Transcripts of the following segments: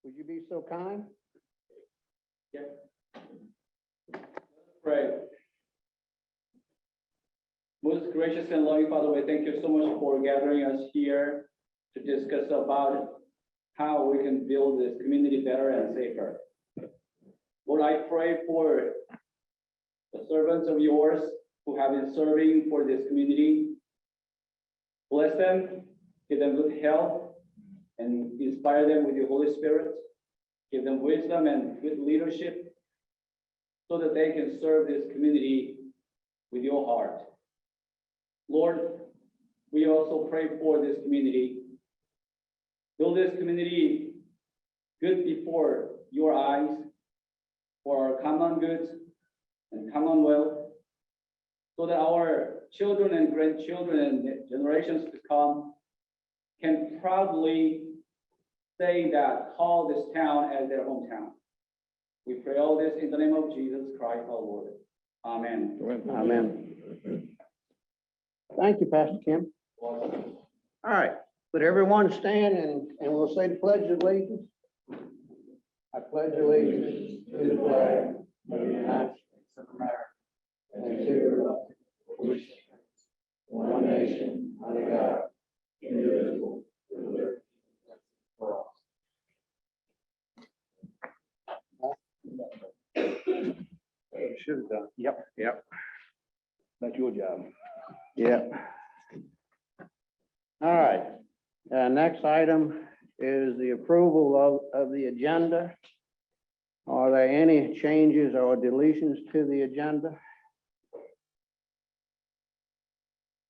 Would you be so kind? Yeah. Right. Most gracious and loving Father, we thank you so much for gathering us here to discuss about how we can build this community better and safer. Lord, I pray for the servants of yours who have been serving for this community. Bless them, give them good health, and inspire them with your Holy Spirit. Give them wisdom and good leadership so that they can serve this community with your heart. Lord, we also pray for this community. Build this community good before your eyes for our common goods and commonwealth, so that our children and grandchildren and generations to come can proudly say that, call this town as their hometown. We pray all this in the name of Jesus Christ, our Lord. Amen. Amen. Thank you, Pastor Kim. All right, would everyone stand and we'll say the Pledge of Allegiance? I pledge allegiance to the flag of the United States of America and to the republic one nation under God, indivisible, with liberty for all. Should have done. Yep. That's your job. Yep. All right, next item is the approval of the agenda. Are there any changes or deletions to the agenda?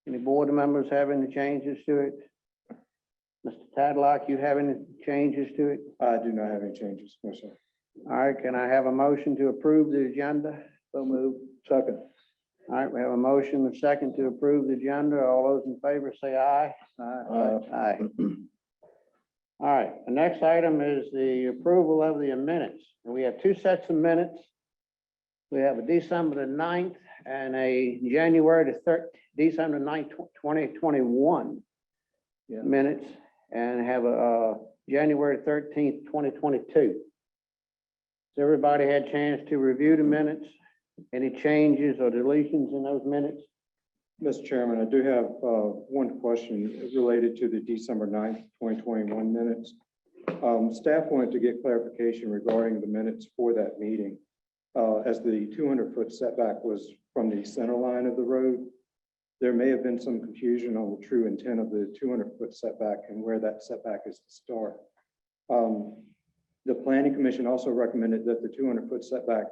Any board members have any changes to it? Mr. Tadlock, you have any changes to it? I do not have any changes, no, sir. All right, can I have a motion to approve the agenda? So move. Second. All right, we have a motion and a second to approve the agenda. All those in favor say aye. Aye. All right, the next item is the approval of the minutes. And we have two sets of minutes. We have a December the 9th and a January the 3rd, December 9th, 2021 minutes, and have a January 13th, 2022. Has everybody had a chance to review the minutes? Any changes or deletions in those minutes? Mr. Chairman, I do have one question related to the December 9th, 2021 minutes. Staff wanted to get clarification regarding the minutes for that meeting, as the 200-foot setback was from the center line of the road. There may have been some confusion on the true intent of the 200-foot setback and where that setback is to start. The Planning Commission also recommended that the 200-foot setback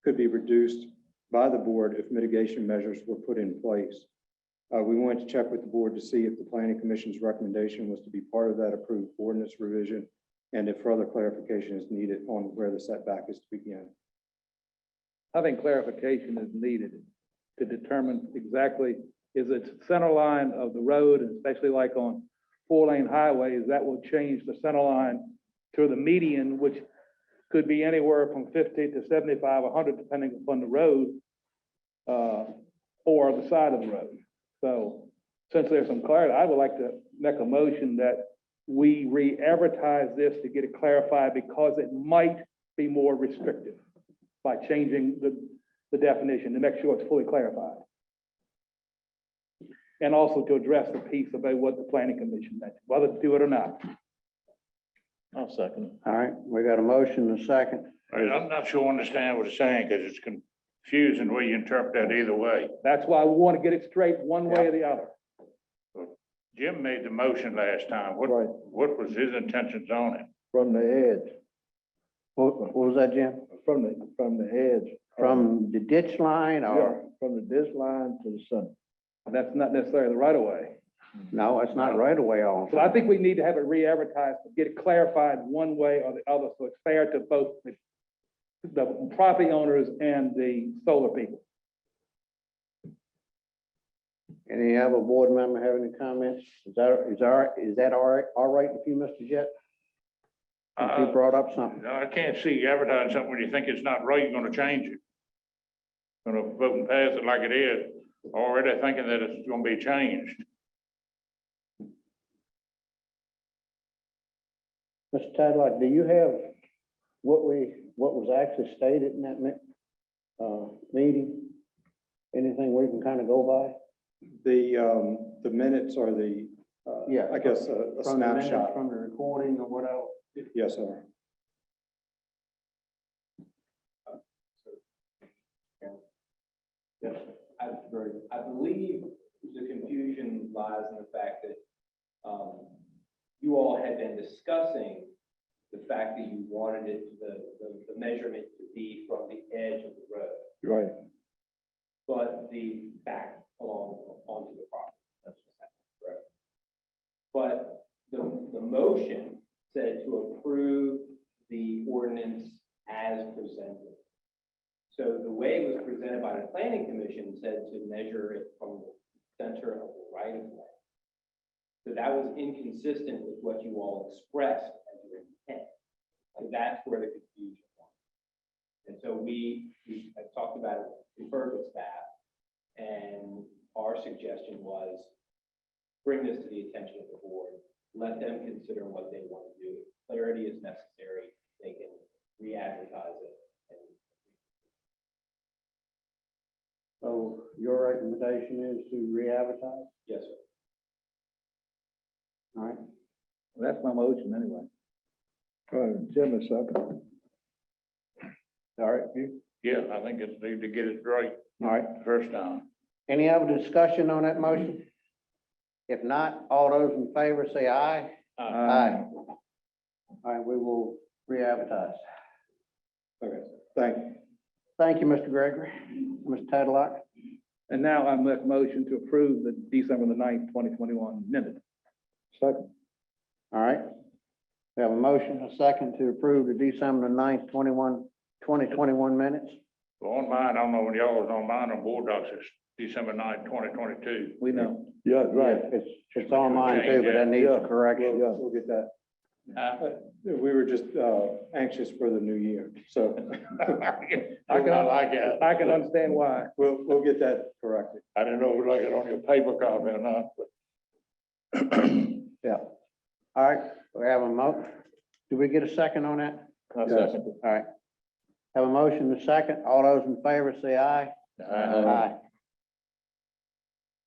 could be reduced by the board if mitigation measures were put in place. We wanted to check with the board to see if the Planning Commission's recommendation was to be part of that approved ordinance revision, and if further clarification is needed on where the setback is to begin. I think clarification is needed to determine exactly, is it center line of the road, and especially like on 4-lane highways, that will change the center line to the median, which could be anywhere from 50 to 75, 100, depending upon the road, or the side of the road. So since there's some clarity, I would like to make a motion that we re-advertise this to get it clarified, because it might be more restrictive by changing the definition to make sure it's fully clarified. And also to address the piece about what the Planning Commission mentioned, whether to do it or not. I'll second it. All right, we got a motion and a second. I'm not sure I understand what it's saying, because it's confusing the way you interpret that either way. That's why we want to get it straight one way or the other. Jim made the motion last time. What was his intentions on it? From the edge, What was that, Jim? from the edge. From the ditch line or? From the ditch line to the center. That's not necessarily the right of way. No, it's not right away on. So I think we need to have it re-advertised, to get it clarified one way or the other, so it's fair to both the property owners and the solar people. Any other board member have any comments? Is that all right with you, Mr. Jett? You brought up something. No, I can't see you advertising something when you think it's not right, you're gonna change it. Gonna vote and pass it like it is, already thinking that it's gonna be changed. Mr. Tadlock, do you have what was actually stated in that meeting? Anything we can kind of go by? The minutes are Yeah. I guess a From the minutes, snapshot. from the recording or whatever? Yes, sir. Yes. I believe the confusion lies in the fact that you all had been discussing the fact that you wanted it, the measurement to be from the edge of the road, Right. but the back along onto the property. That's correct. But the motion said to approve the ordinance as presented. So the way it was presented by the planning commission said to measure it from the center of the right of way. So that was inconsistent with what you all expressed as your intent. So that's where the confusion was. And so we had talked about it, conferred with staff, and our suggestion was bring this to the attention of the board, let them consider what they want to do. If clarity is necessary, they can re-advertise it. So your recommendation is to re-advertise? Yes, sir. All right. Well, that's my motion anyway. Jim, a second. All right, you? Yeah, I think it's need to get it right All right. the first time. Any other discussion on that motion? If not, all those in favor say aye. Aye. All right, we will re-advertise. Okay, thank you. Thank you, Mr. Gregory. Mr. Tadlock? And now I make a motion to approve the December the 9th, 2021 minutes. Second. All right. We have a motion, a second to approve the December the 9th, 2021 minutes. So on mine, I don't know when y'all was on mine on board docs, it's December 9th, 2022. We know. Yeah, Yeah, it's on mine too, but that needs a correction. We'll get that. We were just anxious for the new year, so I like it. I can understand why. we'll get that corrected. I didn't know if it like it on your paper copy or not, but. Yeah. All right, we have a do we get a second on that? I second All right. Have a motion, a second. All those in favor say aye. it. Aye.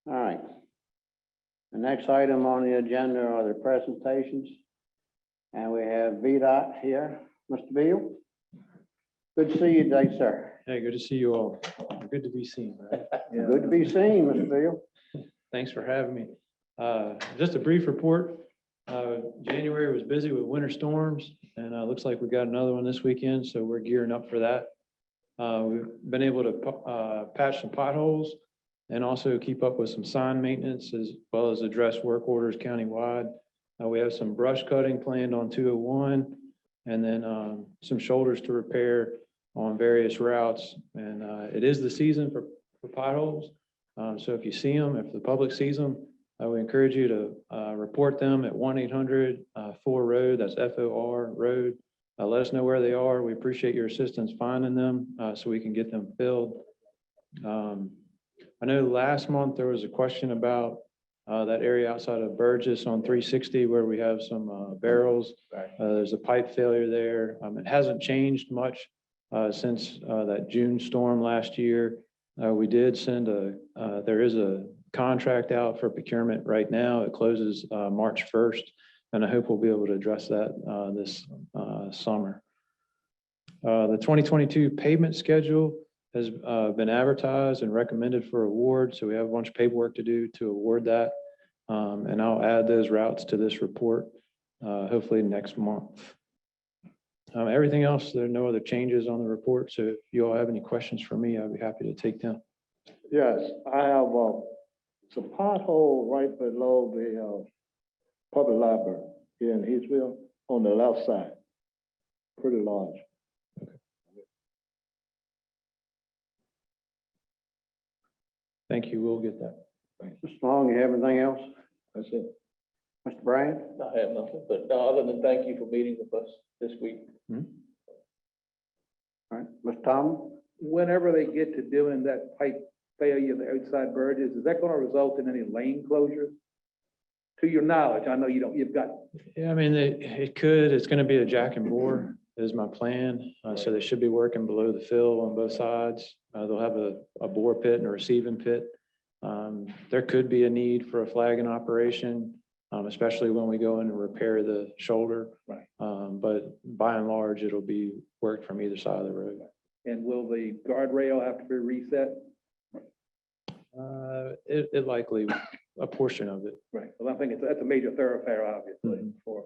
All right. The next item on the agenda are the presentations. And we have VDOT here. Mr. Beal? Good to see you today, sir. Hey, good to see you all. Good to be seen, right? Good to be seen, Mr. Beal. Thanks for having me. Just a brief report. January was busy with winter storms and looks like we got another one this weekend, so we're gearing up for that. We've been able to patch some potholes and also keep up with some sign maintenance as well as address work orders countywide. We have some brush cutting planned on 201 and then some shoulders to repair on various routes. And it is the season for potholes. So if you see them, if the public sees them, I would encourage you to report them at 1-800-4-ROAD, that's FOR road. Let us know where they are. We appreciate your assistance finding them so we can get them filled. I know last month there was a question about that area outside of Burgess on 360 where we have some barrels. There's a pipe failure there. It hasn't changed much since that June storm last year. We did send there is a contract out for procurement right now. It closes March 1st, and I hope we'll be able to address that this summer. The 2022 pavement schedule has been advertised and recommended for award, so we have a bunch of paperwork to do to award that. And I'll add those routes to this report, hopefully next month. Everything else, there are no other changes on the report, so if you all have any questions for me, I'd be happy to take them. Yes, I have some pothole right below the public library here in Eastville on the left side. Pretty large. Thank you, we'll get that. Mr. Long, you have anything else? That's it. Mr. Brand? I have nothing, but other than thank you for meeting with us this week. All right, Mr. Thomas? Whenever they get to doing that pipe failure, the outside Burgess, is that going to result in any lane closures? To your knowledge, I know you don't, you've got, Yeah, I mean, it could, it's gonna be a jack and bore is my plan. So they should be working below the fill on both sides. They'll have a bore pit and a receiving pit. There could be a need for a flagging operation, especially when we go in and repair the shoulder. Right. But by and large, it'll be worked from either side of the road. and will the guardrail have to be reset? It likely, a portion of it. Right, well, I think that's a major thoroughfare, obviously, Mhm. for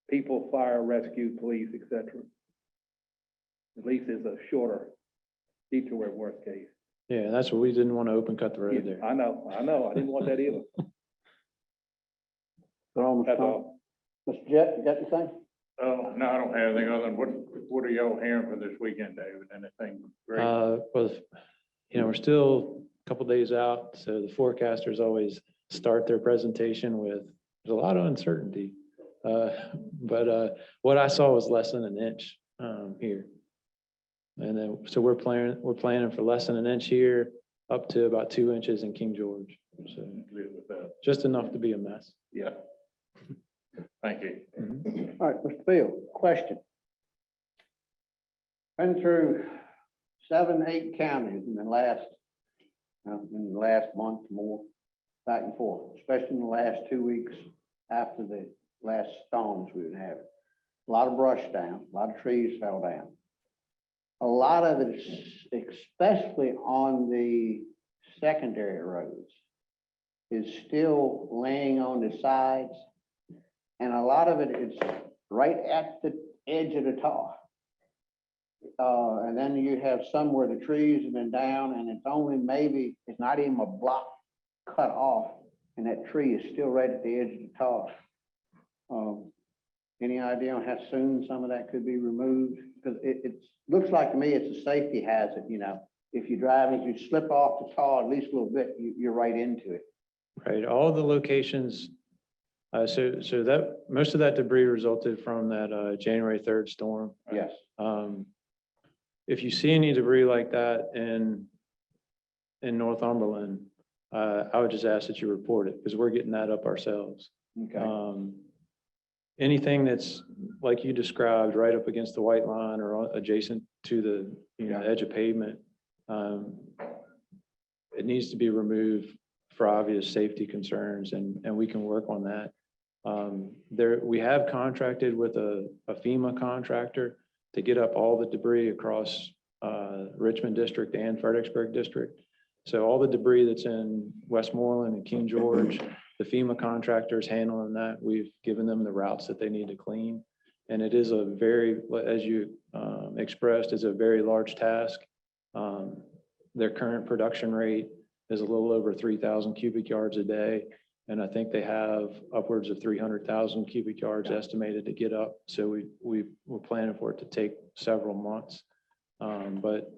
people, fire, rescue, police, et cetera. At least it's a shorter detour worst case. Yeah, that's what we didn't want to open cut the road there. I know, I didn't want that either. That's all. Mr. Jet, you got anything? Oh, no, I don't have anything other than what are y'all hearing for this weekend, David? Anything great? Well, we're still a couple days out, so the forecasters always start their presentation with, there's a lot of uncertainty. But what I saw was less than an inch here. And then, so we're planning for less than an inch here, up to about 2 inches in King George. So Live with that. just enough to be a mess. Yeah. Thank you. All right, Mr. Field, question. Been through 7, 8 counties in the last month, more, back and forth, especially in the last 2 weeks after the last storms we've been having. A lot of brush down, a lot of trees fell down. A lot of it, especially on the secondary roads, is still laying on the sides. And a lot of it is right at the edge of the tar. And then you have some where the trees have been down and it's only maybe, it's not even a block cut off. And that tree is still right at the edge of the tar. Any idea on how soon some of that could be removed? Because it looks like to me it's a safety hazard, if you drive, if you slip off the tar at least a little bit, you're right into it. Right, all the locations, so that, most of that debris resulted from that January 3rd storm. Yes. If you see any debris like that in Northumberland, I would just ask that you report it, because we're getting that up ourselves. Okay. Anything that's like you described, right up against the white line or adjacent to the edge of pavement, it needs to be removed for obvious safety concerns, and we can work on that. We have contracted with a FEMA contractor to get up all the debris across Richmond District and Fredericksburg District. So all the debris that's in Westmoreland and King George, the FEMA contractor is handling that. We've given them the routes that they need to clean. And it is a very, as you expressed, is a very large task. Their current production rate is a little over 3,000 cubic yards a day. And I think they have upwards of 300,000 cubic yards estimated to get up. So we're planning for it to take several months. But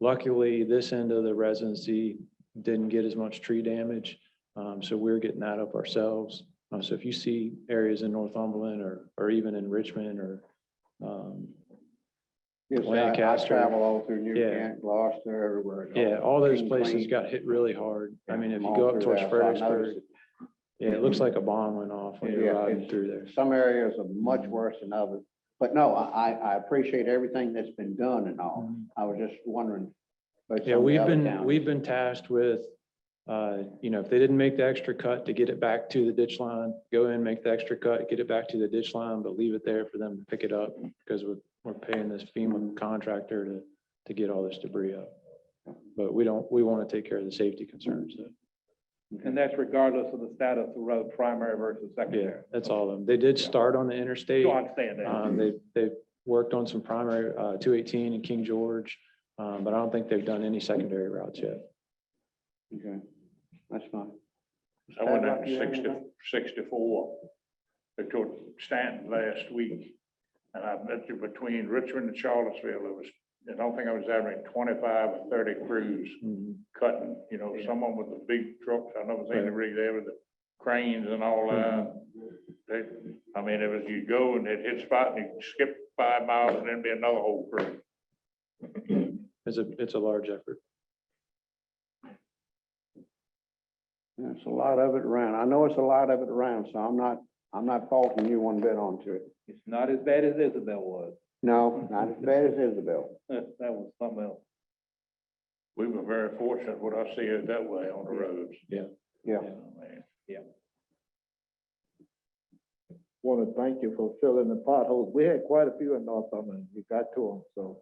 luckily, this end of the residency didn't get as much tree damage. So we're getting that up ourselves. So if you see areas in Northumberland or even in Richmond or Yes, I Lancaster. travel all through New Yeah. Kent, Gloucester, everywhere. Yeah, all those King places Queen. got hit really hard. I mean, if you All go up through towards there, so I Fredericksburg, noticed it. yeah, it looks like a bomb went off when you're Yeah, riding it's- through there. Some areas are much worse than others. But no, I appreciate everything that's been done and all. Mhm. I was just wondering. about Yeah, some of the other counties. we've been tasked with, if they didn't make the extra cut to get it back to the ditch line, go in, make the extra cut, get it back to the ditch line, but leave it there for them to pick it up because we're paying this FEMA contractor to get all this debris up. But we want to take care of the safety concerns. So, And that's regardless of the status of the road, primary versus yeah, secondary. that's all of them. They did start on the interstate. You understand that? They've worked on some primary, 218 and King George, but I don't think they've done any secondary routes yet. Okay, that's fine. I went Pat, up you have to anything? 64. They took Stanton last week. And I bet you between Richmond and Charlottesville, I don't think I was averaging 25 or 30 crews Mhm. cutting, someone with the big trucks. I never seen the rig there with the cranes and all that. It was, you go and it hit spot and you skip 5 miles and then be another whole crew. It's a large effort. There's a lot of it around. I know it's a lot of it around, so I'm not faulting you one bit onto it. It's not as bad as Isabel was. No, not as bad as Isabel. That was something else. We were very fortunate, what I see it that way on the roads. Yeah. Man. Want to thank you for filling the potholes. We had quite a few in Northumberland. You got to them, so.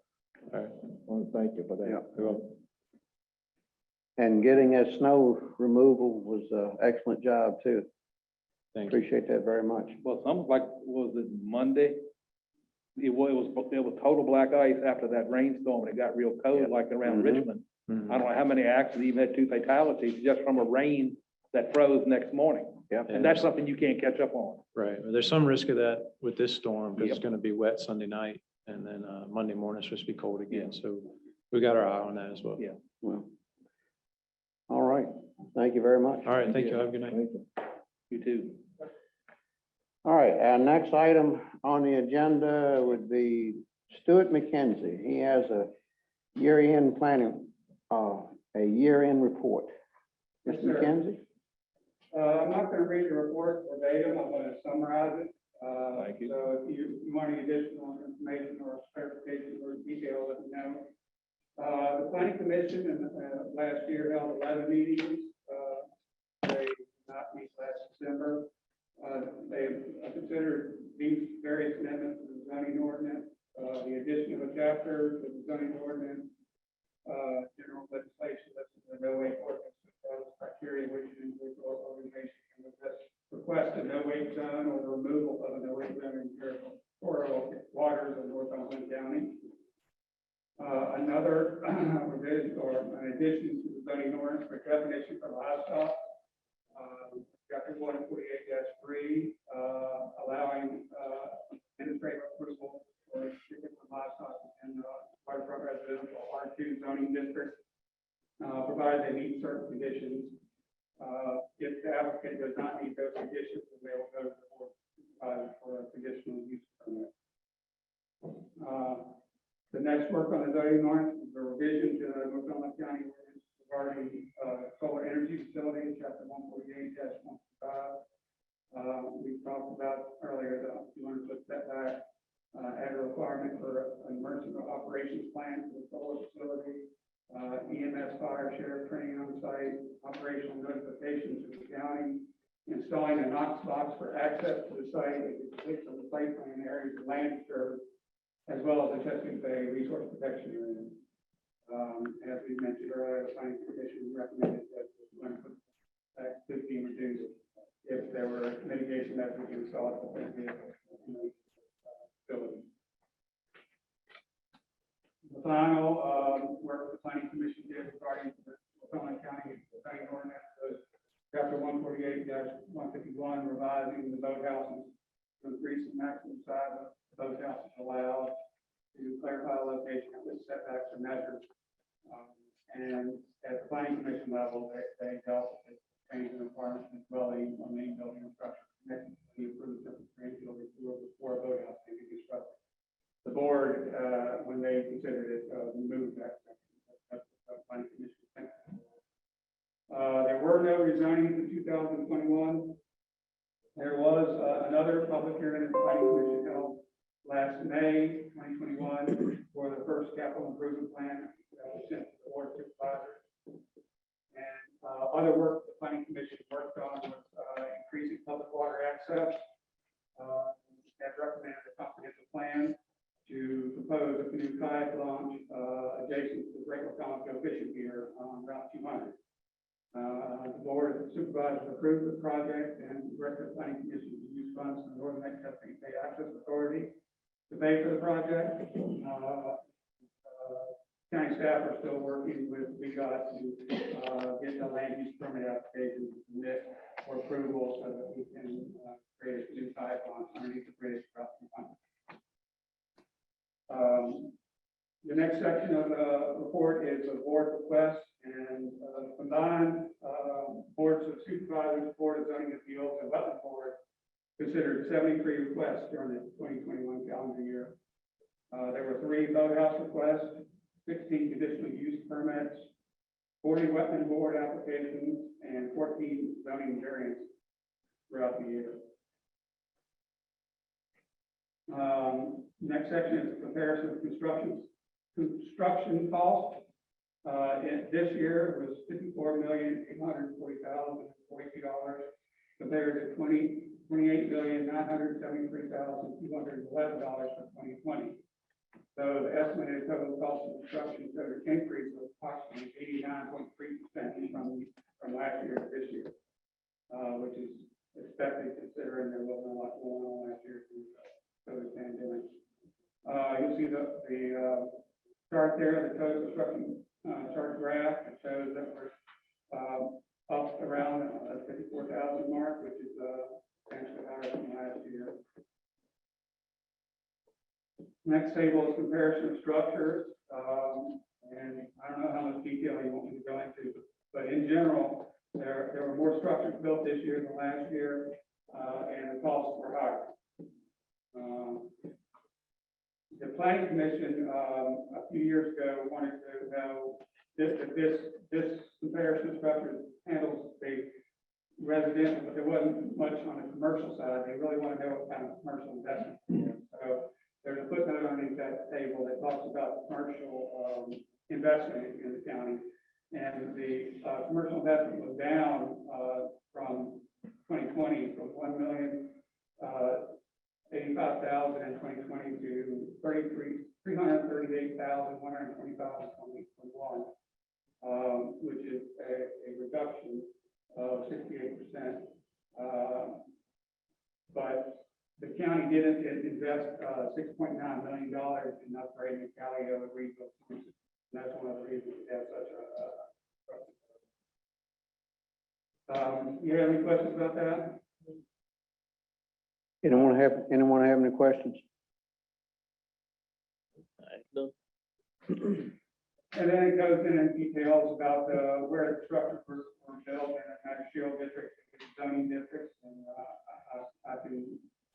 All right. Want to thank you for that. Yeah. And getting that snow removal was an excellent job too. Thank you. Appreciate that very much. Well, some like, was it Monday? It was total black ice after that rainstorm, and it got real cold, like around Mhm. Richmond. Mhm. I don't know how many accidents, even had 2 fatalities just from a rain that froze next morning. Yeah. And that's something you can't catch up on. Right, well, there's some risk of that with this storm, because it's gonna be wet Sunday night, and then, Monday morning it's supposed to be cold again, so we got our eye on that as well. Yeah. Well. All right. Thank you very much. All right, thank you, have a good night. Thank you. You too. All right, our next item on the agenda would be Stuart McKenzie. He has a year-end planning, a year-end report. Yes, Mr. sir. McKenzie? I'm not gonna read the report verbatim, I'm gonna summarize it. Thank you. So if you want any additional information or clarification or detail, let me know. The planning commission last year held 11 meetings. They did not meet last December. They considered these various amendments to the zoning ordinance, the addition of a chapter to the zoning ordinance, general legislation, that's the no-wake ordinance, criteria which include organization and request a no-wake zone or the removal of a no-wake zone in territorial waters of Northumberland County. Another revision or an addition to the zoning ordinance for definition for livestock. Chapter 148-3, allowing administrative approval for particular livestock in waterfront residential R2 zoning district, provided they meet certain conditions. If the applicant does not meet those conditions, then they will go to the board for a conditional use permit. The next work on the zoning ordinance is a revision to the Northumberland County ordinance regarding solar energy facilities, chapter 148-155. We talked about earlier the 200-foot setback, add a requirement for an emergency operations plan for the solar facility, EMS fire sheriff training on site, operational notifications to the county, installing a Knox box for access to the site, if it fits on the site plan areas of land disturbed, as well as the Chesapeake Bay Resource Protection Area. As we mentioned earlier, the planning commission recommended that that could be reduced if there were mitigation measures installed for the vehicle in the facility. The final work the planning commission did regarding the Northumberland County zoning ordinance was chapter 148-151, revising the boathouses to increase the maximum size of boathouses allowed, to clarify the location of the setbacks and measures. And at the planning commission level, they dealt with changing requirements and dwelling on main building and structure connected to the approved greenfield before a boathouse can be constructed. The board, when they considered it, removed that section. That's what the planning commission think. There were no rezonings in 2021. There was another public hearing at the planning commission held last May 2021 for the first capital improvement plan that was sent to the board of supervisors. And other work the planning commission worked on was increasing public water access. Have recommended a comprehensive plan to propose a canoe kayak launch adjacent to the Great Wacomico Fishing Pier on Route 200. The board of supervisors approved the project and directed the planning commission to use funds from the Northern Chesapeake Bay Access Authority to pay for the project. County staff are still working with VDOT to get the land use permit application to submit for approval so that we can create a new kayak launch underneath the bridge Route 200. The next section of the report is a board request, and combined boards of supervisors, board of zoning appeals, and wetland board considered 73 requests during the 2021 calendar year. There were 3 boathouse requests, 16 conditional use permits, 40 wetland board applications, and 14 zoning variants throughout the year. Next section is comparison of construction costs. This year it was $54,840,042 compared to $28,973,211 for 2020. So the estimated total cost of construction total increase was approximately 89.3% from last year to this year, which is expected considering there wasn't a lot going on last year due to COVID pandemic. You'll see the chart there, the total construction chart graph. It shows that we're up around the 54,000 mark, which is substantially higher than last year. Next table is comparison of structures. And I don't know how much detail you want me to go into, but in general, there were more structures built this year than last year, and the costs were higher. The planning commission, a few years ago, wanted to know this comparison of structures handles the residential, but there wasn't much on the commercial side. They really want to know what kind of commercial investment. So there's a footnote underneath that table that talks about commercial investment in the county. And the commercial investment was down from 2020 from $1,085,000 in 2020 to $338,125 in 2021, which is a reduction of 68%. But the county didn't invest $6.9 million in upgrading the Callio and rebuild. And that's one of the reasons we have such a. You have any questions about that? Anyone have any questions? No. And then it goes in details about where the structures were built and how to shield districts and zoning districts. And I can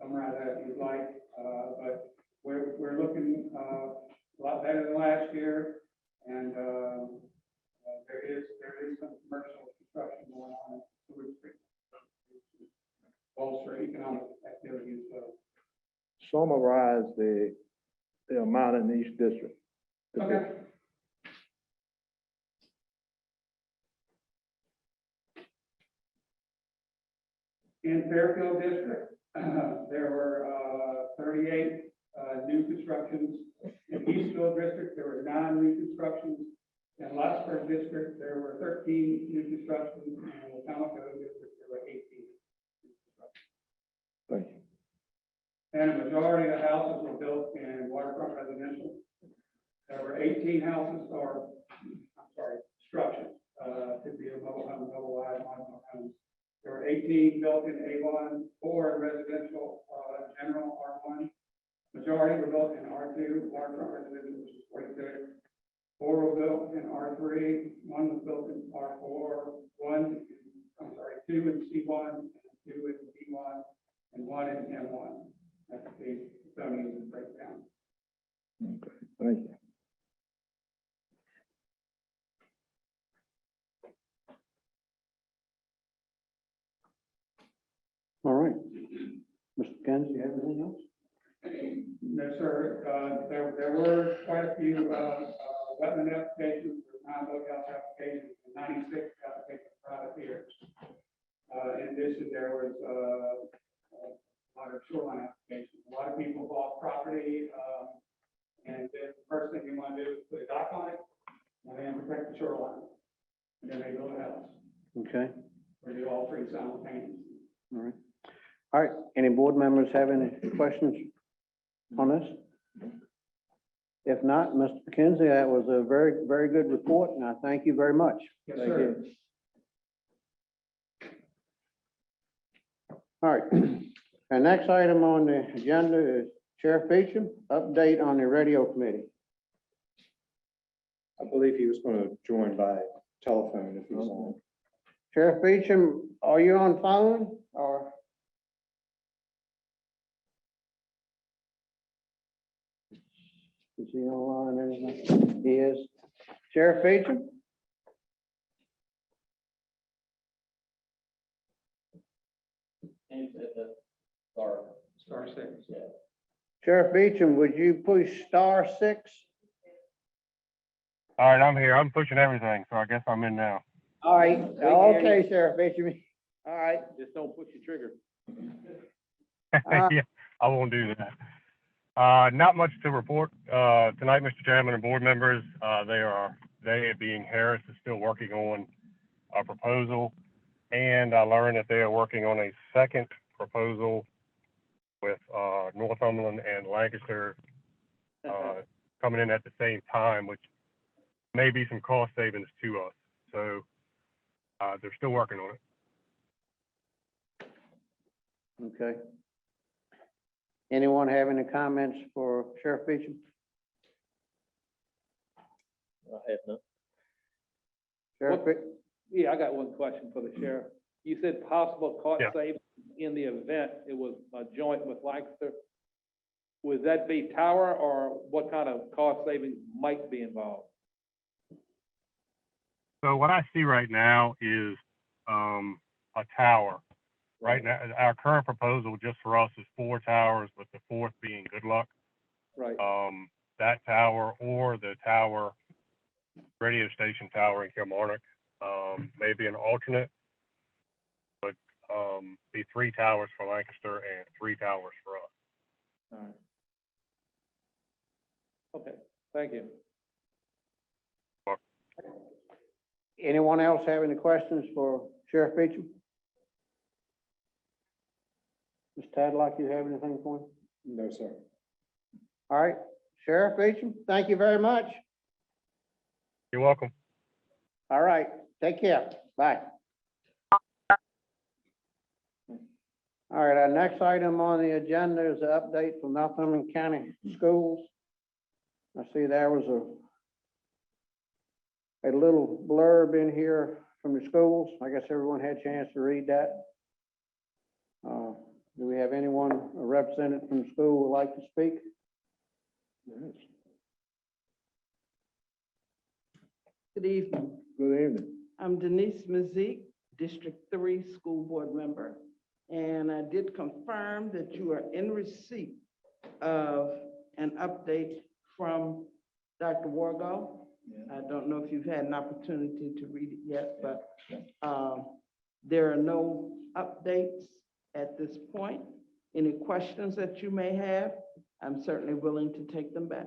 summarize that if you'd like. But we're looking a lot better than last year. And there is some commercial construction going on in Seward Street. Bolster economic activity as well. Summarize the amount in each district. Okay. In Fairfield District, there were 38 new constructions. In Eastville District, there were 9 new constructions. In Lotsburg District, there were 13 new constructions. And in the Pamlico District, there were 18 new constructions. Thank you. And a majority of the houses were built in waterfront residential. There were 18 houses, structures. Could be a mobile home, double wide, modular homes. There were 18 built in A1, 4 in residential, general R1. Majority were built in R2, waterfront residential, which is 42. 4 were built in R3, 1 was built in R4, 2 in C1, and 2 in B1, and 1 in M1. That's the zoning breakdown. Okay, thank you. All right. Mr. Kenzie, you have anything else? No, sir. There were quite a few wetland applications, 9 boathouse applications, and 96 applications for private piers. In addition, there was a lot of shoreline applications. A lot of people bought property, and then the first thing you want to do is put a dock on it, and then protect the shoreline. And then they build a house, Okay. or do all 3 simultaneously. All right. All right. Any board members have any questions on this? If not, Mr. McKenzie, that was a very, very good report, and I thank you very much. Yes, sir. All right. Our next item on the agenda is Sheriff Beecham, update on the radio committee. I believe he was going to join by telephone if he's on. Sheriff Beecham, are you on phone or? Is he online or anything? He is. Sheriff Beecham? Star six. Sheriff Beecham, would you push *6? All right, I'm here. I'm pushing everything, so I guess I'm in now. All right, okay, Sheriff Beecham. All right. Just don't push your trigger. Yeah, I won't do that. Not much to report tonight, Mr. Chairman and board members. They being Harris is still working on a proposal, and I learned that they are working on a second proposal with Northumberland and Lancaster coming in at the same time, which may be some cost savings to us. So they're still working on it. Okay. Anyone have any comments for Sheriff Beecham? I have none. Sheriff What- Beecham? Yeah, I got one question for the sheriff. You said possible cost Yeah. savings in the event it was a joint with Lancaster. Would that be tower, or what kind of cost savings might be involved? So what I see right now is a tower. Right now, our current proposal just for us is 4 towers, with the 4th being Good Luck. Right. That tower or the tower, radio station tower in Kilmarnock, may be an alternate, but be 3 towers for Lancaster and 3 towers for us. All right. Okay, thank you. Anyone else have any questions for Sheriff Beecham? Mr. Tadlock, you have anything for him? No, sir. All right, Sheriff Beecham, thank you very much. You're welcome. All right, take care. Bye. All right, our next item on the agenda is the update from Northumberland County Schools. I see there was a little blurb in here from the schools. I guess everyone had a chance to read that. Do we have anyone, a representative from the school who would like to speak? Yes. Good evening. Good evening. I'm Denise Mazik, District 3 School Board Member. And I did confirm that you are in receipt of an update from Dr. Wargo. I don't know if you've had an opportunity to read it yet, but there are no updates at this point. Any questions that you may have, I'm certainly willing to take them back.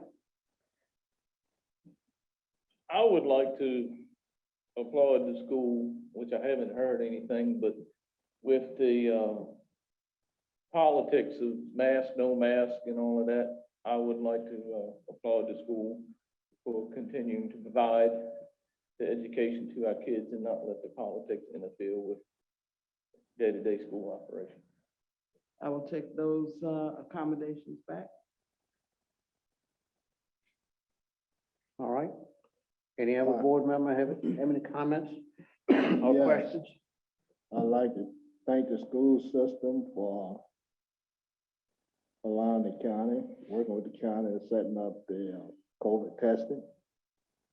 I would like to applaud the school, which I haven't heard anything, but with the politics of mask, no mask, and all of that, I would like to applaud the school for continuing to provide the education to our kids and not let the politics interfere with day-to-day school operation. I will take those accommodations back. All right. Any other board member have any comments or Yes. questions? I'd like to thank the school system for allowing the county, working with the county, and setting up the COVID testing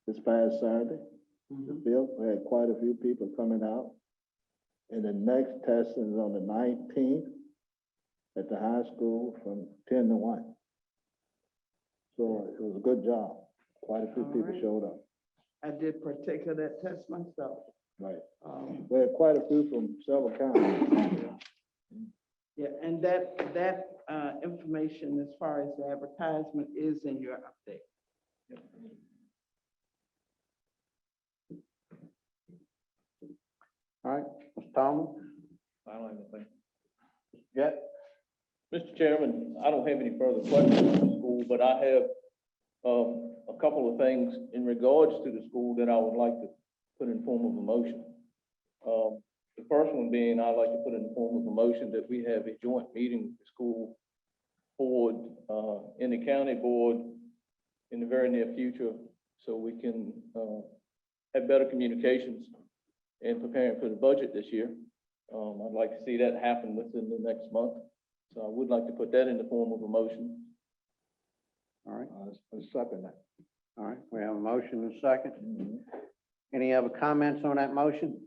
this past Saturday. The bill, we had quite a few people coming out. And the next testing is on the 19th at the high school from 10 to 1. So it was a good job. Quite a few All people right. showed up. I did partake of that test myself. Right. Um, We had quite a few from several counties. Yeah, and that information as far as the advertisement is in your update. All right, Mr. Thomas? I don't have anything. Jet? Mr. Chairman, I don't have any further questions for the school, but I have a couple of things in regards to the school that I would like to put in form of a motion. The first one being, I'd like to put in the form of a motion that we have a joint meeting with the school board and the county board in the very near future, so we can have better communications in preparing for the budget this year. I'd like to see that happen within the next month. So I would like to put that in the form of a motion. All right, Let's second that. all right, we have a motion and a second. Any other comments on that motion?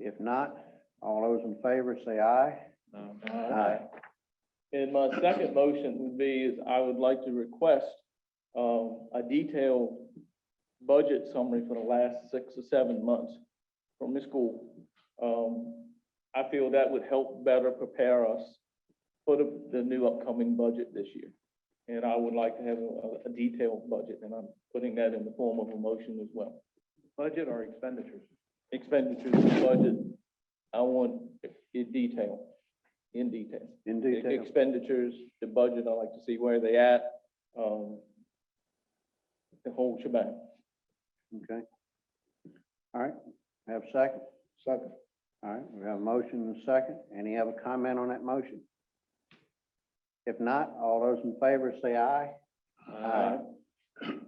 If not, all those in favor say aye. No. Aye. And my second motion would be is I would like to request a detailed budget summary for the last 6 or 7 months from the school. I feel that would help better prepare us for the new upcoming budget this year. And I would like to have a detailed budget, and I'm putting that in the form of a motion as well. Budget or expenditures? Expenditures, budget, I want it in detail. In detail. Expenditures, the budget, I like to see where they at, the whole shebang. Okay. All right, have a second? Second. All right, we have a motion and a second. Any other comment on that motion? If not, all those in favor say aye. Aye. All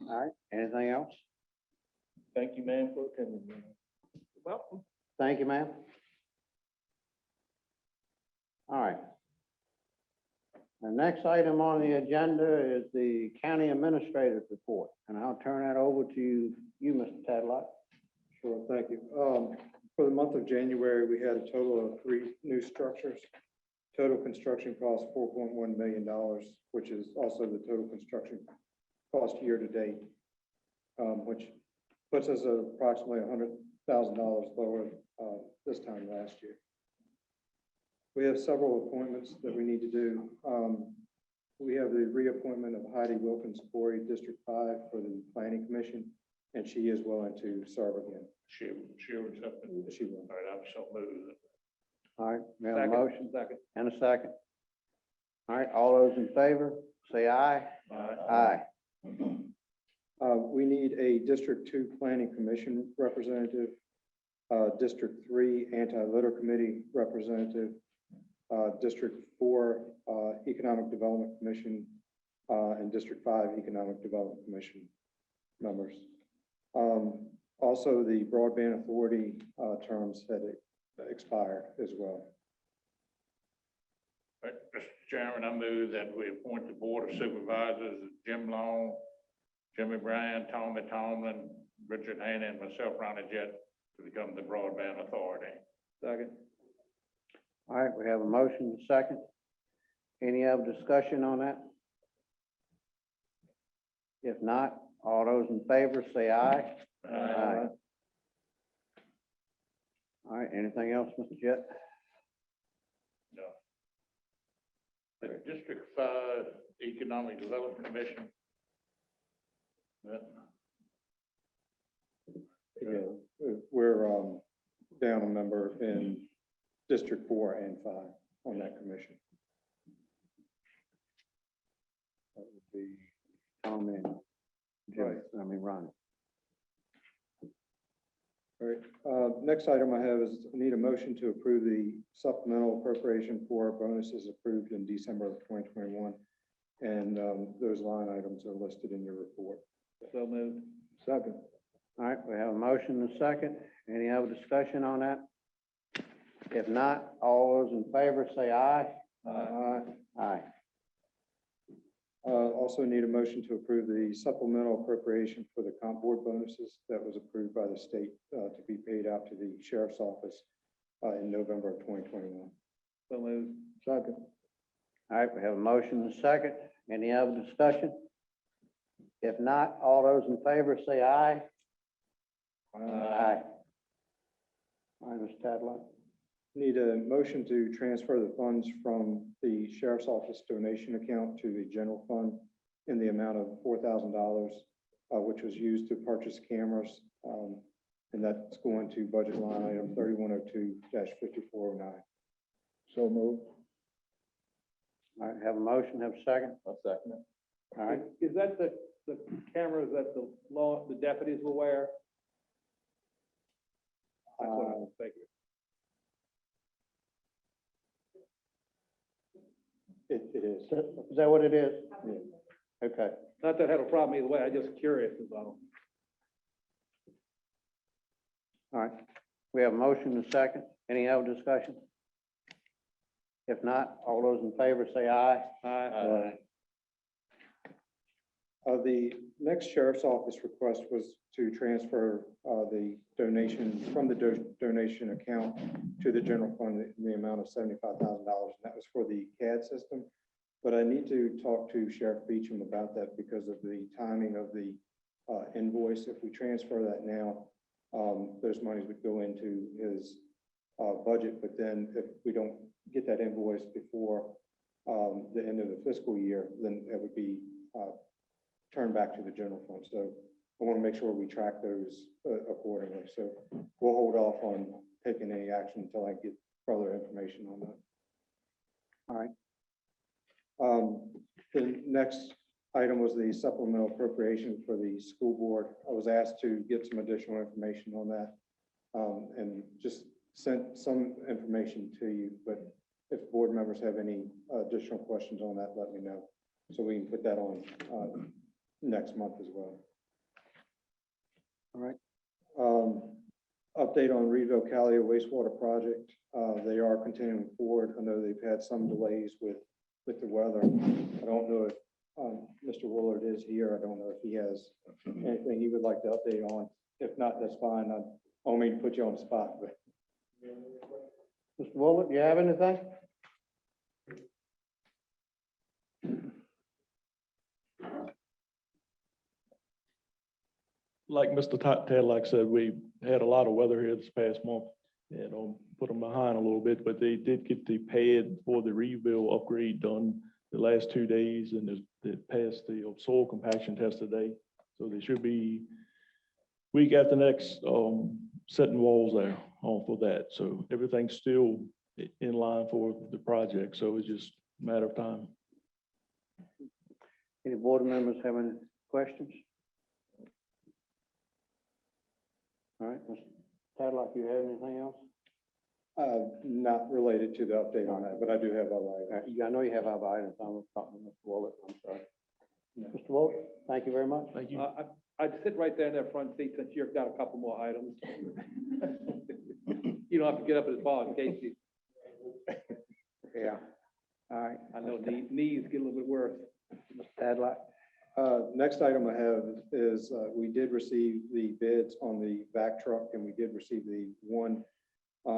right, anything else? Thank you, ma'am, for attending. Welcome. Thank you, ma'am. All right. The next item on the agenda is the county administrator's report, and I'll turn that over to you, Mr. Tadlock. Sure, thank you. For the month of January, we had a total of 3 new structures. Total construction cost $4.1 million, which is also the total construction cost year to date, which puts us at approximately $100,000 lower this time last year. We have several appointments that we need to do. We have the reappointment of Heidi Wilkins Corey, District 5 for the Planning Commission, and she is willing to serve again. She was something. She will. All right, I'm so moved. All right, we have a Second. motion Second. and a second. All right, all those in favor, say aye. Aye. We need a District 2 Planning Commission representative, District 3 Anti-Litter Committee representative, District 4 Economic Development Commission, and District 5 Economic Development Commission members. Also, the Broadband Authority terms had expired as well. Right, Mr. Chairman, I move that we appoint the Board of Supervisors, Jim Long, Jimmy Bryan, Tommy Tomlin, Richard Haney, and myself, Ronnie Jett, to become the Broadband Authority. Second. All right, we have a motion and a second. Any other discussion on that? If not, all those in favor say aye. Aye. All right, anything else, Mr. Jett? No. The District 5 Economic Development Commission. Yeah, we're down a member in District 4 and 5 on that commission. That would be Tom and Jimmy, Ronnie. All right, next item I have is I need a motion to approve the supplemental appropriation for bonuses approved in December of 2021. And those line items are listed in your report. So moved. Second. All right, we have a motion and a second. Any other discussion on that? If not, all those in favor say aye. Aye. Aye. Also need a motion to approve the supplemental appropriation for the comp board bonuses that was approved by the state to be paid out to the sheriff's office in November of 2021. So moved. Second. All right, we have a motion and a second. Any other discussion? If not, all those in favor say aye. Aye. All right, Mr. Tadlock. Need a motion to transfer the funds from the sheriff's office donation account to the general fund in the amount of $4,000, which was used to purchase cameras. And that's going to budget line item 3102-5409. So moved. All right, have a motion, have a second. I'll second it. All right, Is that the cameras that the deputies will wear? That's what I was thinking. It is. is that what it is? Yeah. Okay. Not that I have a problem either way, I'm just curious about. All right, we have a motion and a second. Any other discussion? If not, all those in favor say aye. Aye. The next sheriff's office request was to transfer the donation from the donation account to the general fund in the amount of $75,000. And that was for the CAD system. But I need to talk to Sheriff Beecham about that because of the timing of the invoice. If we transfer that now, those monies would go into his budget. But then if we don't get that invoice before the end of the fiscal year, then it would be turned back to the general fund. So I want to make sure we track those accordingly. So we'll hold off on taking any action until I get further information on that. All right. The next item was the supplemental appropriation for the school board. I was asked to get some additional information on that and just sent some information to you. But if board members have any additional questions on that, let me know. So we can put that on next month as well. All right. Update on Reedville Cali wastewater project. They are continuing forward. I know they've had some delays with the weather. I don't know if Mr. Willard is here. I don't know if he has anything he would like to update on. If not, that's fine. I don't mean to put you on the spot, but. Mr. Willard, do you have anything? Like Mr. Tadlock said, we had a lot of weather here this past month and put them behind a little bit, but they did get the pad for the rebuild upgrade done the last 2 days, and they passed the soil compaction test today. So they should be week after next setting walls there for that. So everything's still in line for the project. So it's just a matter of time. Any board members have any questions? All right, Mr. Tadlock, you have anything else? Not related to the update on that, but I do have other items. I know you have other items. I'm talking to Mr. Willard. I'm sorry. Mr. Willard, thank you very much. Thank you. I'd sit right there in that front seat since you've got a couple more items. You don't have to get up as far in case you, Yeah. All right. I know knees get a little bit worse. Mr. Tadlock. Next item I have is we did receive the bids on the vac truck, and we did receive the one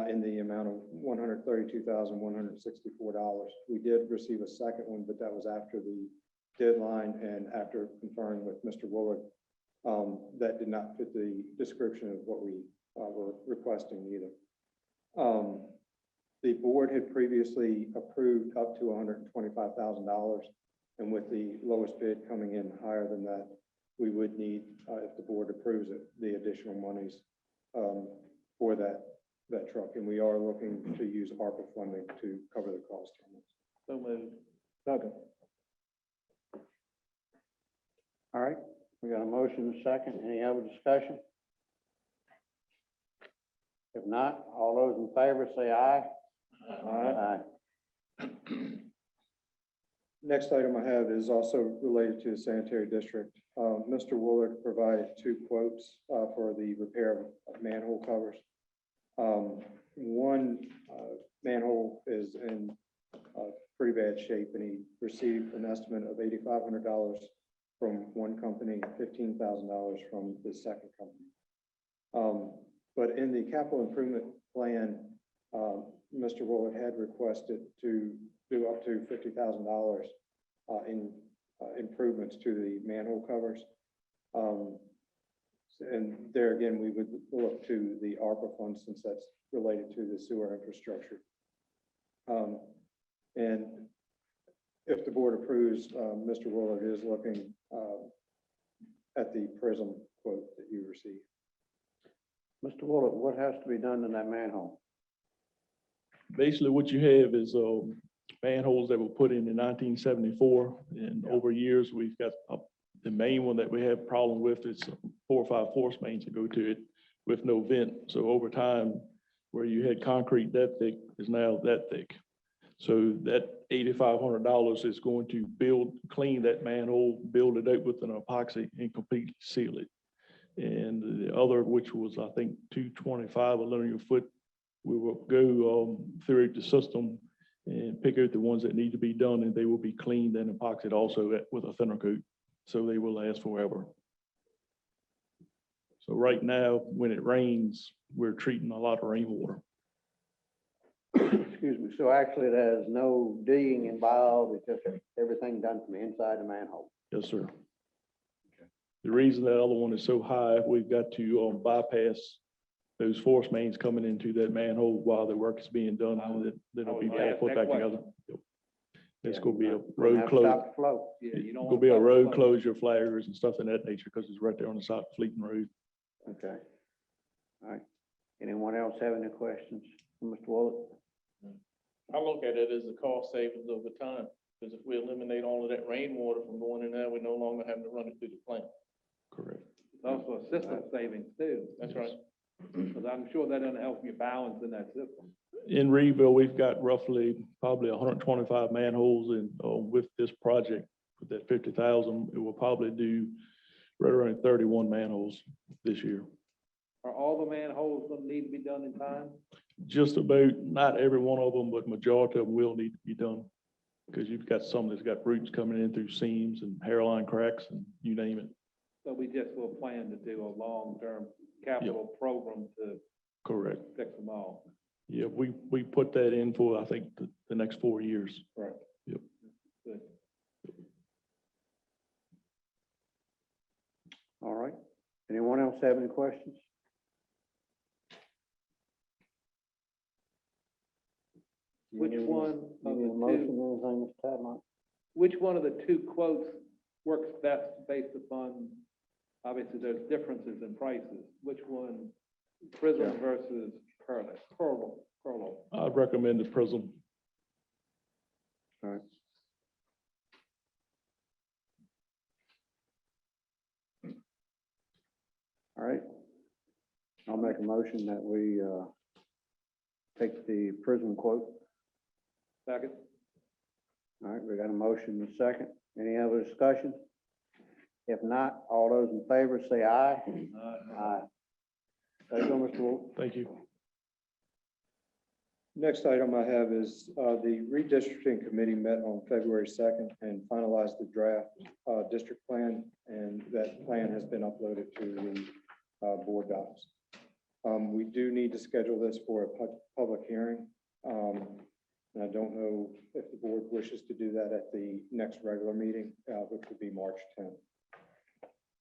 in the amount of $132,164. We did receive a second one, but that was after the deadline and after conferring with Mr. Willard. That did not fit the description of what we were requesting either. The board had previously approved up to $125,000. And with the lowest bid coming in higher than that, we would need, if the board approves it, the additional monies for that truck. And we are looking to use ARPA funding to cover the cost on this. So moved. Second. All right, we got a motion and a second. Any other discussion? If not, all those in favor say aye. Aye. Next item I have is also related to the sanitary district. Mr. Willard provided 2 quotes for the repair of manhole covers. One manhole is in pretty bad shape, and he received an estimate of $8,500 from one company, $15,000 from the second company. But in the capital improvement plan, Mr. Willard had requested to do up to $50,000 in improvements to the manhole covers. And there again, we would look to the ARPA funds since that's related to the sewer infrastructure. And if the board approves, Mr. Willard is looking at the PRISM quote that you received. Mr. Willard, what has to be done in that manhole? Basically, what you have is manholes that were put in 1974, and over years, we've got the main one that we have problem with is 4 or 5 force mains that go to it with no vent. So over time, where you had concrete that thick is now that thick. So that $8,500 is going to clean that manhole, build it out with an epoxy and completely seal it. And the other, which was, I think, $225 a linear foot, we will go through the system and pick out the ones that need to be done, and they will be cleaned and epoxied also with a thinner coat. so they will last forever. So right now, when it rains, we're treating a lot of rainwater. Excuse me, so actually there's no digging involved, it's just everything done from inside the manhole. Yes, sir. The reason that other one is so high, we've got to bypass those force mains coming into that manhole while the work is being done, and then it'll be put back together. Yep. It's gonna be a Gonna road have to close, stop the flow. Yeah, you don't gonna want. be a road closure, flaggers and stuff of that nature, because it's right there on the side of Fleeting Road. Okay. All right. Anyone else have any questions for Mr. Willett? I look at it as a cost savings over time, because if we eliminate all of that rainwater from going in there, we no longer have to run it through the plant. Correct. It's also a system savings too. That's right. Because I'm sure that doesn't help you balance in that system. In Reedville, we've got roughly probably 125 manholes, and with this project, with that 50,000, it will probably do right around 31 manholes this year. Are all the manholes gonna need to be done in time? Just about, not every one of them, but majority of them will need to be done. Because you've got some that's got roots coming in through seams and hairline cracks and you name it. So we just will plan to do a long-term capital program to Correct. fix them all. Yeah, we put that in for, I think, the next 4 years. Right. Yep. Good. All right. Anyone else have any questions? Which You need- one You of need a the motion two, or anything, Mr. Tadlock? which one of the two quotes works best based upon, obviously, there's differences in prices. Which one, Prism versus Perlo? I'd recommend the Prism. All right. All right. I'll make a motion that we take the Prism quote. Second? All right, we got a motion and a second. Any other discussion? If not, all those in favor say aye. Aye. There you go, Mr. Wolf. Thank you. Next item I have is the redistricting committee met on February 2nd and finalized the draft district plan, and that plan has been uploaded to the board docs. We do need to schedule this for a public hearing. And I don't know if the board wishes to do that at the next regular meeting, which would be March 10th.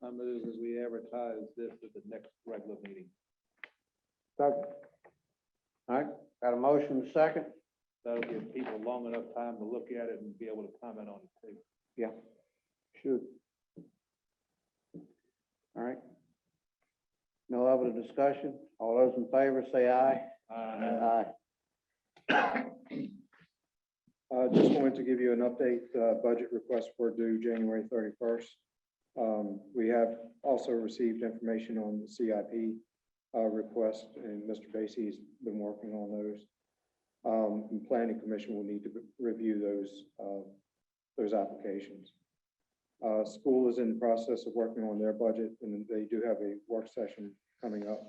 I move as we advertise this at the next regular meeting. Second. All right, got a motion and a second? That'll give people long enough time to look at it and be able to comment on it too. Yeah. Shoot. All right. No other discussion? All those in favor say aye. Aye. Just wanted to give you an update. Budget requests were due January 31st. We have also received information on the CIP request, and Mr. Bassey's been working on those. And Planning Commission will need to review those applications. School is in the process of working on their budget, and they do have a work session coming up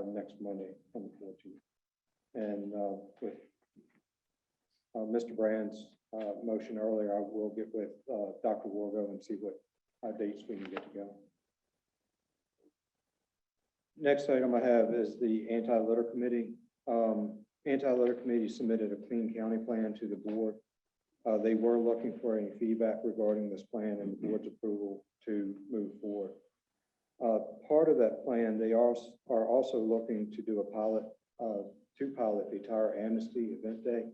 next Monday on the 14th. And with Mr. Brand's motion earlier, I will get with Dr. Wargo and see what dates we can get to go. Next item I have is the anti-litter committee. Anti-litter committee submitted a Clean County plan to the board. They were looking for any feedback regarding this plan and the board's approval to move forward. Part of that plan, they are also looking to do a pilot, to pilot the tire amnesty event day.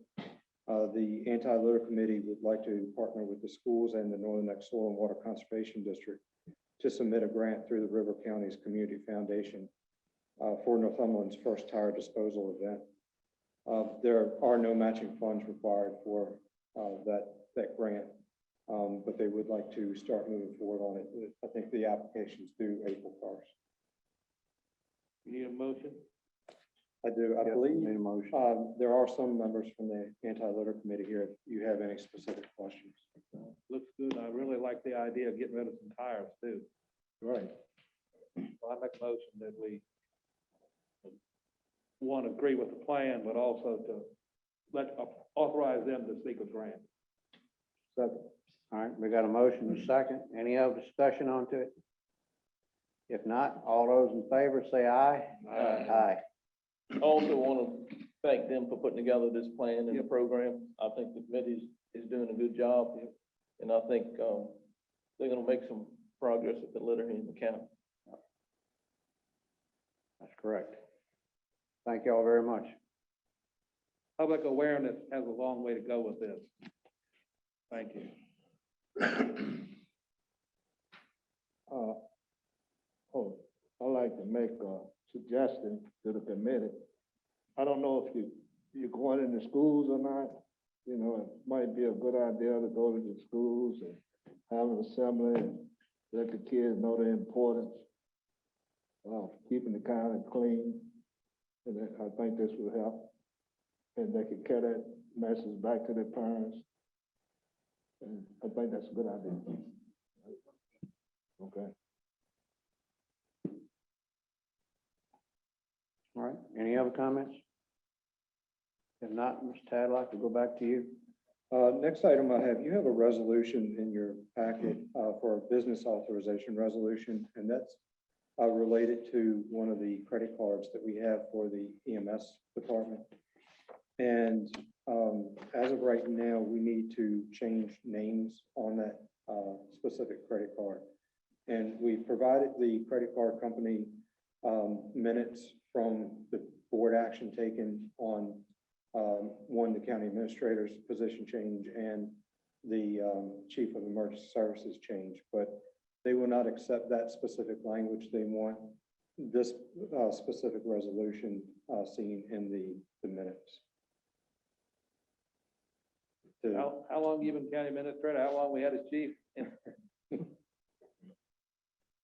The anti-litter committee would like to partner with the schools and the Northern Neck Soil and Water Conservation District to submit a grant through the River County's Community Foundation for Northumberland's first tire disposal event. There are no matching funds required for that grant, but they would like to start moving forward on it. I think the application's due April 1st. You need a motion? I do, I Yes, believe. need a motion. There are some members from the anti-litter committee here, if you have any specific questions. Looks good. I really like the idea of getting rid of some tires too. Right. So I make a motion that we, one, agree with the plan, but also to authorize them to seek a grant. Second. All right, we got a motion and a second. Any other discussion onto it? If not, all those in favor say aye. Aye. I also want to thank them for putting together this plan and the program. I think the committee is doing a good job, and I think, they're gonna make some progress at the litter in the county. That's correct. Thank you all very much. Public awareness has a long way to go with this. Thank you. I'd like to make a suggestion to the committee. I don't know if you're going into schools or not. You know, it might be a good idea to go to the schools and have an assembly and let the kids know the importance of keeping the county clean. And I think this will help. And they can carry that message back to their parents. And I think that's a good idea. Okay. All right, any other comments? If not, Mr. Tadlock, we'll go back to you. Next item I have, you have a resolution in your packet for a business authorization resolution, and that's related to one of the credit cards that we have for the EMS department. And as of right now, we need to change names on that specific credit card. And we provided the credit card company minutes from the board action taken on one, the county administrator's position change and the chief of emergency services change, but they will not accept that specific language. They want this specific resolution seen in the minutes. How long you been county administrator? How long we had a chief?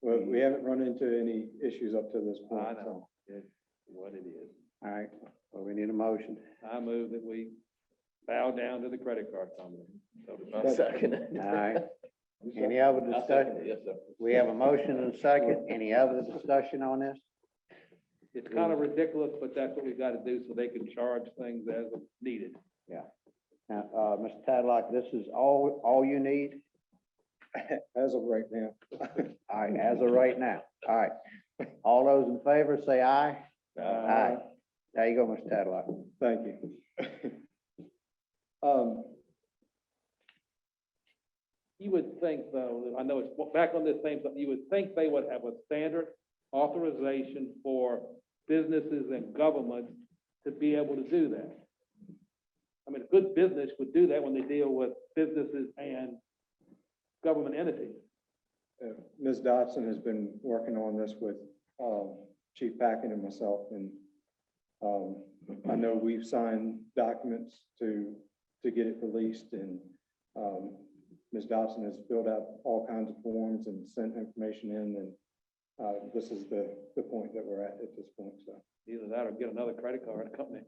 Well, we haven't run into any issues up to this point. I know, it's what it is. All right, well, we need a motion. I move that we bow down to the credit card company. So to I second it. All right, any other I second discussion? it, yes, sir. We have a motion and a second. Any other discussion on this? It's kind of ridiculous, but that's what we got to do so they can charge things as needed. Now, Mr. Tadlock, this is all you need? As of right now. All right, as of right now. All right. All those in favor, say aye. Aye. There you go, Mr. Tadlock. Thank you. You would think though, I know it's back on this same, you would think they would have a standard authorization for businesses and governments to be able to do that. I mean, a good business would do that when they deal with businesses and government entities. Ms. Dotson has been working on this with Chief Packen and myself, and I know we've signed documents to get it released, and Ms. Dotson has filled out all kinds of forms and sent information in, and this is the point that we're at this point, so. Either that or get another credit card company.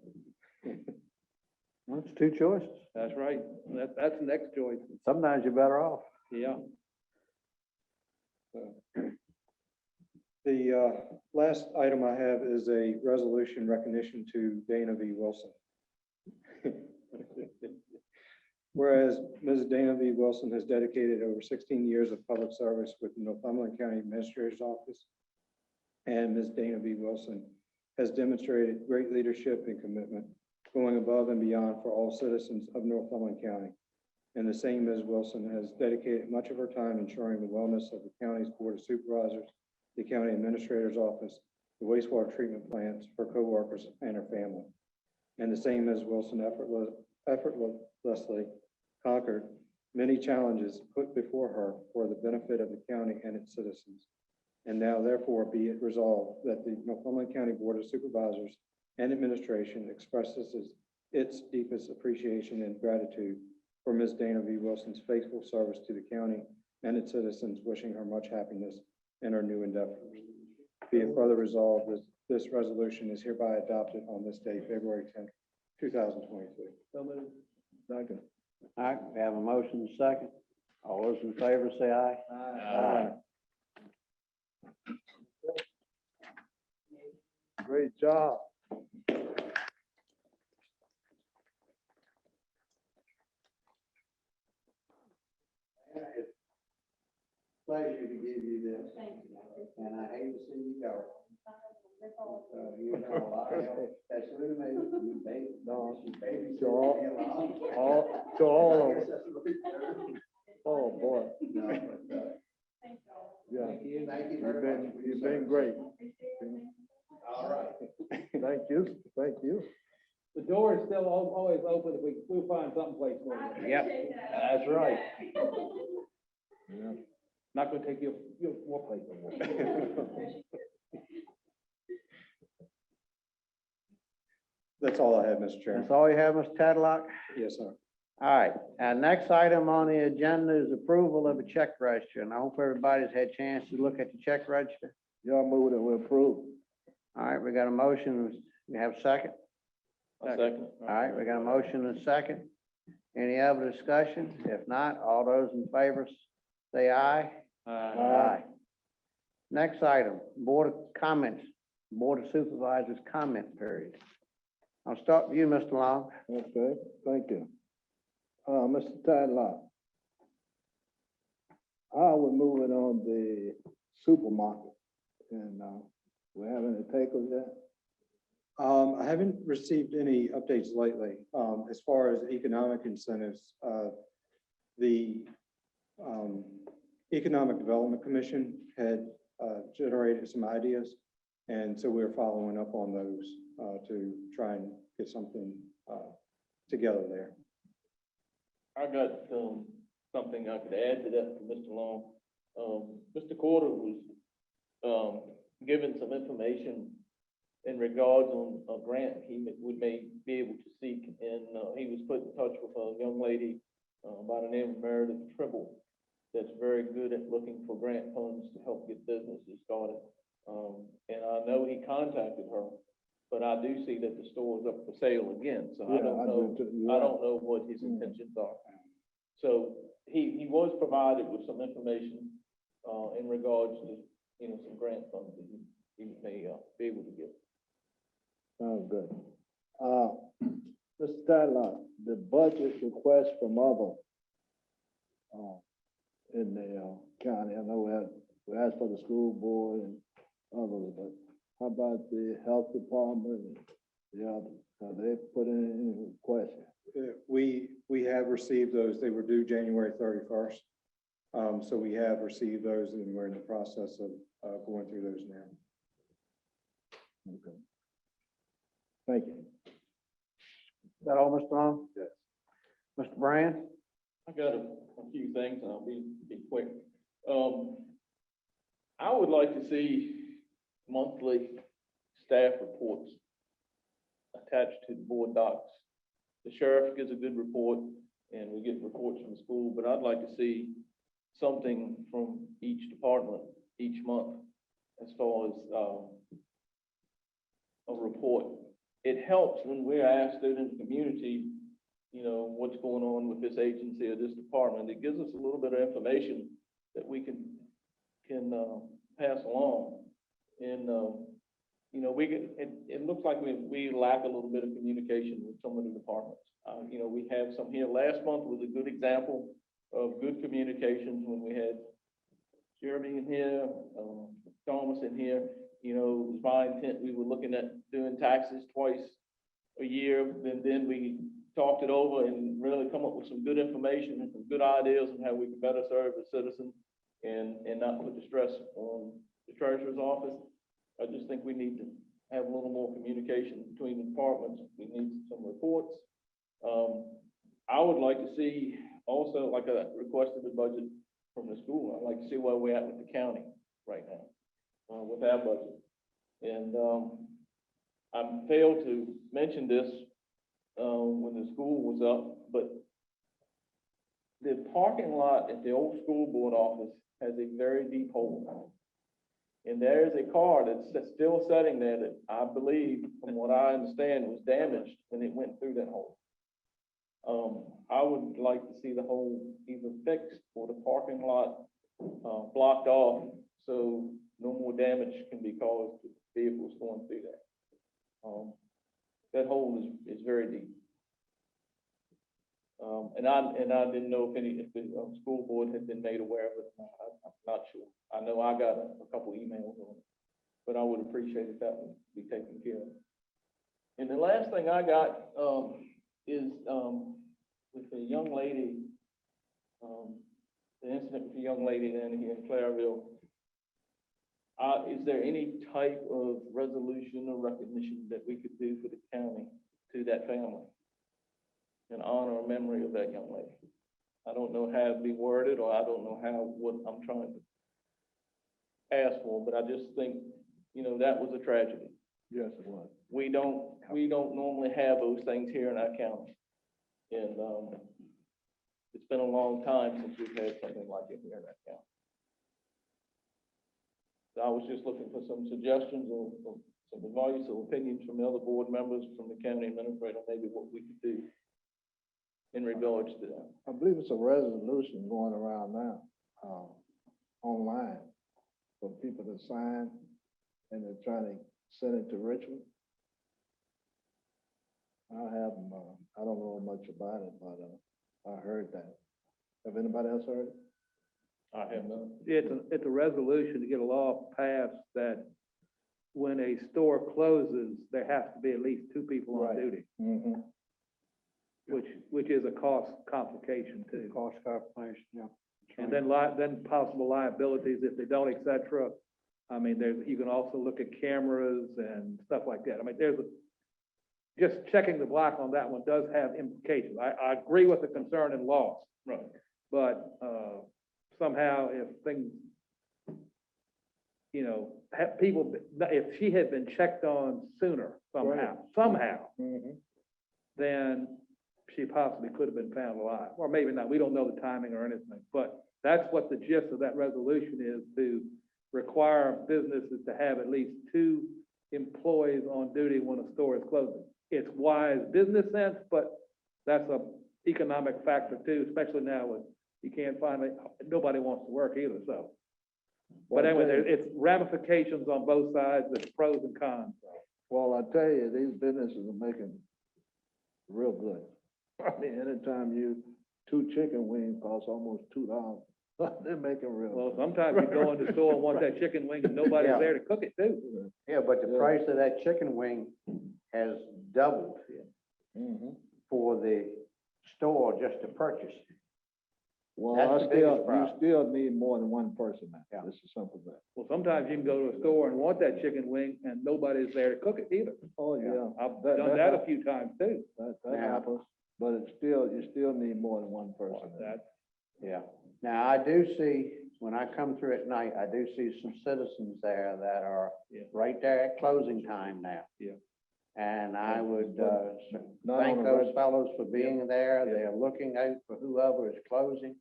Well, it's two choices. That's right. That's the next choice. Sometimes you're better off. Yeah. The last item I have is a resolution recognition to Dana V. Wilson. Whereas Ms. Dana V. Wilson has dedicated over 16 years of public service with the Northumberland County Administrator's Office, and Ms. Dana V. Wilson has demonstrated great leadership and commitment, going above and beyond for all citizens of Northumberland County. And the same Ms. Wilson has dedicated much of her time ensuring the wellness of the county's Board of Supervisors, the County Administrator's Office, the wastewater treatment plants for coworkers and her family. And the same Ms. Wilson effortlessly conquered many challenges put before her for the benefit of the county and its citizens. And now therefore be it resolved that the Northumberland County Board of Supervisors and Administration expresses its deepest appreciation and gratitude for Ms. Dana V. Wilson's faithful service to the county and its citizens, wishing her much happiness in her new endeavors. Be it further resolved that this resolution is hereby adopted on this day, February 10th, 2023. Second. All right, we have a motion and a second. All those in favor, say aye. Aye. Great job. pleasure to give you this. And I hate to see you go. You've done a lot of help, especially to me. You baby. To all of us. Oh, boy. No, but, Yeah, thank you very much. you've been great. All right. Thank you, thank you. The door is still always open, if we'll find something place for you. Yep, that's right. Yeah. Not gonna take your more place no more. That's all I have, Mr. Chairman. That's all you have, Mr. Tadlock? Yes, sir. All right, our next item on the agenda is approval of a check register, and I hope everybody's had a chance to look at the check register. Y'all move that we approve. All right, we got a motion, we have a second? Second. All right, we got a motion and a second. Any other discussion? If not, all those in favor say aye. Aye. Next item, Board of Comments, Board of Supervisors comment period. I'll start with you, Mr. Long. Okay, thank you. Mr. Tadlock. How are we moving on the supermarket? And, we have any takers yet? I haven't received any updates lately. As far as economic incentives, the Economic Development Commission had generated some ideas. And so we're following up on those to try and get something together there. I got, something I could add to that for Mr. Long. Mr. Carter was, given some information in regards on a grant may be able to seek, and, he was put in touch with a young lady, by the name of Meredith Tribble, that's very good at looking for grant funds to help get businesses started. And I know he contacted her, but I do see that the store is up for sale again, so I don't know. I don't know what his intentions are. So he was provided with some information, in regards to, some grant funds that he may, be able to get. Sounds good. Mr. Tadlock, the budget request from other, in the, county, I know we asked for the school board and others, but how about the health department and the others? Have they put in any requests? We have received those. They were due January 31st. So we have received those and we're in the process of going through those now. Okay. Thank you. Is that all, Mr. Long? Yes. Mr. Brand? I got a few things, and I'll be quick. I would like to see monthly staff reports attached to the board docs. The sheriff gives a good report, and we get reports from the school, but I'd like to see something from each department each month as far as a report. It helps when we're asked out in the community, what's going on with this agency or this department. It gives us a little bit of information that we can pass along. And, it looks like we lack a little bit of communication with some of the departments. We have some here. Last month was a good example of good communications when we had Jeremy in here, Thomas in here. It was my intent, we were looking at doing taxes twice a year, and then we talked it over and really come up with some good information and some good ideas on how we can better serve the citizen and not put the stress on the treasurer's office. I just think we need to have a little more communication between the departments. We need some reports. I would like to see also, like I requested the budget from the school, I'd like to see where we're at with the county right now, with our budget. And I failed to mention this when the school was up, but the parking lot at the old school board office has a very deep hole. And there's a car that's still sitting there that I believe, from what I understand, was damaged when it went through that hole. I would like to see the hole either fixed or the parking lot blocked off so no more damage can be caused to vehicles going through there. That hole is very deep. And I didn't know if the school board had been made aware of it. I'm not know I got a couple emails on it, but I would appreciate if that would be taken care of. And the last thing I got, is, with the young lady, the incident with the young lady down here in Clareville. Is there any type of resolution or recognition that we could do for the county to that family in honor or memory of that young lady? I don't know how it'd be worded, or I don't know what I'm trying to ask for, but I just think, that was a tragedy. Yes, it was. We don't normally have those things here in our county. And, it's been a long time since we've had something like it here in our county. So I was just looking for some suggestions or some advice or opinions from the other board members, from the county administrator, maybe what we could do in regards to that. I believe it's a resolution going around now, online for people to sign, and they're trying to send it to Richmond. I have, I don't know much about it, but, I heard that. Have anybody else heard it? I have none. It's a resolution to get a law passed that when a store closes, there has to be at least two people on Right. duty, Mm-hmm. which is a cost complication too. Cost calculation, yeah. And then possible liabilities if they don't, et cetera. I mean, you can also look at cameras and stuff like that. I mean, just checking the block on that one does have implications. I agree with the concern and loss. Right. But, somehow if things, have people, if she had been checked on sooner somehow, Mm-hmm. then she possibly could have been found alive, or maybe not. We don't know the timing or anything, but that's what the gist of that resolution is, to require businesses to have at least two employees on duty when a store is closing. It's wise business sense, but that's a economic factor too, especially now when you can't find it, nobody wants to work either, so. But anyway, it's ramifications on both sides, there's pros and cons. Well, I tell you, these businesses are making real good. I mean, anytime two chicken wings cost almost $2, they're making real. Well, good. sometimes you go in the store and want that chicken wing and nobody's Yeah. there to cook it too. Yeah, but the Yeah. price of that chicken wing has doubled Mhm. for the store just to purchase. Well, That's the biggest you problem. still need more than one person now. Yeah. It's as simple as that. Well, sometimes you can go to a store and want that chicken wing and nobody's there to cook it either. Oh, yeah. I've That- done that that a hap- few times too. That Yeah. happens, but it's still, you still need more than one person. That, Yeah. Now, I do see, when I come through at night, I do see some citizens there that are Yeah. right there at closing time now. Yeah. And I would, Not thank on a those reg- fellows for being there. Yeah. They're looking out for whoever is closing,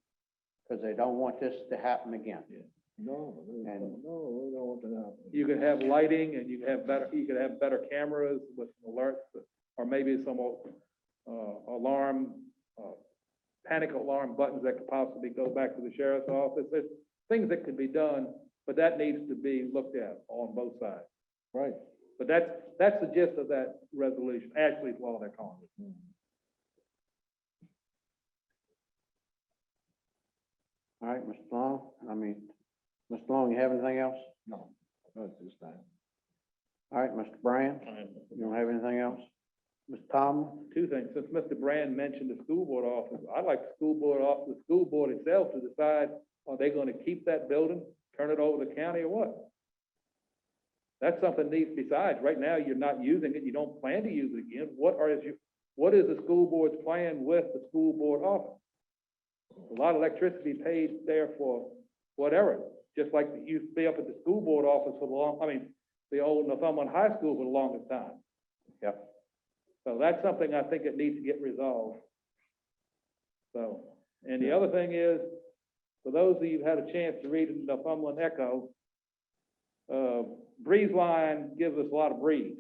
because they don't want this to happen again. No, And- no, we don't want that to happen. you could have lighting and you could have better cameras with alerts, or maybe some alarm, panic alarm buttons that could possibly go back to the sheriff's office. There's things that could be done, but that needs to be looked at on both sides. Right. But that's the gist of that resolution, Ashley's law, they're calling it. All right, Mr. Long, Mr. Long, you have anything else? No, not this time. All right, Mr. Brand, you don't have anything else? Mr. Tomlin? Two things, since Mr. Brand mentioned the school board office, I'd like the school board itself to decide, are they gonna keep that building, turn it over to the county or what? That's something needs, besides, right now, you're not using it, you don't plan to use it again, what is the school board's plan with the school board office? A lot of electricity paid there for whatever, just like it used to be up at the school board office the old Northumberland High School for the longest time. Yep. So that's something I think it needs to get resolved. So, and the other thing is, for those of you who had a chance to read the Northumberland Echo, breeze line gives us a lot of breeze.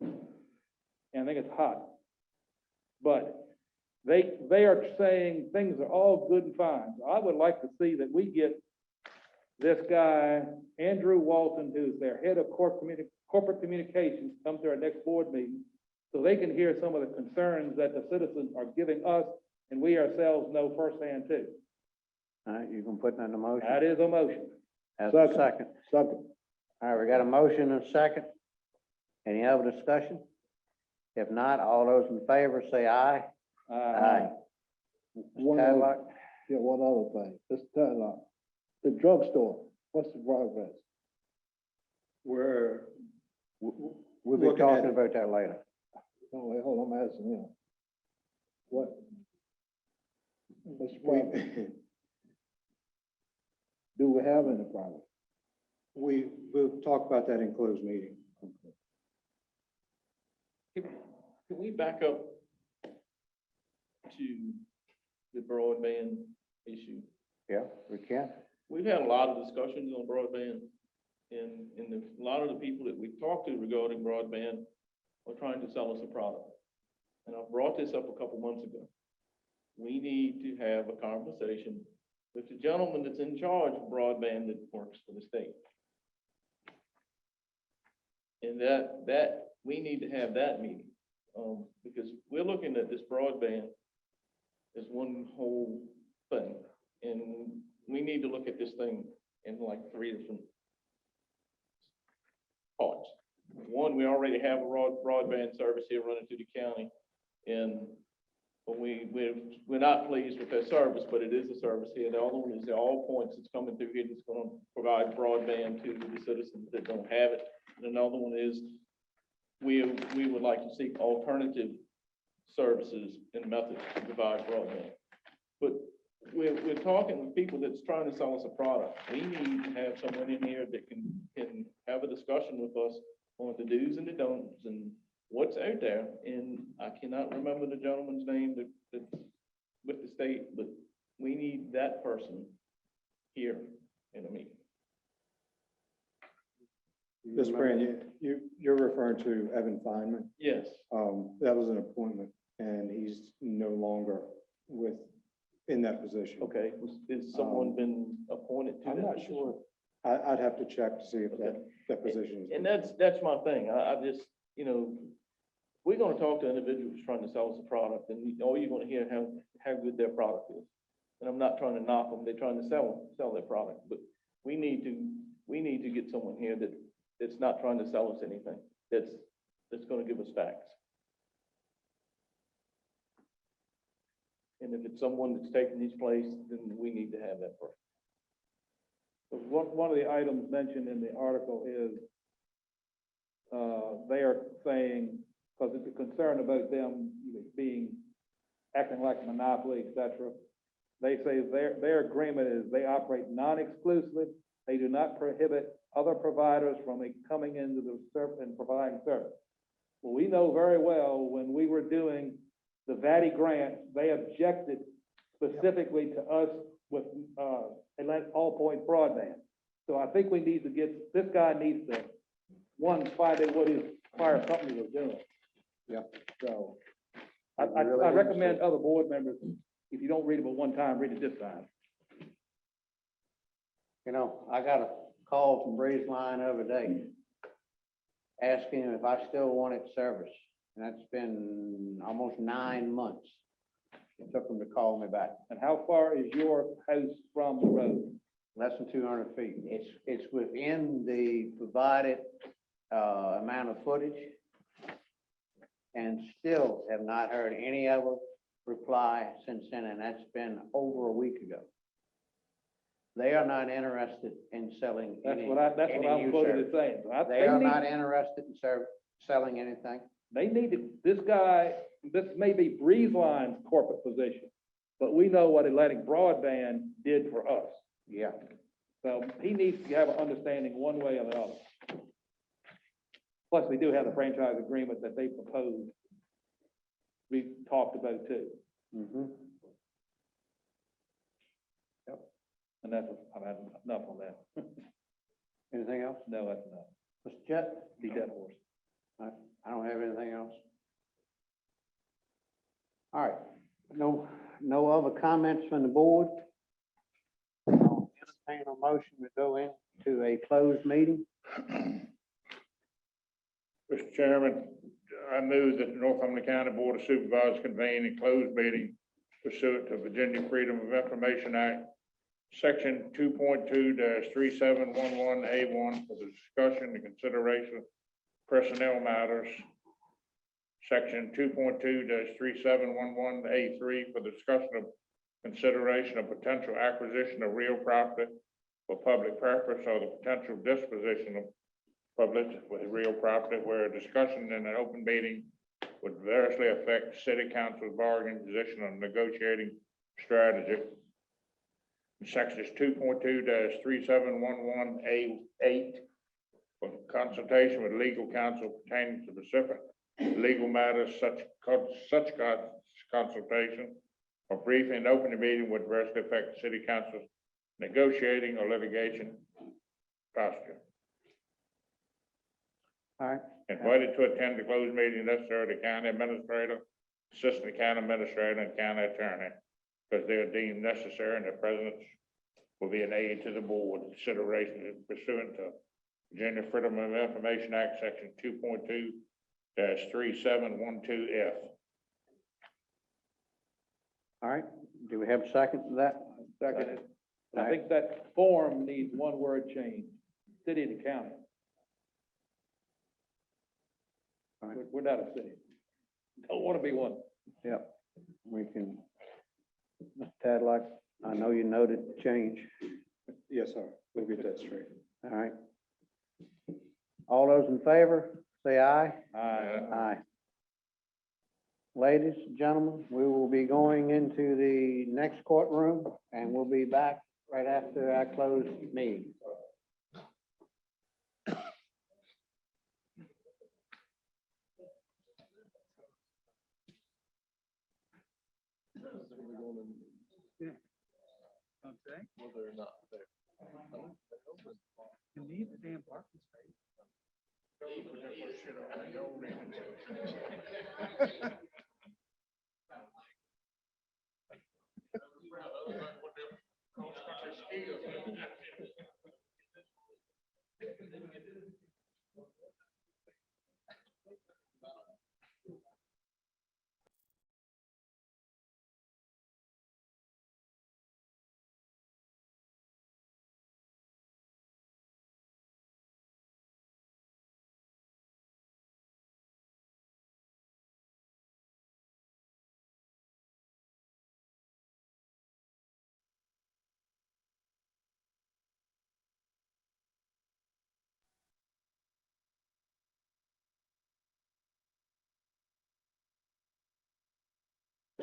And I think it's hot. But they are saying things are all good and fine. So I would like to see that we get this guy, Andrew Walton, who's their head of corporate communications, come to our next board meeting, so they can hear some of the concerns that the citizens are giving us, and we ourselves know firsthand too. All right, you can put that in the motion. That is a motion. As a Second. second. Second. All right, we got a motion and a second. Any other discussion? If not, all those in favor say aye. Aye. One Mr. other, Tadlock? yeah, one other thing, Mr. Tadlock, the drugstore, what's the progress? We're We'll be looking at talking about that later. No, wait, hold on, I'm asking him. What's the progress? Do we have any progress? We'll talk about that in closed meeting. Can we back up to the broadband issue? Yeah, we can. We've had a lot of discussions on broadband, and a lot of the people that we've talked to regarding broadband are trying to sell us a product. And I brought this up a couple months ago. We need to have a conversation with the gentleman that's in charge of broadband that works for the state. And that we need to have that meeting, because we're looking at this broadband as one whole thing. And we need to look at this thing in like three different parts. One, we already have a broadband service here running through the county. And we're not pleased with that service, but it is a service here. The other one is the All Points that's coming through here that's going to provide broadband to the citizens that don't have it. And another one is we would like to seek alternative services and methods to provide broadband. But we're talking with people that's trying to sell us a product. We need to have someone in here that can have a discussion with us on the do's and the don'ts and what's out there. And I cannot remember the gentleman's name that's with the state, but we need that person here in a meeting. Mr. Brand, you're referring to Evan Feynman. Yes. That was an appointment and he's no longer in that position. Okay. Has someone been appointed to that? I'm not position? sure. I'd have to check to see if that position is. And that's my thing. I just, we're gonna talk to individuals trying to sell us a product, and all you're gonna hear how good their product is. And I'm not trying to knock them, they're trying to sell their product, but we need to get someone here that's not trying to sell us anything, that's gonna give us facts. And if it's someone that's taking his place, then we need to have that person. One of the items mentioned in the article is, they are saying, because it's a concern about them acting like a monopoly, et cetera. They say their agreement is they operate non-exclusively. They do not prohibit other providers from coming into the service and providing service. Well, we know very well when we were doing the VATI grant, they objected specifically to us with All Points broadband. So I think we need to this guy needs to, one, find out what his prior company was doing. Yeah. So I recommend other board members, if you don't read it but one time, read it this time. I got a call from Breeze Line the other day asking if I still wanted service. And that's been almost 9 months. It took them to call me back. And how far is your house from the road? Less than 200 feet. It's within the provided amount of footage. And still have not heard any other reply since then, and that's been over a week ago. They are not interested in selling That's any what I'm new quoted service. as saying. They are not interested in selling anything. They need to, this may be Breeze Line's corporate position, but we know what Atlantic Broadband did for us. Yeah. So he needs to have an understanding one way or the other. Plus, we do have the franchise agreement that they proposed. We talked about too. Mm-hmm. Yep. And that's, I've had enough on that. Anything else? No, that's enough. Mr. Chet? Be dead horse. I don't have anything else. All right, no other comments from the board? I'll entertain a motion to go into a closed meeting. Mr. Chairman, I move that the Northumberland County Board of Supervisors convene a closed meeting pursuant to Virginia Freedom of Information Act, Section 2.2-3711A1 for the discussion and consideration of personnel matters. Section 2.2-3711A3 for the discussion of consideration of potential acquisition of real property for public purpose or the potential disposition of public with real property where a discussion in an open meeting would adversely affect city council's bargaining position on negotiating strategy. Sections 2.2-3711A8 for consultation with legal counsel pertaining to specific legal matters, such consultation or briefing and open meeting would adversely affect the city council's negotiating or litigation posture. All right, Invited to attend the closed meeting necessary to county administrator, assistant county administrator, and county attorney, because they are deemed necessary and their presence will be an aid to the board. Consideration pursuant to Virginia Freedom of Information Act, section 2.2-3712F. all right. Do we have a second to that? Second. I think that form needs one word change, city to county. All right. We're not a city. Don't want to be one. Yep, we can. Mr. Tadlock, I know you noted change. Yes, sir. We'll get that straight. All right. All those in favor, say aye. Aye. Aye. Ladies and gentlemen, we will be going into the next courtroom and we'll be back right after our closed meeting. Okay. Well, they're not there. You need the damn parking space.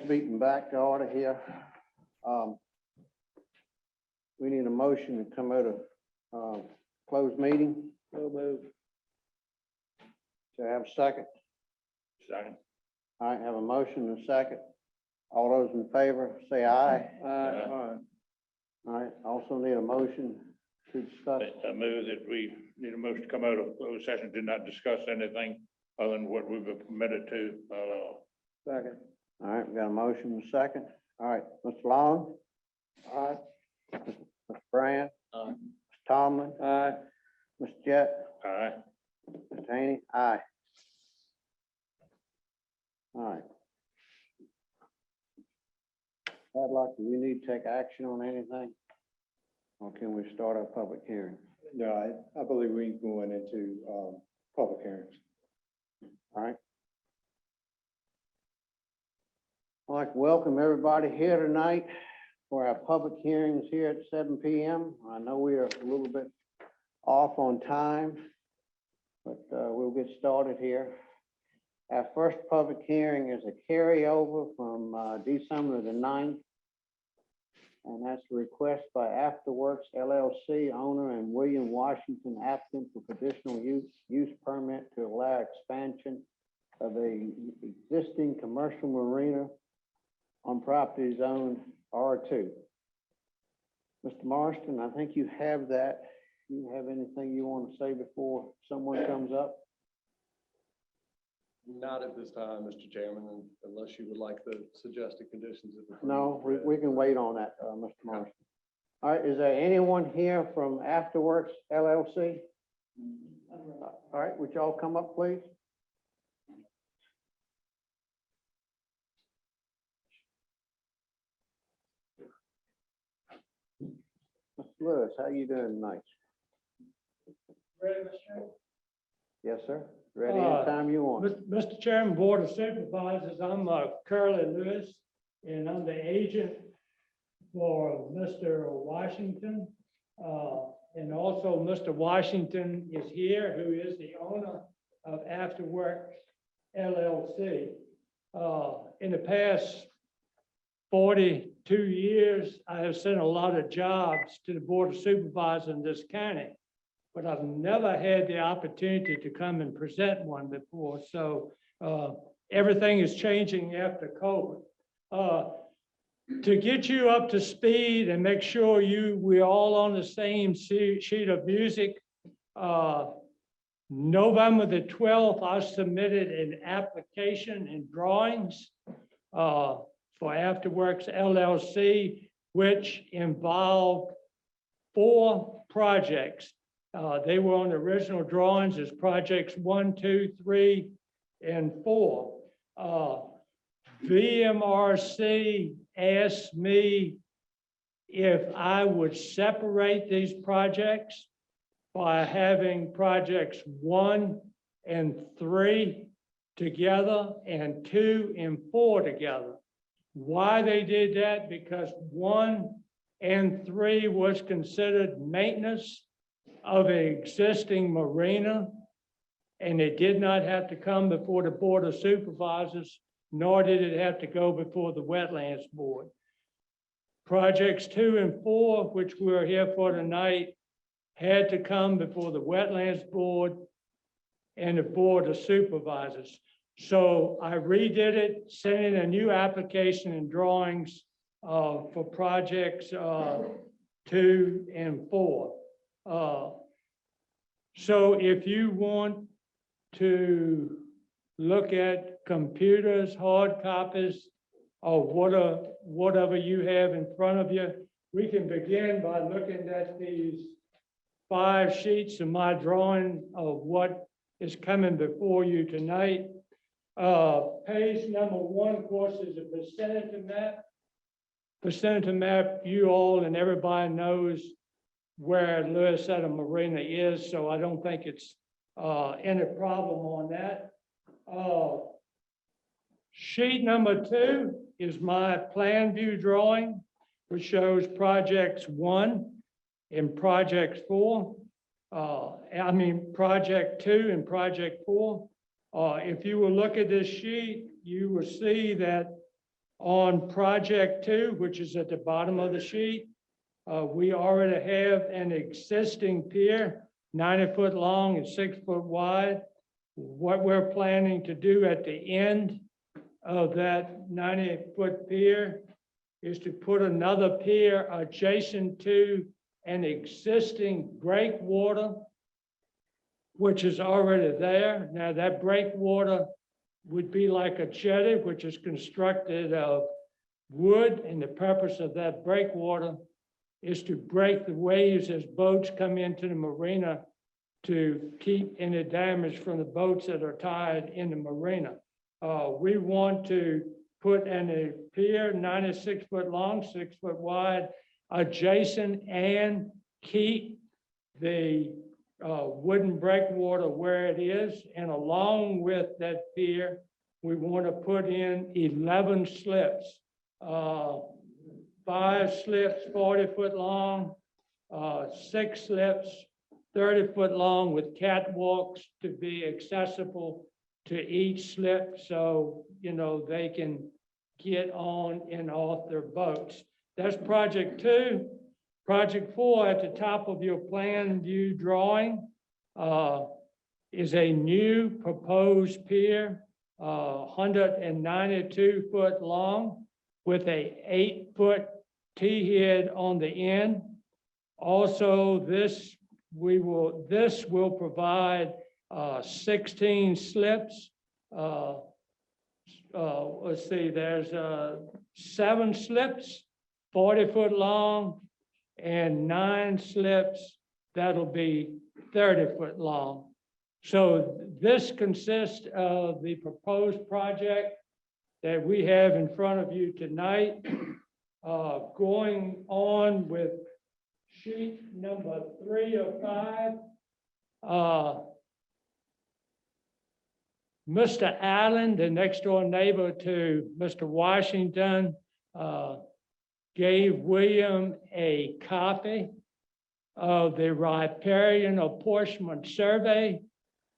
Meeting back to order here. We need a motion to come out of, closed meeting. So move. To have a second. Second. All right, have a motion and a second. All those in favor, say aye. Aye. All right, also need a motion to discuss. I move that we need a motion to come out of closed session, do not discuss anything other than what we've been permitted to by law. Second. All right, we got a motion and a second. All right, Mr. Long? Aye. Mr. Brand? Aye. Mr. Tomlin? Aye. Mr. Jett? Aye. Mr. Haney? Aye. All right. Tadlock, do we need to take action on anything? Or can we start our public hearing? No, I believe we're going into, public hearings. All right. I'd like to welcome everybody here tonight for our public hearings here at 7 p.m. I know we are a little bit off on time, but we'll get started here. Our first public hearing is a carryover from December the 9th. And that's a request by Afterworks LLC owner and William Washington applicant for conditional use permit to allow expansion of a existing commercial marina on property zone R2. Mr. Marston, I think you have that. You have anything you want to say before someone comes up? Not at this time, Mr. Chairman, unless you would like the suggested conditions. No, we can wait on that, Mr. Marston. All right, is there anyone here from Afterworks LLC? All right, would y'all come up, please? Lewis, how you doing tonight? Ready, Mr. Chairman? Yes, sir. Ready anytime you want. Mr. Chairman, Board of Supervisors, I'm Curly Lewis, and I'm the agent for Mr. Washington. And also Mr. Washington is here, who is the owner of Afterworks LLC. In the past 42 years, I have sent a lot of jobs to the Board of Supervisors in this county, but I've never had the opportunity to come and present one before. So everything is changing after COVID. To get you up to speed and make sure we're all on the same sheet of music, November the 12th, I submitted an application and drawings for Afterworks LLC, which involved 4 projects. They were on the original drawings as projects 1, 2, 3, and 4. VMRC asked me if I would separate these projects by having projects 1 and 3 together and 2 and 4 together. Why they did that? Because 1 and 3 was considered maintenance of an existing marina, and it did not have to come before the Board of Supervisors, nor did it have to go before the Wetlands Board. Projects 2 and 4, which we're here for tonight, had to come before the Wetlands Board and the Board of Supervisors. So I redid it, sent in a new application and drawings for projects 2 and 4. So if you want to look at computers, hard copies, or whatever you have in front of you, we can begin by looking at these 5 sheets of my drawing of what is coming before you tonight. Page number 1, of course, is a vicinity map. Vicinity map, you all and everybody knows where Lewis Marina is, so I don't think it's any problem on that. Sheet number 2 is my plan view drawing, which shows projects 1 and project 4. Project 2 and project 4. If you will look at this sheet, you will see that on project 2, which is at the bottom of the sheet, we already have an existing pier, 90-foot long and 6-foot wide. What we're planning to do at the end of that 90-foot pier is to put another pier adjacent to an existing breakwater, which is already there. Now that breakwater would be like a jetty, which is constructed of wood, and the purpose of that breakwater is to break the waves as boats come into the marina to keep any damage from the boats that are tied in the marina. We want to put in a pier, 96-foot long, 6-foot wide, adjacent, and keep the wooden breakwater where it is. And along with that pier, we want to put in 11 slips. 5 slips, 40-foot long, 6 slips, 30-foot long, with catwalks to be accessible to each slip, so they can get on and off their boats. That's project 2. Project 4 at the top of your plan view drawing is a new proposed pier, 192-foot long, with a 8-foot T-head on the end. Also, this will provide 16 slips. Let's see, there's 7 slips, 40-foot long, and 9 slips that'll be 30-foot long. So this consists of the proposed project that we have in front of you tonight. Going on with sheet number 3 of 5. Mr. Allen, the next door neighbor to Mr. Washington, gave William a copy of the riparian apportionment survey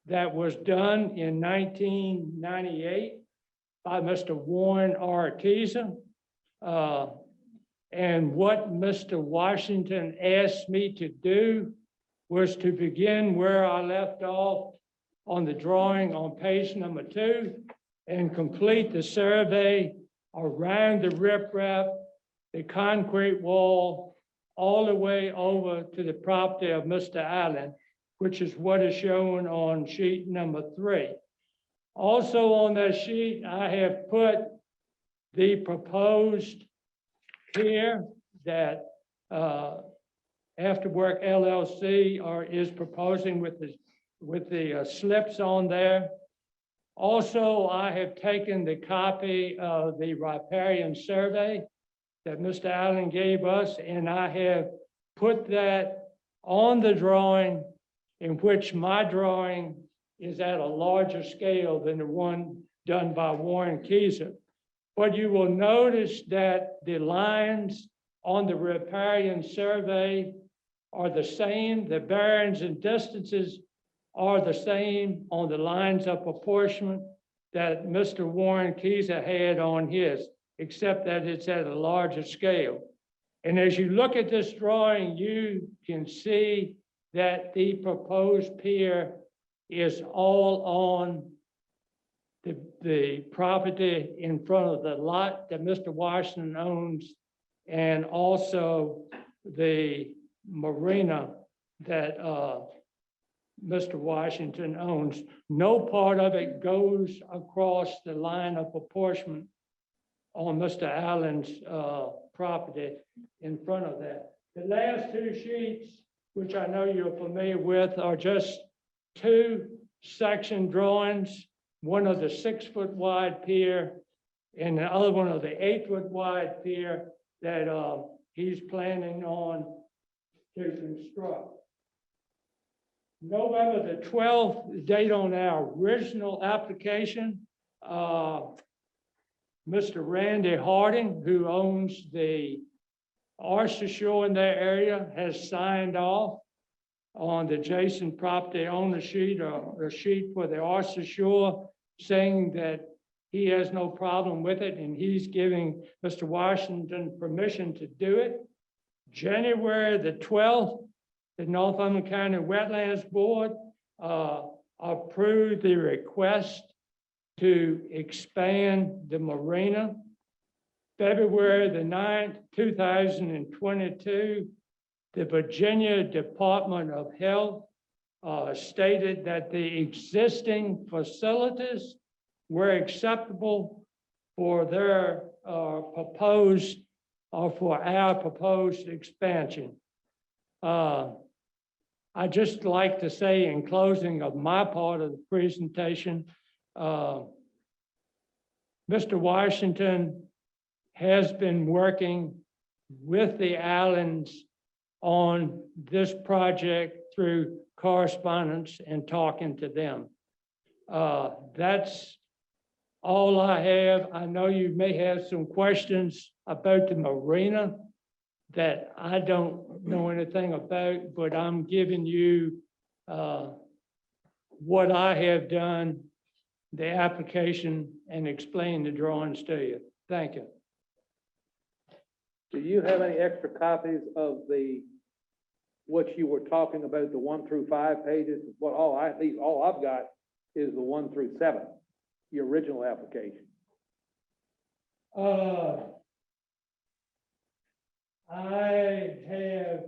that was done in 1998 by Mr. Warren Ortiza. And what Mr. Washington asked me to do was to begin where I left off on the drawing on page number 2 and complete the survey around the riprap, the concrete wall, all the way over to the property of Mr. Allen, which is what is shown on sheet number 3. Also on that sheet, I have put the proposed pier that Afterwork LLC is proposing with the slips on there. Also, I have taken the copy of the riparian survey that Mr. Allen gave us, and I have put that on the drawing, in which my drawing is at a larger scale than the one done by Warren Keyser. But you will notice that the lines on the riparian survey are the same. The bearings and distances are the same on the lines of apportionment that Mr. Warren Keyser had on his, except that it's at a larger scale. And as you look at this drawing, you can see that the proposed pier is all on the property in front of the lot that Mr. Washington owns, and also the marina that Mr. Washington owns. No part of it goes across the line of apportionment on Mr. Allen's property in front of that. The last 2 sheets, which I know you're familiar with, are just 2 section drawings, one of the 6-foot wide pier and the other one of the 8-foot wide pier that he's planning on to construct. November the 12th, the date on our original application, Mr. Randy Harding, who owns the oyster shore in that area, has signed off on the adjacent property owner sheet, or a sheet for the oyster shore, saying that he has no problem with it, and he's giving Mr. Washington permission to do it. January the 12th, the Northumberland County Wetlands Board approved the request to expand the marina. February the 9th, 2022, the Virginia Department of Health stated that the existing facilities were acceptable for their proposed, or for our proposed expansion. I'd just like to say in closing of my part of the presentation, Mr. Washington has been working with the Allens on this project through correspondence and talking to them. That's all I have. I know you may have some questions about the marina that I don't know anything about, but I'm giving you what I have done, the application, and explain the drawings to you. Thank you. Do you have any extra copies of what you were talking about, the 1 through 5 pages? Well, all I've got is the 1 through 7, the original application. I have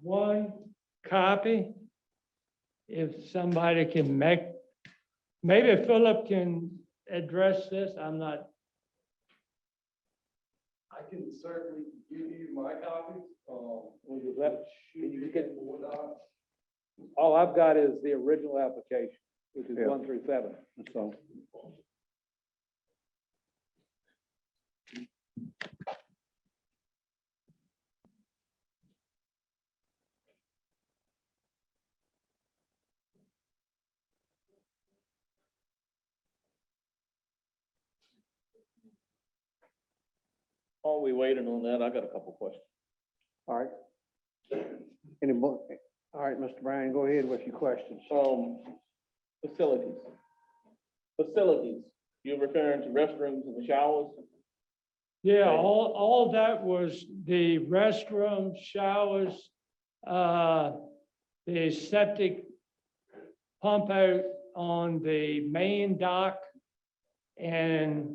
1 copy. If somebody can maybe Philip can address this. I'm not. I can certainly give you my copies. Can you get, all I've got is the original application, which is 1 through 7. So, While we waiting on that, I got a couple questions. All right. Any more? All right, Mr. Bryan, go ahead with your questions. Facilities. Facilities, you're referring to restrooms and the showers? Yeah, Okay. all that was the restroom, showers, the septic pump out on the main dock. And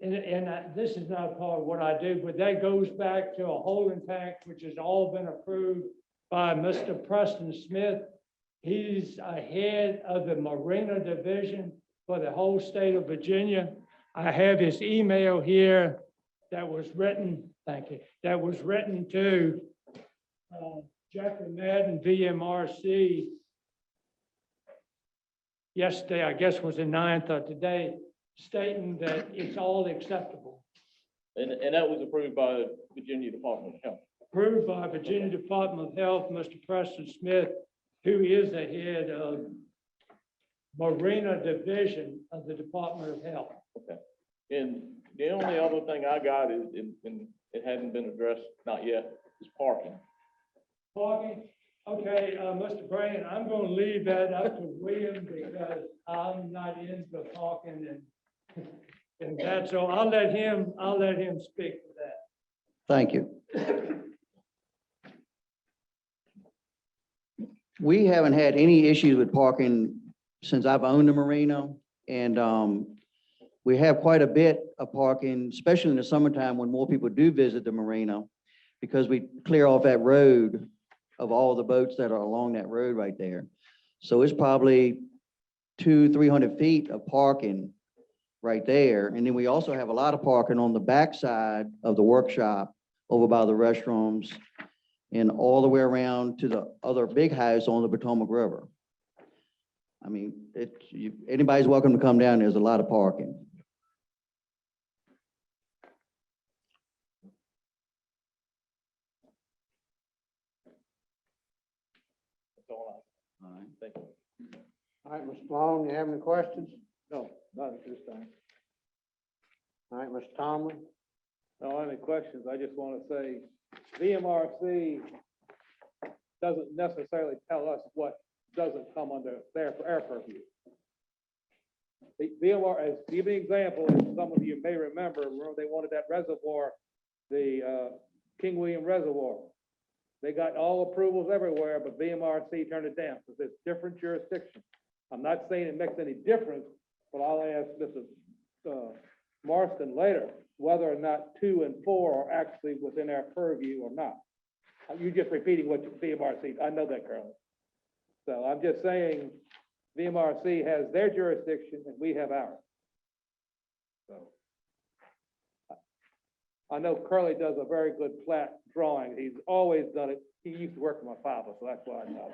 this is not part of what I do, but that goes back to a holding tank, which has all been approved by Mr. Preston Smith. He's ahead of the Marina Division for the whole state of Virginia. I have his email here that was written, thank you, that was written to Jeffrey Madden, VMRC, yesterday, I guess was the 9th of today, stating that it's all acceptable. And that was approved by Virginia Department of Health. Approved by Virginia Department of Health, Mr. Preston Smith, who is the head of Marina Division of the Department of Health. Okay. And the only other thing I got is, and it hasn't been addressed, not yet, is parking. Parking, okay, Mr. Bryan, I'm gonna leave that up to William because I'm not into parking and that, so I'll let him speak to that. Thank you. We haven't had any issues with parking since I've owned the marina, and we have quite a bit of parking, especially in the summertime when more people do visit the marina, because we clear off that road of all the boats that are along that road right there. So it's probably 200-300 feet of parking right there. And then we also have a lot of parking on the backside of the workshop over by the restrooms and all the way around to the other big house on the Potomac River. I mean, anybody's welcome to come down. There's a lot of parking. That's all All right. Thank you. All right, Mr. Long, you have any questions? No, not at this time. All right, Mr. Tomlin? No, I don't have any questions. I just want to say VMRC doesn't necessarily tell us what doesn't come under their purview. The VMR, as to give you an example, as some of you may remember they wanted that reservoir, the King William Reservoir. They got all approvals everywhere, but VMRC turned it down because there's different jurisdictions. I'm not saying it makes any difference, but I'll ask Mrs. Marston later whether or not 2 and 4 are actually within our purview or not. You're just repeating what VMRC, I know that, Colonel. So I'm just saying VMRC has their jurisdiction and we have ours. So I know Curly does a very good flat drawing. He's always done it. He used to work for my father, so that's why I know.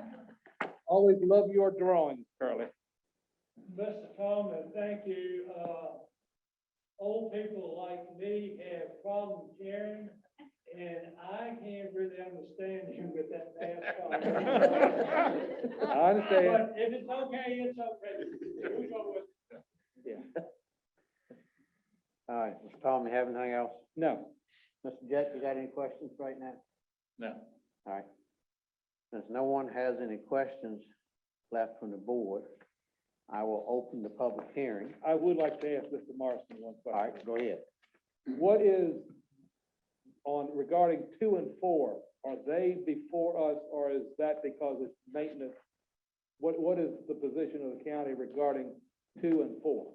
Always love your drawings, Curly. Mr. Tomlin, thank you. Old people like me have problems hearing, and I can't really understand you with that fast. I understand. But if it's okay, it's okay. We go with it. Yeah. All right, Mr. Tomlin, you have anything else? No. Mr. Jett, you got any questions right now? No. All right. Since no one has any questions left from the board, I will open the public hearing. I would like to ask Mr. Marston one All question. right, go ahead. What is on regarding 2 and 4? Are they before us or is that because it's maintenance? What is the position of the county regarding 2 and 4?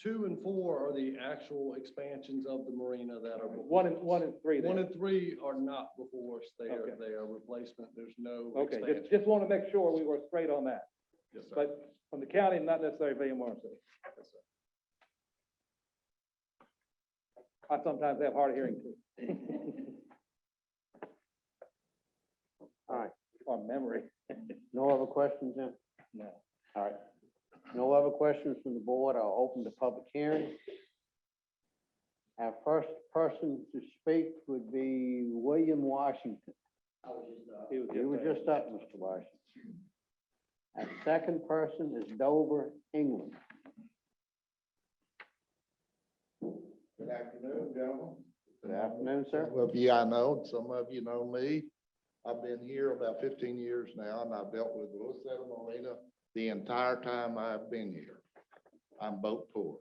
2 and 4 are the actual expansions of the marina that are. 1 and 3 then? 1 and 3 are not before us. They Okay. are replacement. There's no Okay, expansion. just want to make sure we were straight on that. Yes, sir. But from the county, not necessarily VMRC. Yes, sir. I sometimes have hard of hearing too. All right, Or memory. no other questions then? No. All right. No other questions from the board. I'll open the public hearing. Our first person to speak would be William Washington. He was You were there. just up, Mr. Washington. Our second person is Dover England. Good afternoon, gentlemen. Good afternoon, sir. Some of you I know, and some of you know me. I've been here about 15 years now, and I've dealt with Louisetta Marina the entire time I've been here. I'm boat poor.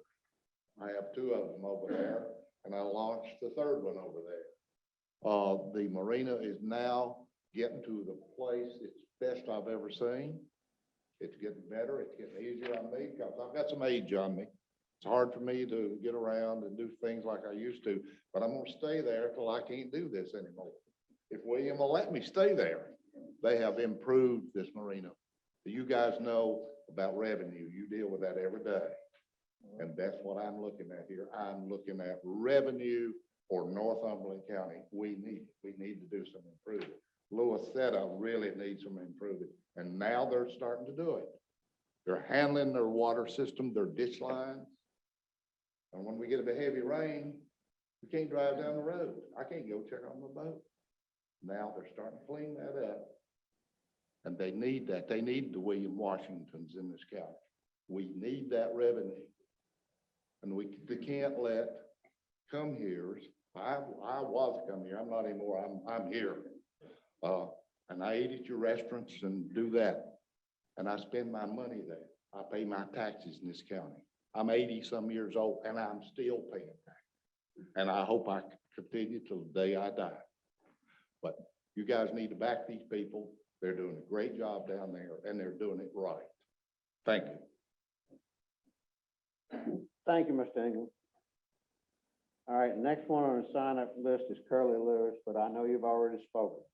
I have two of them over there, and I launched the third one over there. The marina is now getting to the place it's best I've ever seen. It's getting better, it's getting easier on me, because I've got some age on me. It's hard for me to get around and do things like I used to, but I'm gonna stay there till I can't do this anymore. If William will let me stay there, they have improved this marina. You guys know about revenue, you deal with that every day. And that's what I'm looking at here. I'm looking at revenue for Northumberland County. We need to do some improvement. Louisetta really needs some improvement, and now they're starting to do it. They're handling their water system, their ditch lines. And when we get a bit heavy rain, we can't drive down the road. I can't go check on my boat. Now they're starting to clean that up. And they need that. They need the William Washingtons in this county. We need that revenue. And they can't let come here's. I was come here. I'm not anymore. I'm here. And I eat at your restaurants and do that. And I spend my money there. I pay my taxes in this county. I'm 80-some years old and I'm still paying taxes. And I hope I continue till the day I die. But you guys need to back these people. They're doing a great job down there and they're doing it right. Thank you. Thank you, Mr. England. All right, next one on the sign-up list is Curly Lewis, but I know you've already spoken.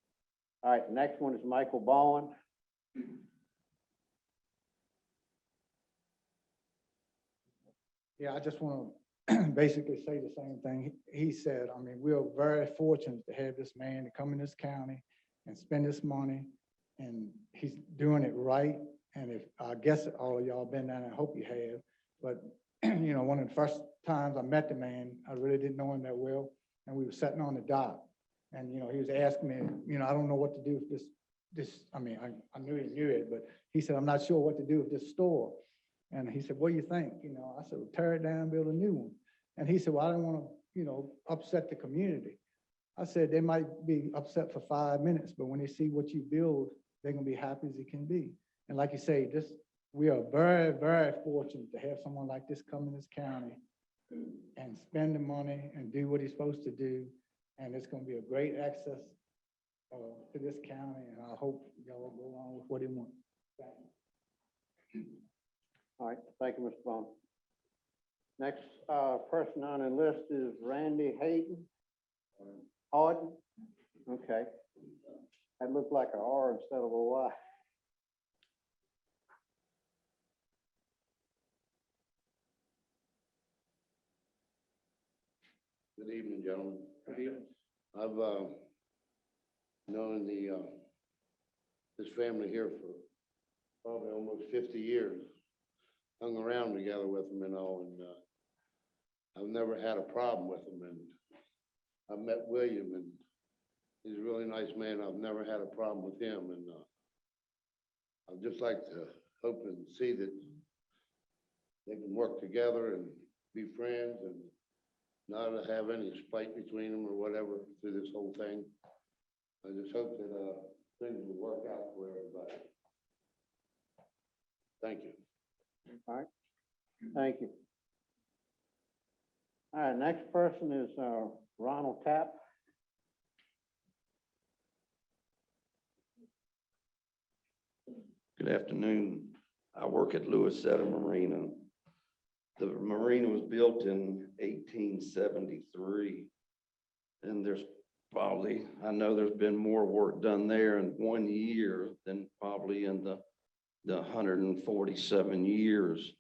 All right, next one is Michael Bowen. Yeah, I just want to basically say the same thing he said. I mean, we are very fortunate to have this man to come in this county and spend this money, and he's doing it right. And if, I guess all of y'all been down, I hope you have, but you know, one of the first times I met the man, I really didn't know him that well, and we were sitting on the dock, and, you know, he was asking me, you know, I don't know what to do with this, I mean, I knew he knew it, but he said, I'm not sure what to do with this store. And he said, what do you think? You know, I said, well, tear it down, build a new one. And he said, well, I don't want to, you know, upset the community. I said, they might be upset for 5 minutes, but when they see what you build, they're gonna be happy as it can be. And like you say, we are very, very fortunate to have someone like this come in this county and spend the money and do what he's supposed to do. And it's gonna be a great access to this county, and I hope y'all go along with what he wants. Thank you. All right, thank you, Mr. Bowen. Next person on the list is Randy Hayden. Auden? Okay. That looked like an R instead of a Y. Good evening, gentlemen. Good evening. I've known this family here for probably almost 50 years. Hung around together with them and all, and I've never had a problem with them. And I've met William, and he's a really nice man. I've never had a problem with him, and I'd just like to hope and see that they can work together and be friends and not have any spite between them or whatever through this whole thing. I just hope that things will work out for everybody. Thank you. All right, thank you. All right, next person is Ronald Tap. Good afternoon. I work at Louisetta Marina. The marina was built in 1873. And there's probably, I know there's been more work done there in 1 year than probably in the 147 years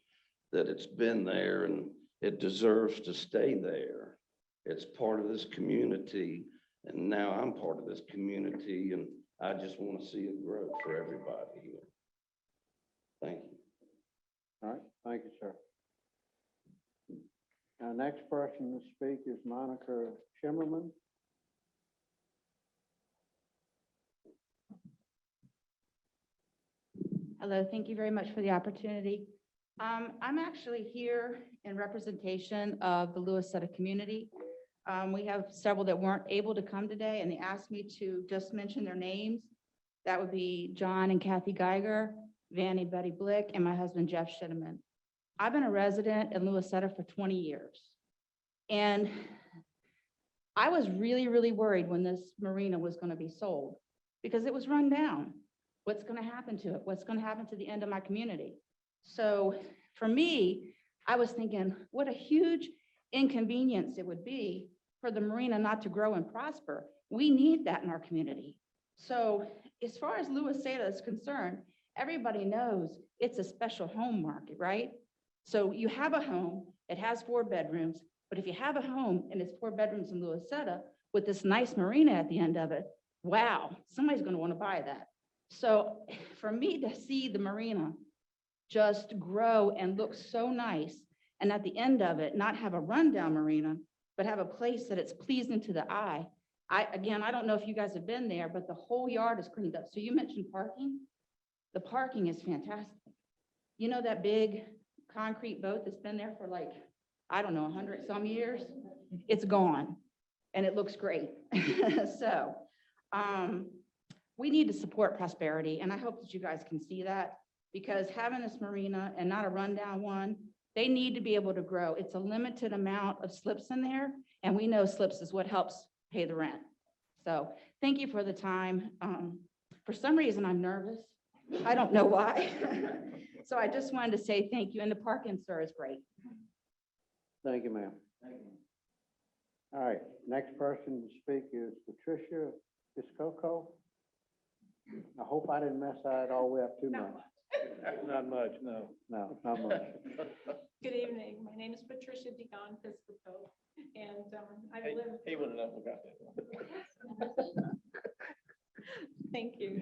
that it's been there, and it deserves to stay there. It's part of this community, and now I'm part of this community, and I just want to see it grow for everybody here. Thank you. All right, thank you, sir. Our next person to speak is Monica Shimmerman. Hello, thank you very much for the opportunity. I'm actually here in representation of the Louisetta community. We have several that weren't able to come today, and they asked me to just mention their names. That would be John and Kathy Geiger, Vanny Betty Blick, and my husband Jeff Schitteman. I've been a resident in Louisetta for 20 years. And I was really, really worried when this marina was going to be sold because it was run down. What's going to happen to it? What's going to happen to the end of my community? So for me, I was thinking, what a huge inconvenience it would be for the marina not to grow and prosper. We need that in our community. So as far as Louisetta is concerned, everybody knows it's a special home market, right? So you have a home, it has 4 bedrooms, but if you have a home and it's 4 bedrooms in Louisetta with this nice marina at the end of it, wow, somebody's going to want to buy that. So for me to see the marina just grow and look so nice, and at the end of it, not have a rundown marina, but have a place that it's pleasing to the eye. Again, I don't know if you guys have been there, but the whole yard is cleaned up. So you mentioned parking. The parking is fantastic. You know that big concrete boat that's been there for like, I don't know, 100 some years? It's gone, and it looks great. So we need to support prosperity, and I hope that you guys can see that, because having this marina and not a rundown one, they need to be able to grow. It's a limited amount of slips in there, and we know slips is what helps pay the rent. So thank you for the time. For some reason, I'm nervous. I don't know why. So I just wanted to say thank you, and the parking, sir, is great. Thank you, ma'am. All right, next person to speak is Patricia Piscoco. I hope I didn't mess that all the way up too much. Not much, no. No, not much. Good evening. My name is Patricia Degon Piscopo, and I live. He would have never got that. Thank you.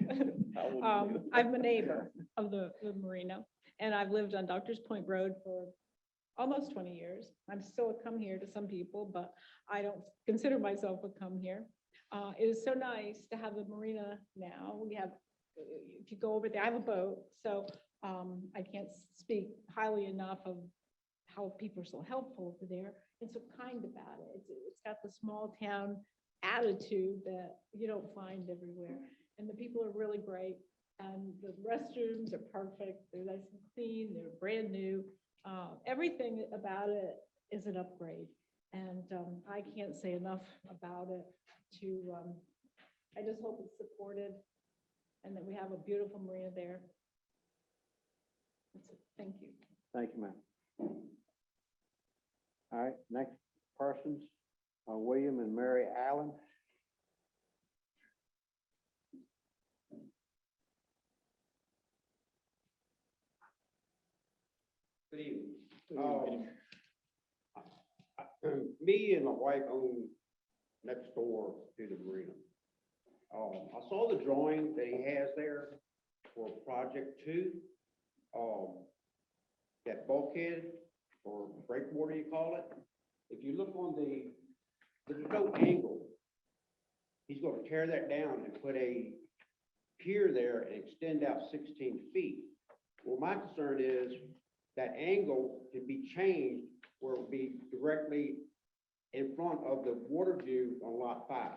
I'm a neighbor of the marina, and I've lived on Doctors Point Road for almost 20 years. I'm still a come here to some people, but I don't consider myself a come here. It is so nice to have the marina now. We have, if you go over there, I have a boat, so I can't speak highly enough of how people are so helpful over there and so kind about it. It's got the small town attitude that you don't find everywhere. And the people are really great. And the restrooms are perfect. They're nice and clean. They're brand new. Everything about it is an upgrade. And I can't say enough about it I just hope it's supported and that we have a beautiful marina there. That's it. Thank you. Thank you, ma'am. All right, next persons are William and Mary Allen. Good evening. Me and my wife own next door to the marina. I saw the drawing that he has there for project 2. That bulkhead or breakwater you call it. If you look on there's no angle. He's going to tear that down and put a pier there and extend out 16 feet. Well, my concern is that angle can be changed where it will be directly in front of the water view on lot 5.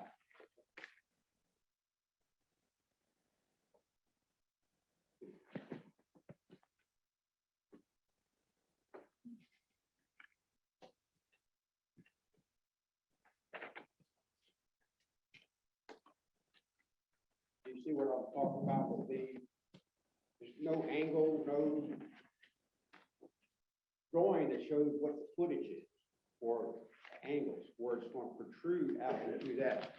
You see what I'm talking about with there's no angle, no drawing that shows what the footage is or angles where it's going to protrude out into that.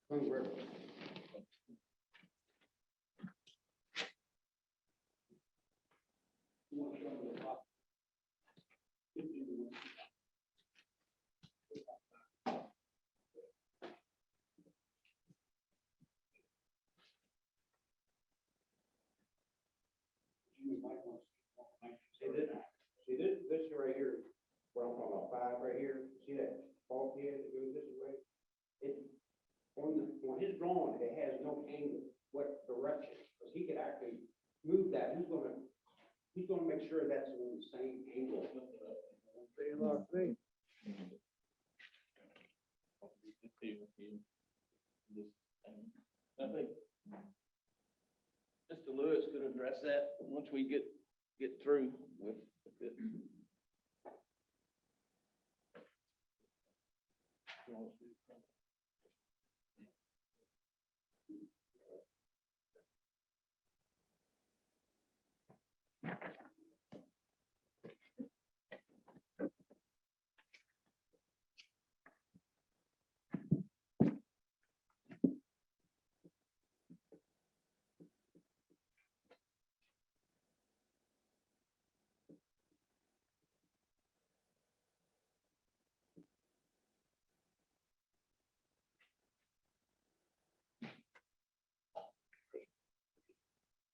Kung River. See this right here, what I'm talking about, 5 right here, see that bulkhead that goes this way? It, on his drawing, it has no angle, what direction, because he could actually move that, who's gonna make sure that's on the same angle? I think Mr. Lewis could address that once we get through with it.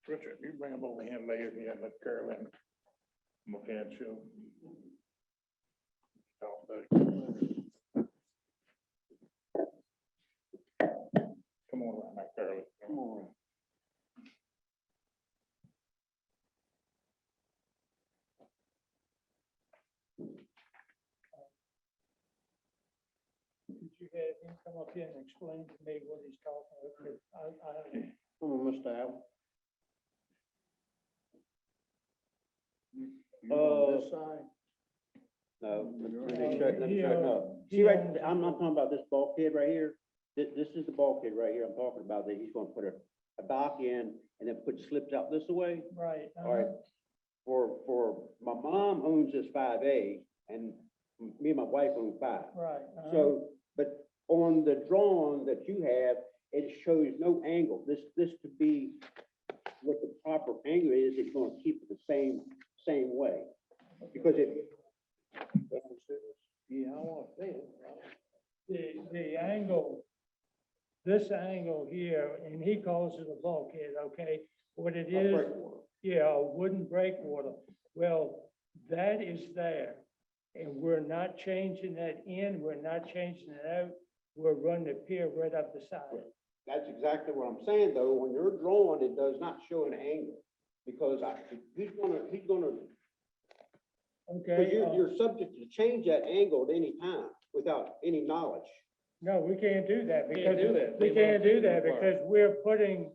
Richard, you bring them over here and lay it here and let Carolyn look at you. Come on around there, Carolyn. Come on. Could you have him come up here and explain to me what he's talking about? Come on, Mr. Allen. This side? No, let me straighten up. See, right, I'm talking about this bulkhead right here. This is the bulkhead right here I'm talking about, that he's gonna put a dock in and then put slips out this way. Right. All right, for, my mom owns this 5A, and me and my wife own 5. Right. So, but on the drawing that you have, it shows no angle. This could be what the proper angle is, it's gonna keep it the same way. Because it. Yeah, I want to see it. The angle, this angle here, and he calls it a bulkhead, okay? What it is, yeah, a wooden breakwater. Well, that is there, and we're not changing that in, we're not changing it out. We're running the pier right up the side. That's exactly what I'm saying, though. When you're drawing, it does not show an angle. Because he's gonna, Okay. because you're subject to change that angle at any time without any knowledge. No, we can't do that because do that. we can't do that because we're putting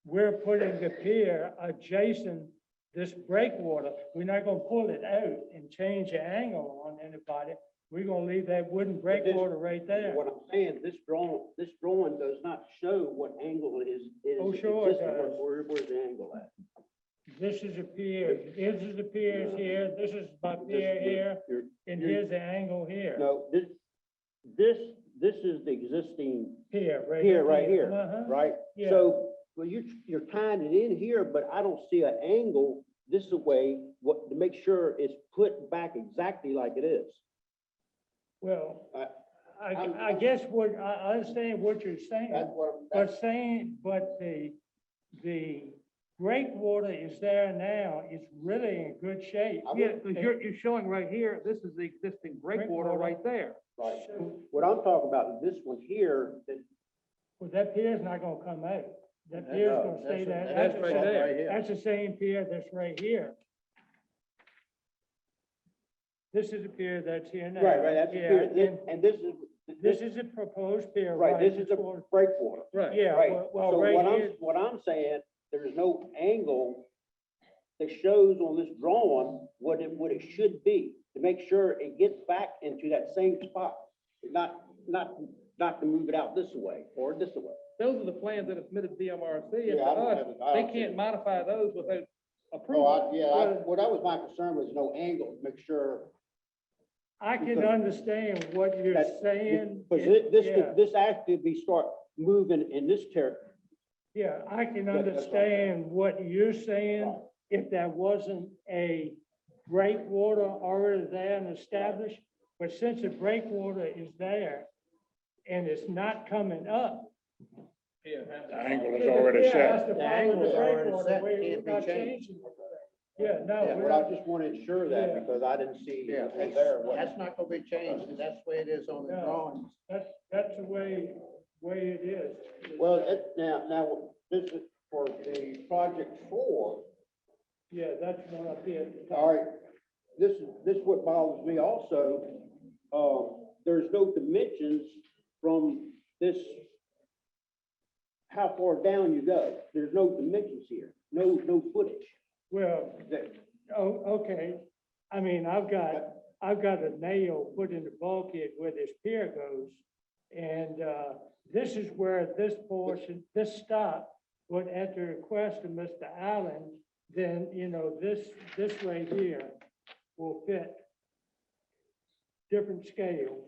the pier adjacent this breakwater. We're not gonna pull it out and change the angle on anybody. We're gonna leave that wooden breakwater right there. What I'm saying, this drawing does not show what angle is. Oh, sure it existing. does. Where's the angle at? This is a pier, this is the pier here, this is my pier here, and here's the angle here. No, this is the existing Pier, right? pier right here. here, right? Yeah. So, well, you're tying it in here, but I don't see an angle this way, to make sure it's put back exactly like it is. Well, I'm- I guess I understand what you're saying. That's what, But the breakwater is there now, it's really in good shape. Yeah, because you're showing right here, this is the existing breakwater right there. right. What I'm talking about is this one here, that. Well, that pier's not gonna come out. That pier's gonna stay there. That's right there. That's the same pier that's right here. This is the pier that's here now. Right, that's the Yeah, pier, and this is. This is a proposed pier. Right, this is it's the for- breakwater. Right. Yeah, Right, well, so right what here, what I'm saying, there's no angle that shows on this drawing what it should be, to make sure it gets back into that same spot. Not to move it out this way or this way. Those are the plans that are submitted to DMRC, and Yeah, to I don't us, have it. I they don't see can't it. modify those without Oh, approval. well, that was my concern, was no angle, make sure. I can because- understand what you're that- saying. Because Yeah. this actually be start moving in this territory. Yeah, I can That's right. understand what you're saying, Right. if there wasn't a breakwater already there and established, but since the breakwater is there and it's not coming up. The angle is already Yeah, has set. to The follow angle the is already breakwater. set, We're can't be not changed. changing it. Yeah, no, Yeah, we're but I not, just want to ensure that, Yeah. because I didn't see. Yeah, it there. that's not gonna be changed, and that's the way it is on the No. drawings. that's the way it is. Well, now, this is for the project 4, Yeah, that's one up here. at the top. All right, this is what bothers me also. There's no dimensions from this, how far down you go. There's no dimensions here, no footage. Well, oh, okay. I mean, I've got a nail put in the bulkhead where this pier goes. And, this is where this portion, this stop, would at the request of Mr. Allen, then, you know, this right here will fit different scales.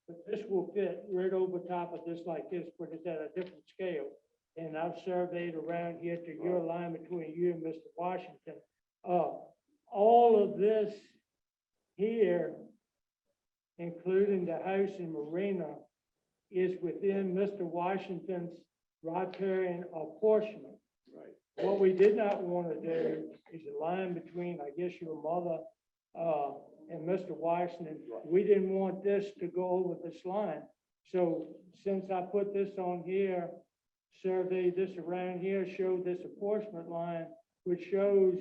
But this will fit right over top of this like this, but it's at a different scale. And I've surveyed around here to your line between you and Mr. Washington. All of this here, including the house and marina, is within Mr. Washington's riparian apportionment. Right. What we did not want to do is a line between, I guess, your mother and Mr. Washington. We didn't want this to go over this line. So since I put this on here, surveyed this around here, showed this apportionment line, which shows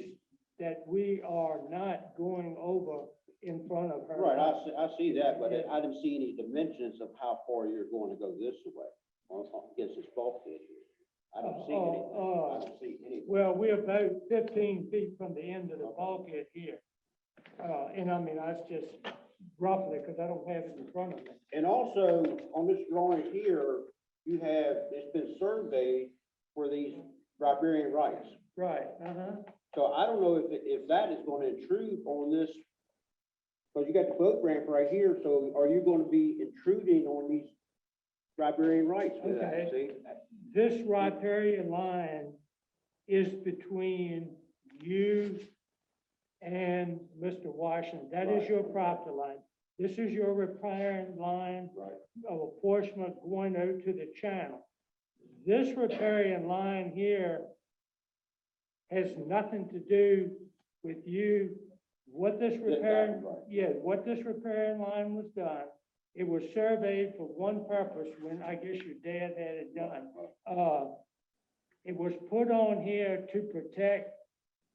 that we are not going over in front of her. Right, I see that, but I didn't see any dimensions of how far you're going to go this way against this bulkhead here. I don't see anything. I don't see anything. Well, we're about 15 feet from the end of the bulkhead here. And I mean, that's just roughly, because I don't have it in front of me. And also, on this drawing here, you have, it's been surveyed for these riparian rights. Right, So I don't know if that is going to intrude on this, because you got the boat ramp right here, so are you going to be intruding on these riparian rights with that, Okay. see? This riparian line is between you and Mr. Washington. That is your property line. This is your riparian line of apportionment going out to the channel. This riparian line here has nothing to do with you. What this riparian, what this riparian line was done, it was surveyed for one purpose when I guess your dad had it done. It was put on here to protect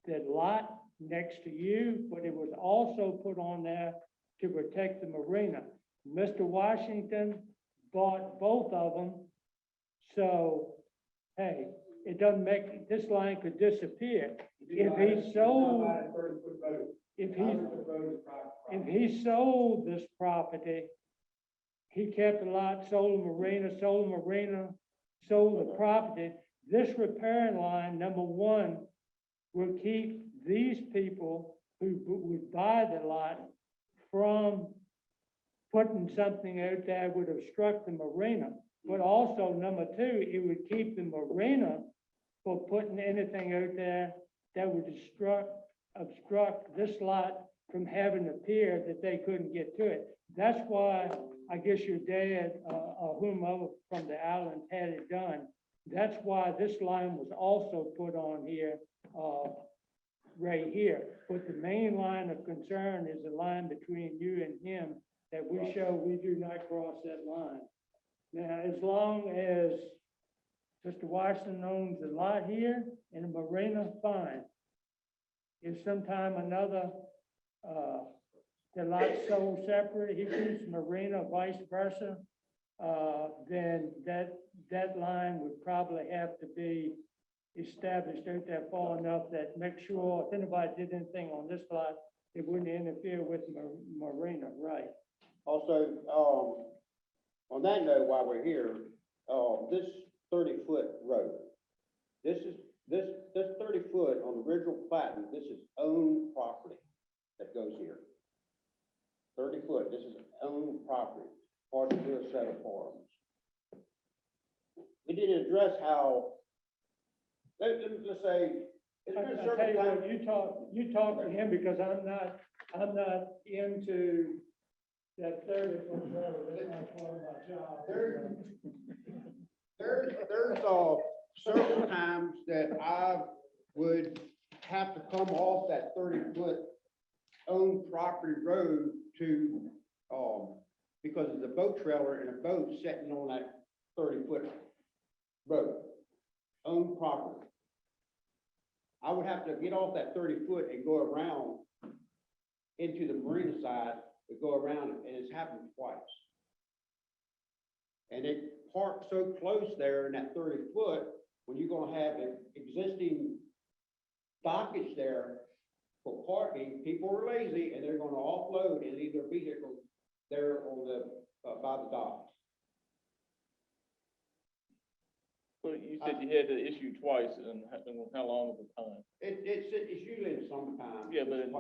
the lot next to you, but it was also put on there to protect the marina. Mr. Washington bought both of them. So, hey, it doesn't make, this line could disappear. If he sold, if he sold this property, he kept the lot, sold the marina, sold the property. This riparian line, number one, will keep these people who would buy the lot from putting something out that would obstruct the marina. But also, number two, it would keep the marina from putting anything out there that would obstruct this lot from having a pier that they couldn't get to it. That's why I guess your dad, or whomever from the island had it done. That's why this line was also put on here, right here. But the main line of concern is the line between you and him that we show we do not cross that line. Now, as long as Mr. Washington owns the lot here and the marina, fine. If sometime another, the lot's sold separate, he keeps the marina, vice versa, then that line would probably have to be established out there far enough that make sure if anybody did anything on this lot, it wouldn't interfere with marina, right? Also, on that note, while we're here, this 30-foot road, this 30-foot on the original plat, this is owned property that goes here. 30 foot, this is owned property, part of a set of farms. We didn't address how, let's say, it's been I certain tell you times. what, you talk to him because I'm not into that 30-foot road. That's not part of my job. There's several times that I would have to come off that 30-foot owned property road to, because of the boat trailer and a boat sitting on that 30-foot road, owned property. I would have to get off that 30 foot and go around into the marina side, to go around it, and it's happened twice. And it parked so close there in that 30 foot, when you're gonna have an existing dockage there for parking, people are lazy and they're gonna offload and leave their vehicles there on the, by the docks. So you said you had to issue twice, and how long of a time? It's usually in summertime. Yeah, but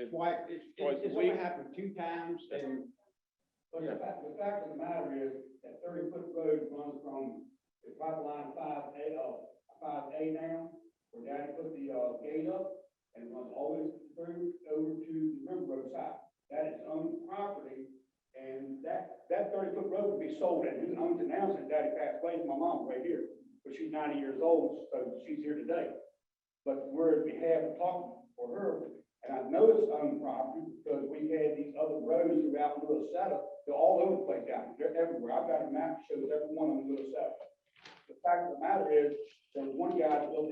Twice, twice a it's only week? happened 2 times, and But the fact of the matter is, that 30 foot road runs from the pipeline 5A now, where Daddy put the, gate up, and runs all the way through, over to the River Road side. That is owned property, and that 30 foot road would be sold, and who owns it now since Daddy passed away, is my mom right here. But she's 90 years old, so she's here today. But we're at behalf of talking for her, and I know it's owned property because we had these other roads throughout Little Setup. They're all over the place down there. They're everywhere. I've got a map that shows every one on Little Setup. The fact of the matter is, there was one guy that built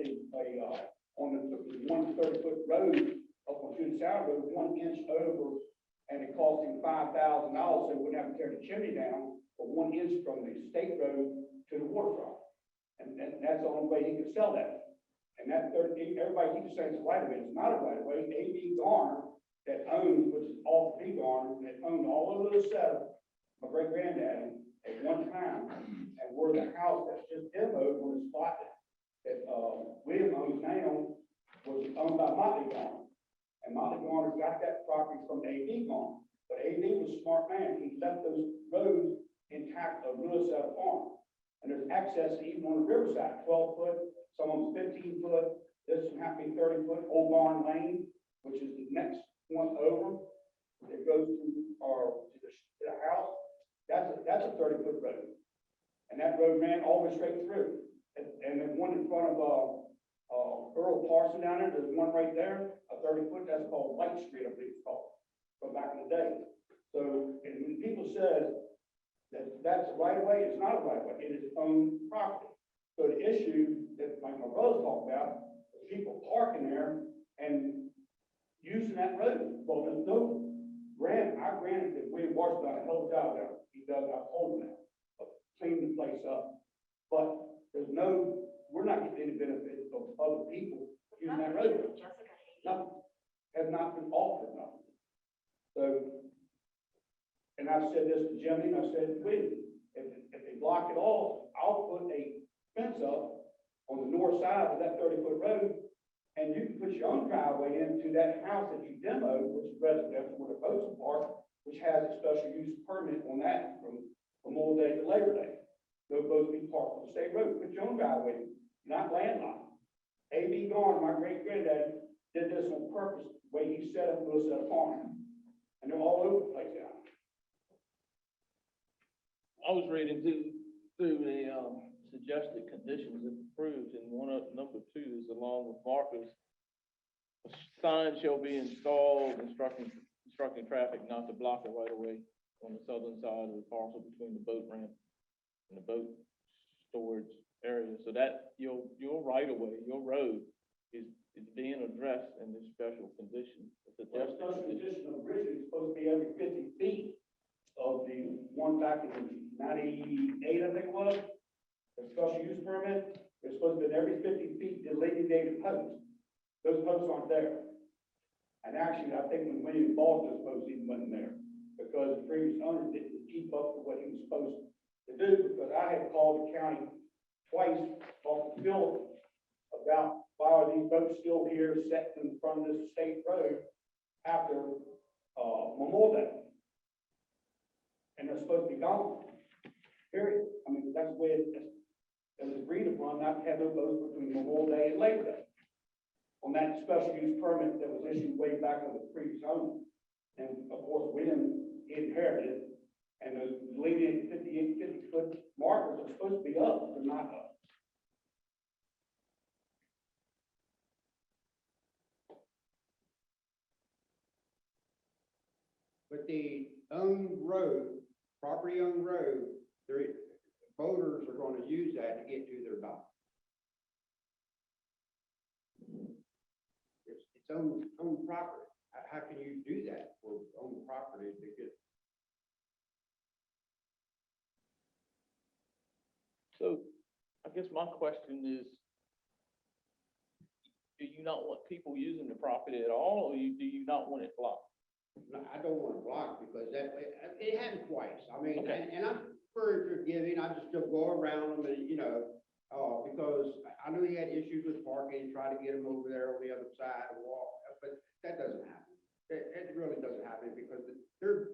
on the 30 foot road up on June South Road, 1 inch over, and it cost him $5,000, so he wouldn't have to tear the chimney down, but 1 inch from the state road to the waterfront. And that's the only way he could sell that. And that everybody keeps saying it's a right of way. It's not a right of way. A.B. Garner that owns, which is off B. Garner, that owned all of those setup, my great granddaddy, at one time, and where the house that's just demoed, where the spot that William owns now, was owned by Motley Garner. And Motley Garner got that property from A.B. Garner. But A.B. was a smart man. He left those roads intact of Lewis Setup Farm. And there's access even on the riverside, 12 foot, some of them 15 foot, this one happened to be 30 foot, Old Barn Lane, which is the next one over. It goes to the house. That's a 30 foot road. And that road ran all the way straight through. And then one in front of Earl Parson down there, there's one right there, a 30 foot, that's called Light Street, I believe it's called, from back in the day. So, and when people said that's a right of way, it's not a right of way, it is owned property. So the issue that like my brother talked about, is people parking there and using that road. Well, there's no I granted that William Washington done a hell of a job there. He does, I told him that, of cleaning the place up. But we're not getting any benefit of other people using that road. Nothing, has not been offered nothing. So, and I've said this to Jimmy, and I said, wait, if they block it off, I'll put a fence up on the north side of that 30 foot road, and you can put your own driveway into that house that you demoed, which is residential, where the boats are parked, which has a special use permit on that from Memorial Day to Labor Day. Those boats be parked on the state road. Put your own driveway, not landlocked. A.B. Garner, my great granddaddy, did this on purpose, the way he set up Little Setup Farm. And they're all over the place now. I was reading through the suggested conditions if approved, and number 2 is along with Marcus. A sign shall be installed instructing traffic not to block the right of way on the southern side of the parcel between the boat ramp and the boat storage area. So that your right of way, your road is being addressed in this special condition. The special condition originally was supposed to be every 50 feet of the one back in 98, I think it was. The special use permit, it's supposed to be every 50 feet delineated posts. Those posts aren't there. And actually, I think when William bought those posts, he wasn't there because the previous owner didn't keep up with what he was supposed to do, because I had called the county twice off the field about why are these boats still here set in front of this state road after Memorial Day. And they're supposed to be gone. Period. I mean, that's the way it was agreed upon, not to have those boats between Memorial Day and Labor Day. On that special use permit that was issued way back on the previous owner. And of course, William inherited, and those delineated 50 foot markers are supposed to be up, they're not up. But the owned road, property owned road, boaters are going to use that to get to their dock. it's own property. How can you do that for own property to get? So I guess my question is, do you not want people using the property at all, or do you not want it blocked? No, I don't want to block because it happened twice. I mean, Okay. and I'm very forgiving. I just still go around them and, because I know he had issues with parking, tried to get him over there on the other side of the wall, but that doesn't happen. It really doesn't happen because there's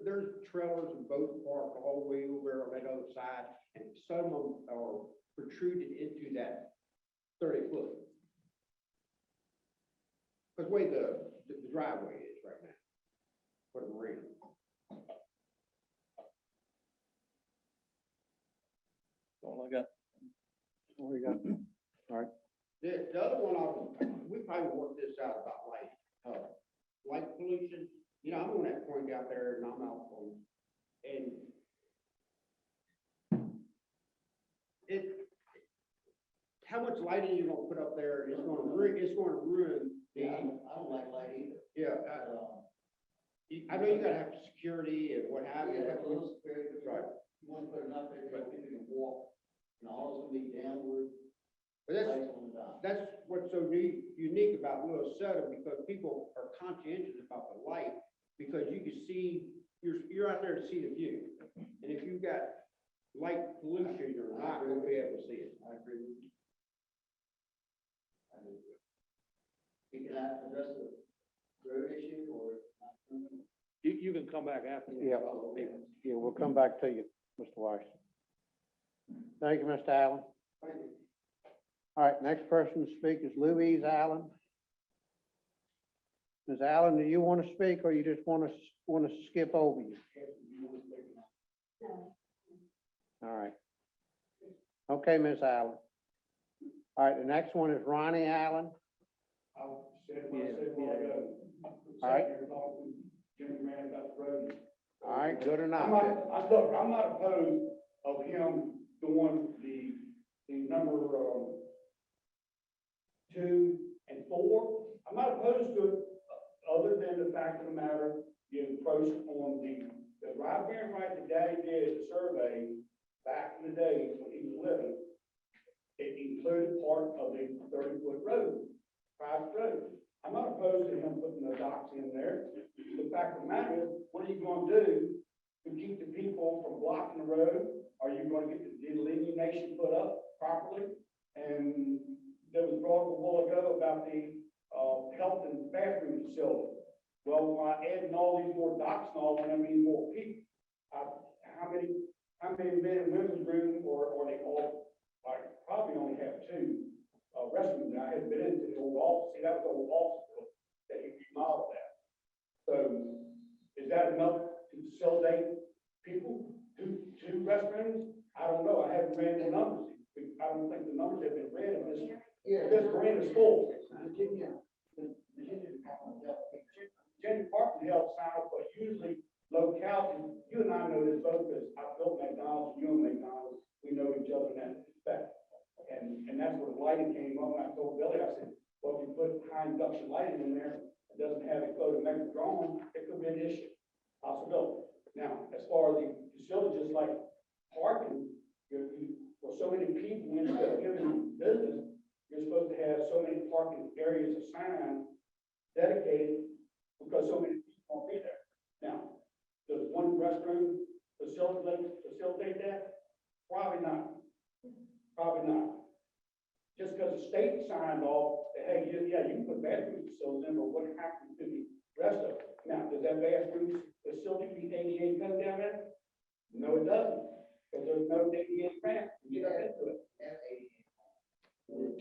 trailers in both parked all the way over on that other side, and some of them are protruded into that 30-foot. Because the way the driveway is right now for the marina. All I got. What do you got? All right. The other one, we probably worked this out about light pollution. I'm on that point out there and I'm out on, and how much lighting you gonna put up there, it's gonna ruin the. I don't like light either. Yeah, I know you gotta have security and what have you. Yeah, but- a little scary, because Right. you want to put enough there so people can walk, and all it's gonna be downward, But that's, lights on the dot. that's what's so unique about Lewis Sutton, because people are conscientious about the light, because you can see, you're out there to see the view. And if you've got light pollution, you're not gonna be able to see it. I agree with you. I agree with you. You can address the road issue or not? You can come back after. Yeah, yeah, we'll come back to you, Mr. Washington. Thank you, Mr. Allen. All right, next person to speak is Louise Allen. Ms. Allen, do you want to speak, or you just want to skip over you? All right. Okay, Ms. Allen. All right, the next one is Ronnie Allen. I'll say what I said a while ago. All right. Sat here talking to Jimmy Man about the road. All right, good enough. Look, I'm not opposed of him doing the number, 2 and 4. I'm not opposed to it, other than the fact of the matter, the approach on the right being right, the guy did the survey back in the day when he was living. It included part of the 30-foot road, private road. I'm not opposed to him putting the docks in there. The fact of the matter is, what are you gonna do to keep the people from blocking the road? Are you gonna get the delineation put up properly? And there was brought up a while ago about the health and bathroom facility. Well, by adding all these more docks and all, that means more people. How many men and women's room, or they all, I probably only have 2 restrooms. I hadn't been into the old office. See, that was the old office that you remodeled that. So is that enough to facilitate people? Two restrooms? I don't know. I haven't ran the numbers. I don't think the numbers have been ran in this brand is full. Virginia Department of Health sign up, but usually locality, you and I know this both, because I built McDonald's, you and McDonald's, we know each other in that respect. And that's where the lighting came up, and I told Billy, I said, well, if you put high induction lighting in there, it doesn't have it photometric drawn, it could be an issue, possibility. Now, as far as the facilities, just like parking, for so many people, instead of giving business, you're supposed to have so many parking areas assigned, dedicated, because so many people won't be there. Now, does one restroom facilitate that? Probably not. Probably not. Just because the state signed off, that, hey, yeah, you can put bathroom facilities in, but what happens to the rest of it? Now, does that bathroom facility be ADA code down there? No, it doesn't, because there's no ADA grant to get up into it.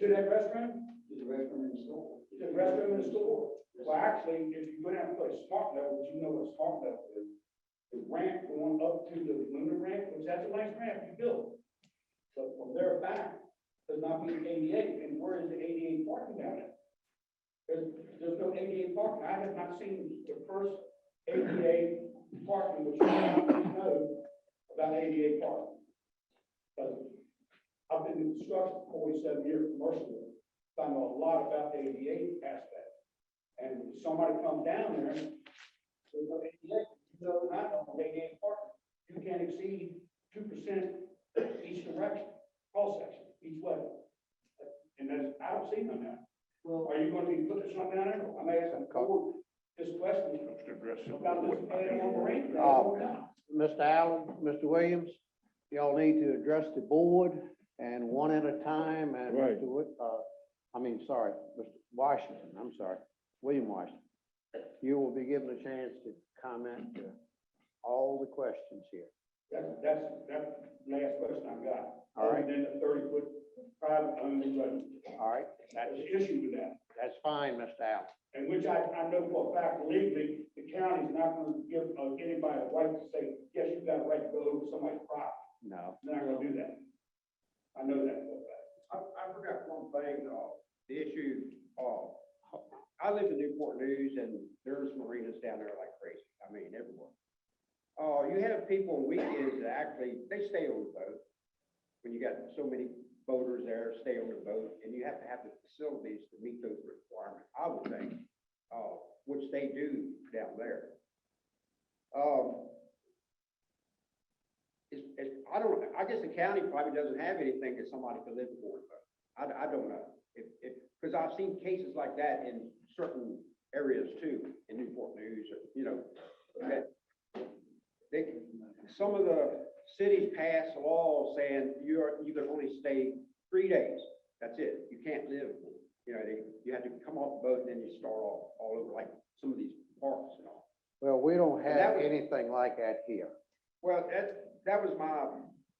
To that restroom? To the restroom in the store. To the restroom in the store. Well, actually, if you go down and put a smart level, you know what a smart level is. The ramp going up to the lunar ramp, which that's a nice ramp you build. So from there back, does not be ADA, and where is the ADA parking down there? There's no ADA parking. I have not seen the first ADA parking, which you know about ADA parking. But I've been in construction for 47 years, commercial. So I know a lot about the ADA aspect. And somebody comes down there, they go, "Yeah, you know, I know, they ain't parking. You can't exceed 2% each direction, cross section, each way. And that's, I don't see none now. Well, are you gonna be putting something down there? I'm asking the board this question about this adding on marine. Mr. Allen, Mr. Williams, y'all need to address the board and one at a time, and Right. Mr. Washington, I'm sorry, William Washington. You will be given a chance to comment to all the questions here. That's the last question I've got. All right. Other than the 30-foot private owned road. All right, That's the issue with that. that's fine, Mr. Allen. And which I know for a fact legally, the county's not gonna give anybody a right to say, yes, you got a right to go over somebody's property. No. They're not gonna do that. I know that for a fact. I forgot one thing, the issue, I live in Newport News and there's marinas down there like crazy. I mean, everywhere. You have people on weekends that actually, they stay on the boat. When you got so many boaters there, stay on the boat, and you have to have the facilities to meet those requirements, I would think, which they do down there. I guess the county probably doesn't have anything that somebody could live aboard, but I don't know. Because I've seen cases like that in certain areas too, in Newport News, you know, that some of the cities pass laws saying you can only stay 3 days. That's it. You can't live, you know, you have to come off the boat and then you start all over like some of these parks and all. Well, we don't that have was- anything like that here. Well, that was my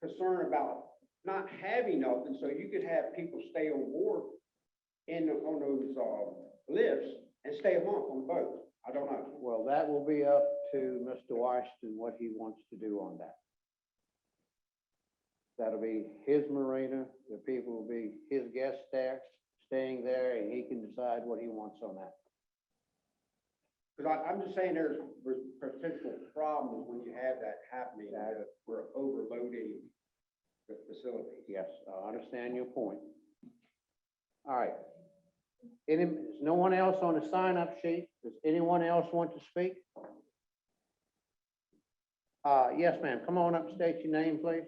concern about not having nothing, so you could have people stay on board on those lifts and stay a month on the boat. I don't know. Well, that will be up to Mr. Washington, what he wants to do on that. That'll be his marina, the people will be his guests there, staying there, and he can decide what he wants on that. Because I'm just saying there's potential problems when you have that happening, that we're overloading the facilities. Yes, I understand your point. All right. There's no one else on the sign-up sheet? Does anyone else want to speak? Yes, ma'am. Come on up, state your name, please.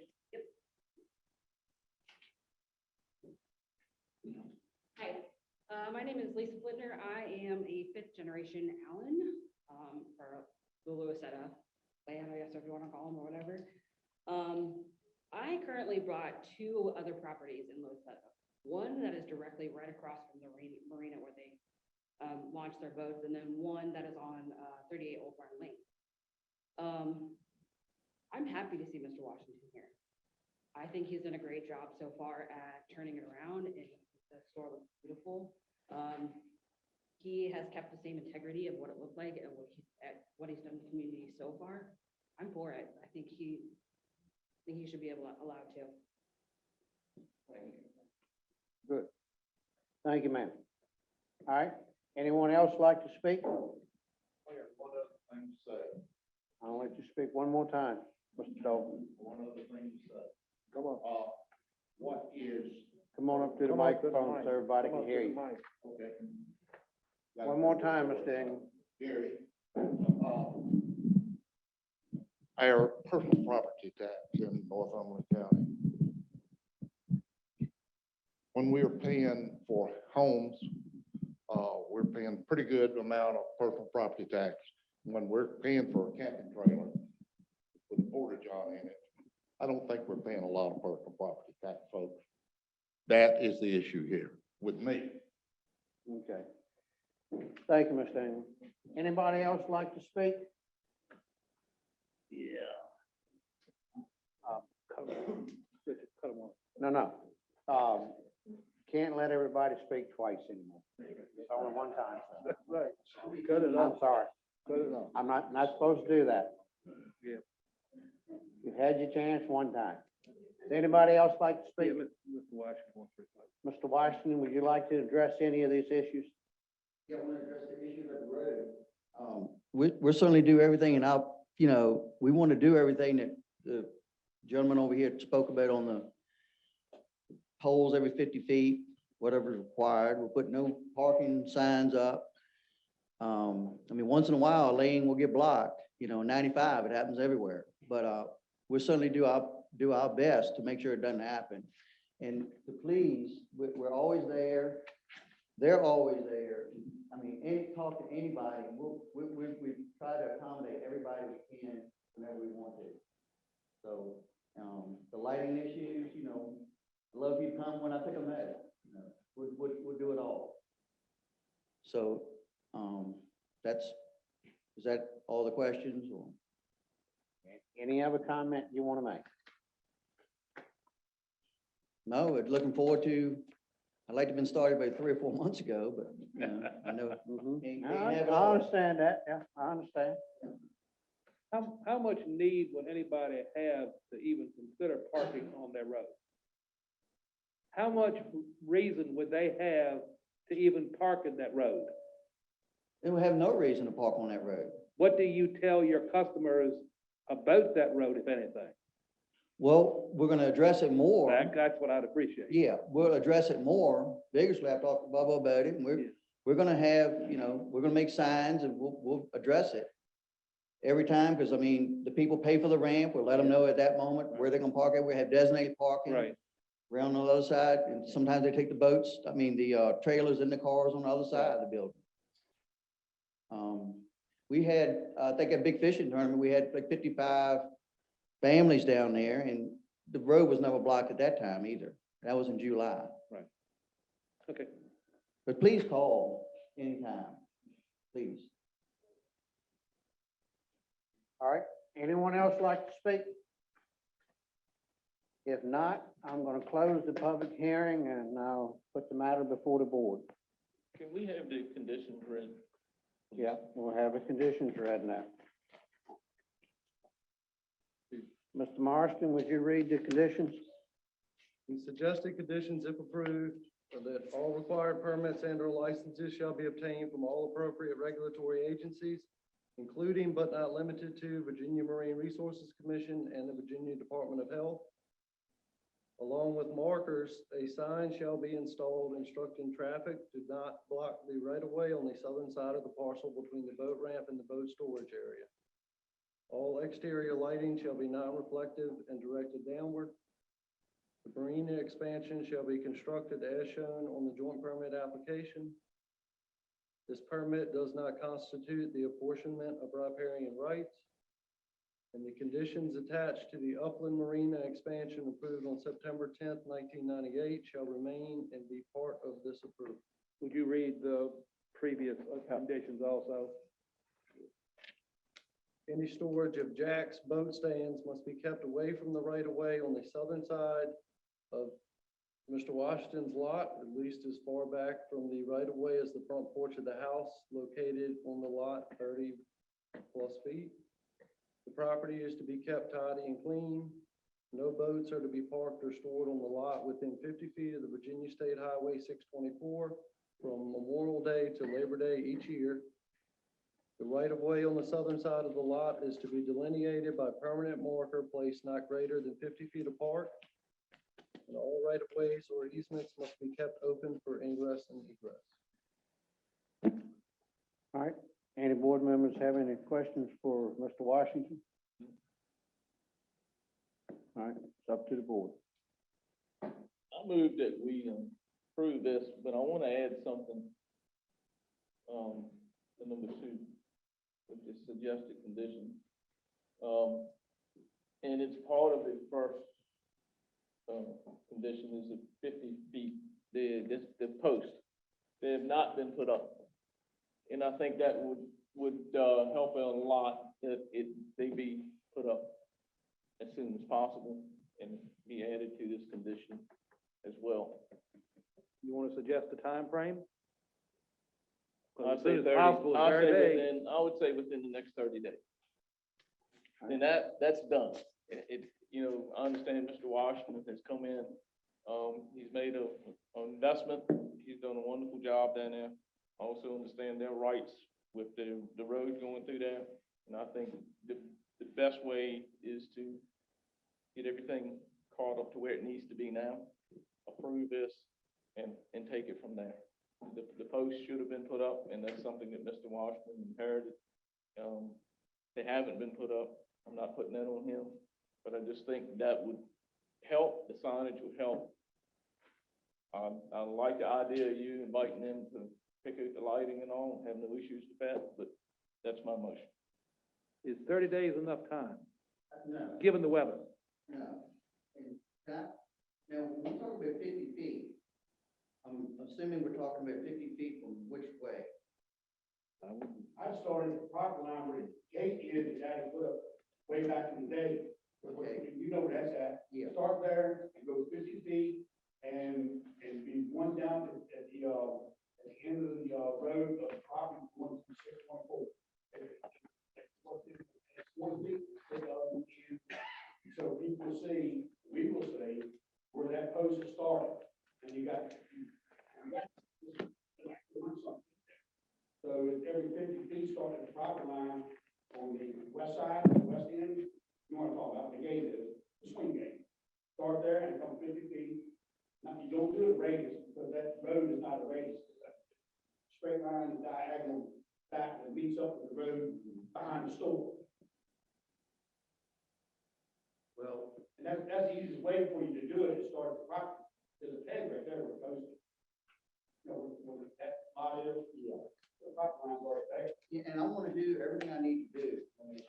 Hi, my name is Lisa Flitner. I am a fifth generation Allen, or the Lewisetta land, I guess if you want to call them or whatever. I currently bought 2 other properties in Lewisetta. One that is directly right across from the marina where they launch their boats, and then one that is on 38 Old Barn Lane. I'm happy to see Mr. Washington here. I think he's done a great job so far at turning it around, and the store looks beautiful. He has kept the same integrity of what it looked like and what he's done in the community so far. I'm for it. I think he should be allowed to. Good. Thank you, ma'am. All right. Anyone else like to speak? One other thing to say. I'll let you speak one more time, Mr. Dalton. One other thing to say. Come on. What is? Come on up to the microphone so everybody can hear you. Okay. One more time, Mr. Ingram. Gary. Our personal property tax in Northumberland County. When we are paying for homes, we're paying pretty good amount of personal property tax. When we're paying for a camping trailer with a porta john in it, I don't think we're paying a lot of personal property tax, folks. That is the issue here with me. Okay. Thank you, Mr. Ingram. Anybody else like to speak? Yeah. No. Can't let everybody speak twice anymore. It's only one time. Right. Cut it I'm sorry. Cut it off. I'm not supposed to do that. Yeah. You've had your chance one time. Does anybody else like to speak? Mr. Washington wants to reply. Mr. Washington, would you like to address any of these issues? Yeah, I want to address the issue of the road. We'll certainly do everything, and we want to do everything that the gentleman over here spoke about on the poles every 50 feet, whatever is required. We'll put no parking signs up. I mean, once in a while, a lane will get blocked, 95, it happens everywhere. But, we'll certainly do our best to make sure it doesn't happen. And to please, we're always there. They're always there. I mean, talk to anybody. We try to accommodate everybody we can whenever we want to. So, the lighting issues, I'd love you to come when I pick them at, we'll do it all. So, is that all the questions or? Any other comment you want to make? No, we're looking forward to, I'd like to have been started by 3 or 4 months ago, but, I know. can't I have it all. understand that, yeah, I understand. How much need would anybody have to even consider parking on their road? How much reason would they have to even park in that road? They would have no reason to park on that road. What do you tell your customers about that road, if anything? Well, we're gonna address it more. That's what I'd appreciate. Yeah, we'll address it more vigorously. I've talked to Bubba about it, and we're gonna have, we're gonna make signs and we'll address it every time, because I mean, the people pay for the ramp. We'll let them know at that moment where they're gonna park it. We have designated parking. Right. Around on the other side, and sometimes they take the boats, the trailers in the cars on the other side of the building. We had, I think a big fishing tournament, we had like 55 families down there, and the road was never blocked at that time either. That was in July. Right. Okay. But please call anytime, please. All right, anyone else like to speak? If not, I'm going to close the public hearing and I'll put the matter before the board. Can we have the conditions read? Yeah, we'll have the conditions read now. Mr. Marston, would you read the conditions? The suggested conditions, if approved, are that all required permits and/or licenses shall be obtained from all appropriate regulatory agencies, including but not limited to Virginia Marine Resources Commission and the Virginia Department of Health. Along with markers, a sign shall be installed instructing traffic to not block the right-of-way on the southern side of the parcel between the boat ramp and the boat storage area. All exterior lighting shall be non-reflective and directed downward. The marina expansion shall be constructed as shown on the joint permit application. This permit does not constitute the apportionment of riparian rights. And the conditions attached to the Upland Marina expansion approved on September 10th, 1998 shall remain and be part of this approval. Would you read the previous conditions also? Any storage of jacks, boat stands must be kept away from the right-of-way on the southern side of Mr. Washington's lot, at least as far back from the right-of-way as the front porch of the house located on the lot 30+ feet. The property is to be kept tidy and clean. No boats are to be parked or stored on the lot within 50 feet of the Virginia State Highway 624 from Memorial Day to Labor Day each year. The right-of-way on the southern side of the lot is to be delineated by permanent marker placed not greater than 50 feet apart. And all right-of-ways or easements must be kept open for ingress and egress. All right, any board members have any questions for Mr. Washington? All right, it's up to the board. I move that we approve this, but I want to add something to number 2, which is suggested condition. And it's part of the first condition is the 50 feet, the post. They have not been put up. And I think that would help out a lot if they be put up as soon as possible and be added to this condition as well. You want to suggest a time frame? I'd As say soon as 30, possible, I'd say 30 days. I would say within the next 30 days. And that's done. I understand Mr. Washington has come in. He's made an investment. He's done a wonderful job down there. I also understand their rights with the road going through there. And I think the best way is to get everything caught up to where it needs to be now, approve this and take it from there. the post should have been put up, and that's something that Mr. Washburn inherited. They haven't been put up. I'm not putting that on him, but I just think that would help, the signage would help. I like the idea of you inviting them to pick out the lighting and all, have no issues with that, but that's my motion. Is 30 days enough time, No, given the weather? no. And that, now, when we talk about 50 feet, I'm assuming we're talking about 50 feet from which way? I started the property line where the gate is, that Daddy put up way back in the day. Okay. You know where that's at. Yeah. Start there and go 50 feet and be one down at the end of the road of the property, 1.6.4. It's 1 feet, so people see, we will see where that post is started. And you got so it's every 50 feet starting at the property line on the west side, the west end, you want to talk about the gate is, the swing gate. Start there and come 50 feet. Now, you don't do a radius because that road is not a radius. It's a straight line, diagonal back that meets up with the road behind the store. Well, And that's the easiest way for you to do it, is start at the property. There's a peg right there where it goes. You know, where that lot is. Yeah. The property line's right there. yeah, and I want to do everything I need to do. I mean,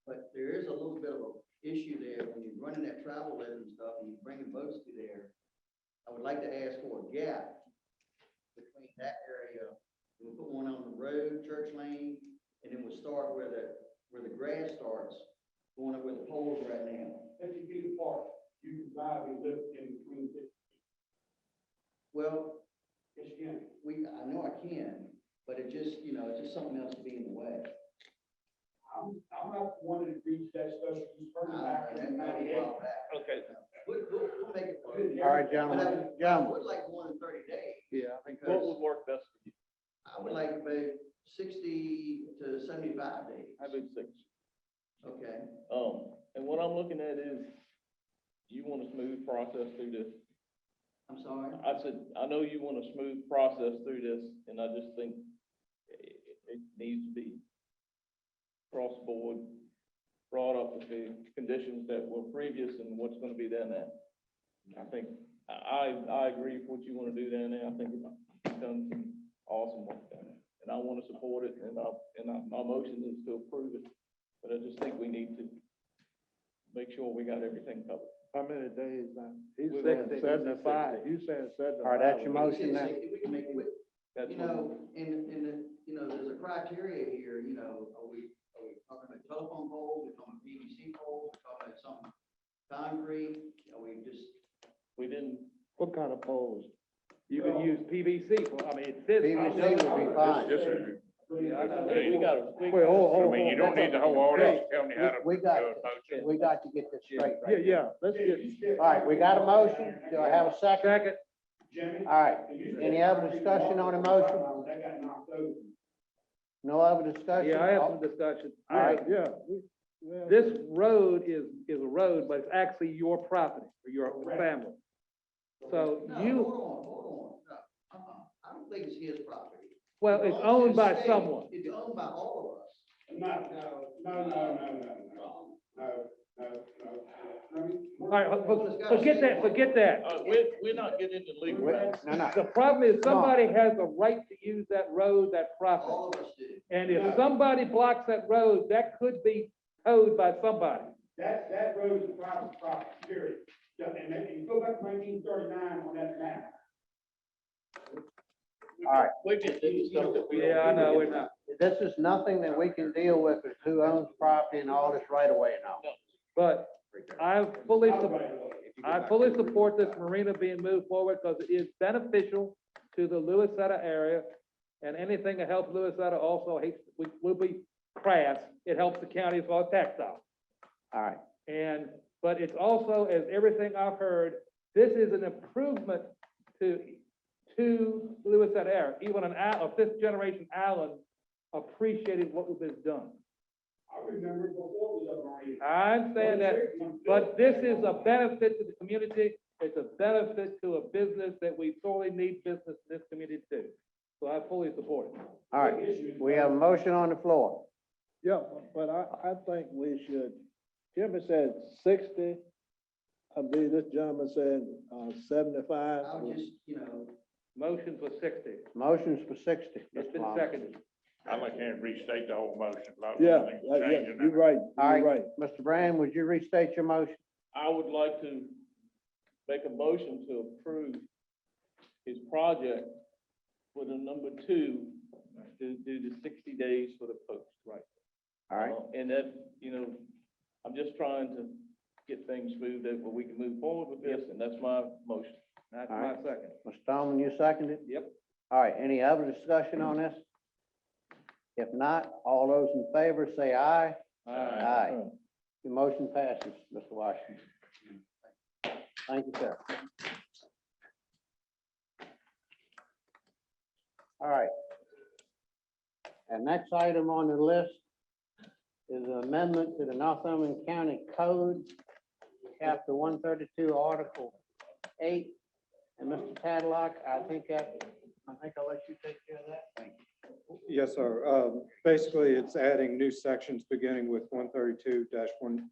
but there is a little bit of an issue there when you're running that travel lane and stuff and you're bringing boats through there. I would like to ask for a gap between that area. We'll put one on the road, Church Lane, and then we'll start where the grass starts, going up where the poles are at now. 50 feet apart, you can drive and live in between 50 feet. Well, Yes, you can. I know I can, but it just, it's just something else to be in the way. I'm not wanting to reach that special use permit back in That'd be 98. a while back. Okay. We'll make it work. All right, But I gentlemen, would like more than 30 days. Yeah, I think What would work best for you? I would like about 60 to 75 days. I think 6. Okay. And what I'm looking at is, you want a smooth process through this. I'm sorry? I said, I know you want a smooth process through this, and I just think it needs to be cross-board, brought up with the conditions that were previous and what's gonna be there now. I think, I agree with what you wanna do down there. I think you've done some awesome work down there. And I wanna support it, and my motion is to approve it. But I just think we need to make sure we got everything covered. How many days now? He's We saying went 75, you saying 75. all right, that's your We motion can now. say- we can make it, That's you know, there's a criteria here, are we talking about telephone poles, we're talking about PVC poles, we're talking about some concrete, are we just? We didn't, What kind of poles? You can use PVC, I mean, it says. PVC would be fine. Just a- Yeah, I know. we gotta. Wait, hold I mean, you don't need the whole order, telling you how to. We got do it. a motion. We got to get this straight Yeah, right. yeah, let's get. All right, we got a motion. Do I have a second? Second. Jimmy? All right, any other discussion on the motion? That got knocked over. No other discussion? Yeah, I have some discussion. All right. Yeah. This road is a road, but it's actually your property, or your family. So No, you, hold on, no, I don't think it's his property. well, it's owned by someone. It's owned by all of us. All right, forget that. We're not getting into legal. No. The problem is somebody has a right to use that road, that property. All of us do. And if somebody blocks that road, that could be towed by somebody. That road is a private property, period. Yeah, and then you go back to 1939 on that map. All right, We get into stuff that we don't. Yeah, I know, we're not. this is nothing that we can deal with, is who owns property and all this right away and all. But I fully support this marina being moved forward because it is beneficial to the Louisetta area. And anything that helps Louisetta also will be crass. It helps the county as well as tax dollars. All right, But it's also, as everything I've heard, this is an improvement to Louisetta area. Even a fifth generation Allen appreciated what was done. I remember before we got married. I understand that, but this is a benefit to the community. It's a benefit to a business that we sorely need business in this community too. So I fully support it. All right, we have a motion on the floor. Yeah, but I think we should, Jimmy said 60. I believe this gentleman said, 75. I'll just, you know, Motion for 60. Motion's for 60. It's Mr. been Long. seconded. I'd like to restate the whole motion. A lot of Yeah, things yeah, changing you're there. right, All you're right, right. Mr. Brand, would you restate your motion? I would like to make a motion to approve his project for the number 2 to do the 60 days for the post, right? All right, And that, you know, I'm just trying to get things moved out where we can move forward with this, and that's my motion. That's All my right. second. Mr. Tallman, you seconded? Yep. All right, any other discussion on this? If not, all those in favor say aye. Aye. The motion passes, Mr. Washington. Thank you, sir. All right. And next item on the list is an amendment to the Northumberland County Code, Chapter 132, Article 8. And Mr. Tadlock, I think I'll let you take care of that. Thank you. Yes, sir. Basically, it's adding new sections beginning with 132-154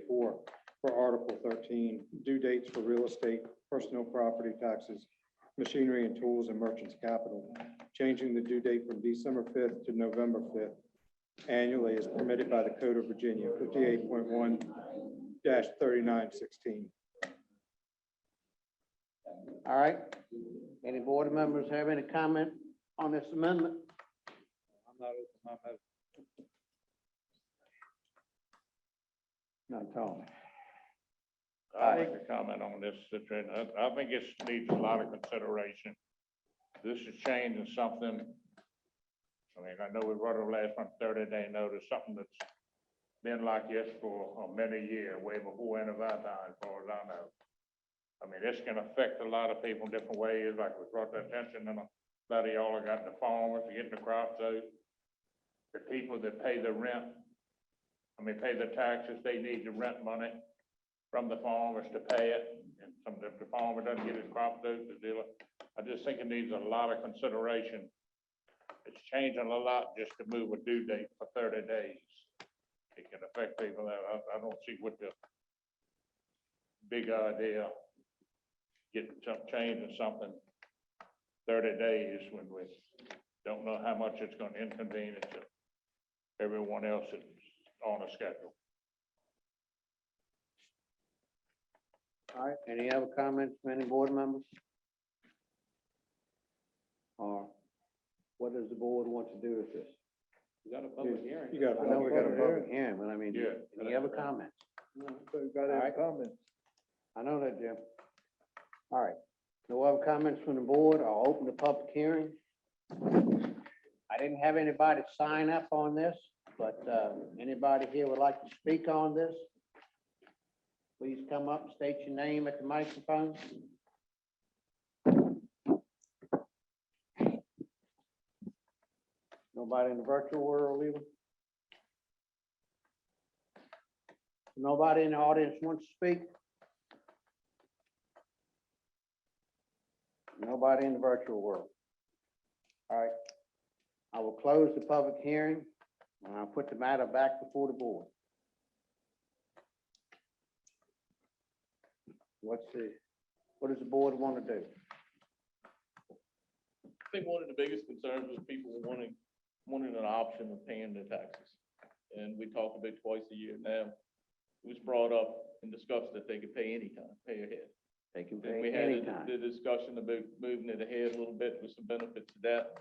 for Article 13, due dates for real estate, personal property taxes, machinery and tools, and merchants capital, changing the due date from December 5th to November 5th annually as permitted by the Code of Virginia, 58.1-3916. All right. Any board members have any comment on this amendment? I'm not open my mouth. None, Tony. I'd like to comment on this situation. I think it needs a lot of consideration. This is changing something. I mean, I know we wrote a last one 30-day notice, something that's been like this for many years, way before any of our time, as far as I know. I mean, this can affect a lot of people in different ways, like we brought the attention, and a lot of y'all have got the farmers getting the crops out. The people that pay the rent, pay the taxes, they need the rent money from the farmers to pay it. And some of the farmer doesn't get his crops out, the dealer. I just think it needs a lot of consideration. It's changing a lot just to move a due date for 30 days. It can affect people that I don't see what the big idea getting changing something 30 days when we don't know how much it's going to inconvenience everyone else that's on a schedule. All right, any other comments from any board members? Or what does the board want to do with this? You got a public hearing. You got a I know we got a public public hearing, but I mean, Yeah. any other comments? Got All right. comments? I know that, Jim. All right, no other comments from the board. I'll open the public hearing. I didn't have anybody sign up on this, but anybody here would like to speak on this? Please come up and state your name at the microphone. Nobody in the virtual world either? Nobody in the audience wants to speak? Nobody in the virtual world? All right. I will close the public hearing and I'll put the matter back before the board. What does the board want to do? I think one of the biggest concerns was people wanting an option of paying their taxes. And we talk about twice a year now. It was brought up and discussed that they could pay anytime, pay ahead. They can And pay we had anytime. the discussion about moving it ahead a little bit with some benefits to that.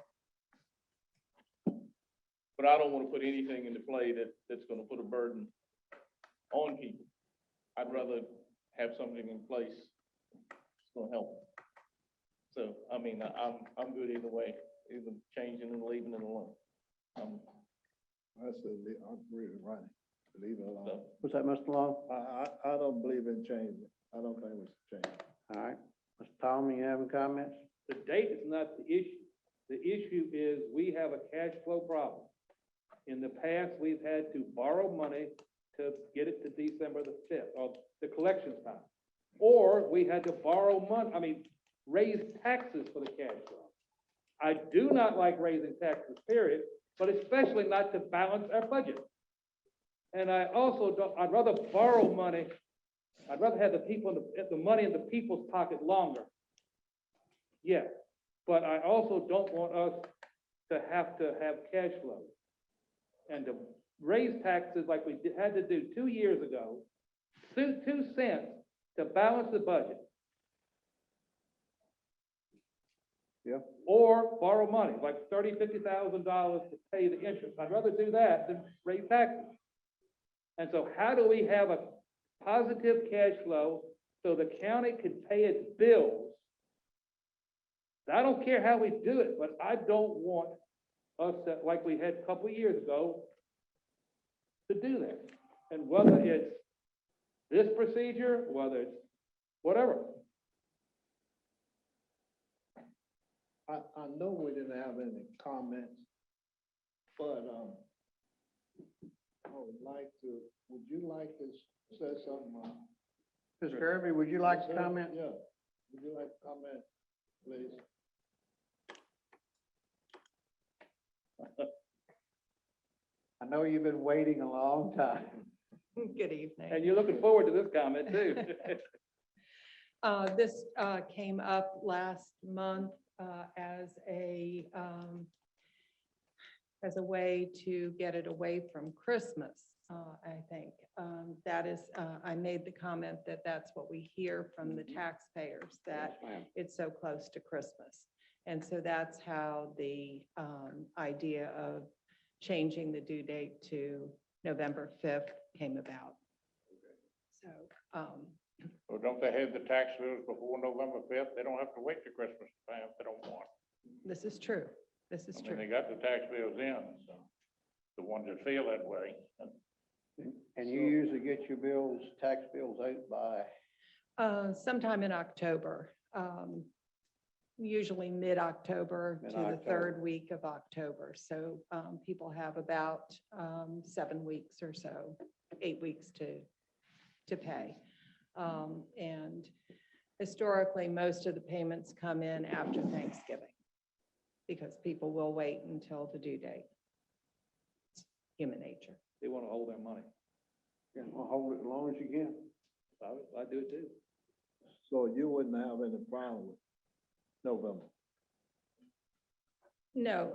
But I don't want to put anything into play that's going to put a burden on people. I'd rather have something in place that's going to help. So, I'm good either way, either changing and leaving it alone. I said, I'm really right. Leave it alone. What's that, Mr. Long? I don't believe in changing. I don't think we should change. All right. Mr. Tallman, you have any comments? The date is not the issue. The issue is we have a cash flow problem. In the past, we've had to borrow money to get it to December the 5th, or the collections time. or we had to borrow money, raise taxes for the cash flow. I do not like raising taxes, period, but especially not to balance our budget. And I also don't, I'd rather borrow money, I'd rather have the money in the people's pocket longer. Yes, but I also don't want us to have cash flow. And to raise taxes like we had to do 2 years ago, 2 cents to balance the budget. Yeah. Or borrow money, like $50,000 to pay the interest. I'd rather do that than raise taxes. And so how do we have a positive cash flow so the county can pay its bills? I don't care how we do it, but I don't want us to, like we had a couple of years ago, to do that. And whether it's this procedure, whether it's whatever. I know we didn't have any comments, but, would you like to say something? Mr. Kirby, would you like to comment? Yeah, would you like to comment, please? I know you've been waiting a long time. Good evening. And you're looking forward to this comment too. This came up last month as a way to get it away from Christmas, I think. That is, I made the comment that that's what we hear from the taxpayers, that Yes, ma'am. it's so close to Christmas. And so that's how the idea of changing the due date to November 5th came about. So, Well, don't they have the tax bills before November 5th? They don't have to wait till Christmas to pay if they don't want. this is true. This is I mean, true. they got the tax bills in, so the ones that feel that way. And you usually get your bills, tax bills out by, Sometime in October, usually mid-October to the Mid-October. third week of October. So people have about 7 weeks or so, 8 weeks to pay. And historically, most of the payments come in after Thanksgiving because people will wait until the due date. It's human nature. They want to hold their money. you know, hold it as long as you can. I do it too. So you wouldn't have any problem with November? No,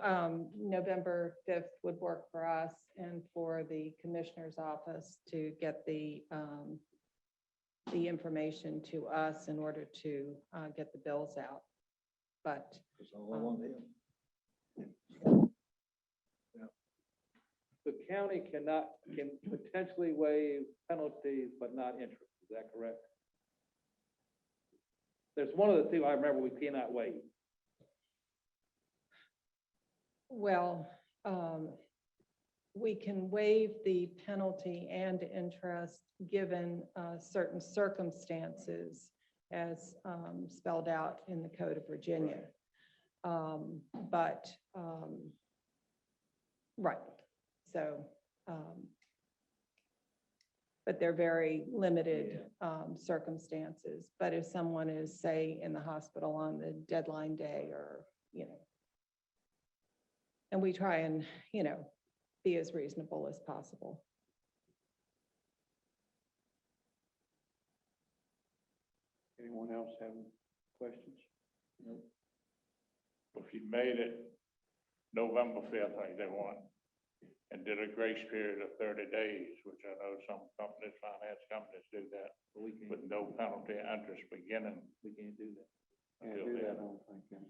November 5th would work for us and for the commissioner's office to get the information to us in order to get the bills out. But Because all I want him. The county can potentially waive penalties, but not interest. Is that correct? There's one of the two I remember we cannot waive. well, we can waive the penalty and interest given certain circumstances as spelled out in the Code of Virginia. Right, so, but they're very limited circumstances. But if someone is, say, in the hospital on the deadline day or, and we try and, be as reasonable as possible. Anyone else have questions? If you made it November 5th, like they want, and did a grace period of 30 days, which I know some companies, finance companies do that, with no penalty and interest beginning. We can't do that. Can't do that, I don't think.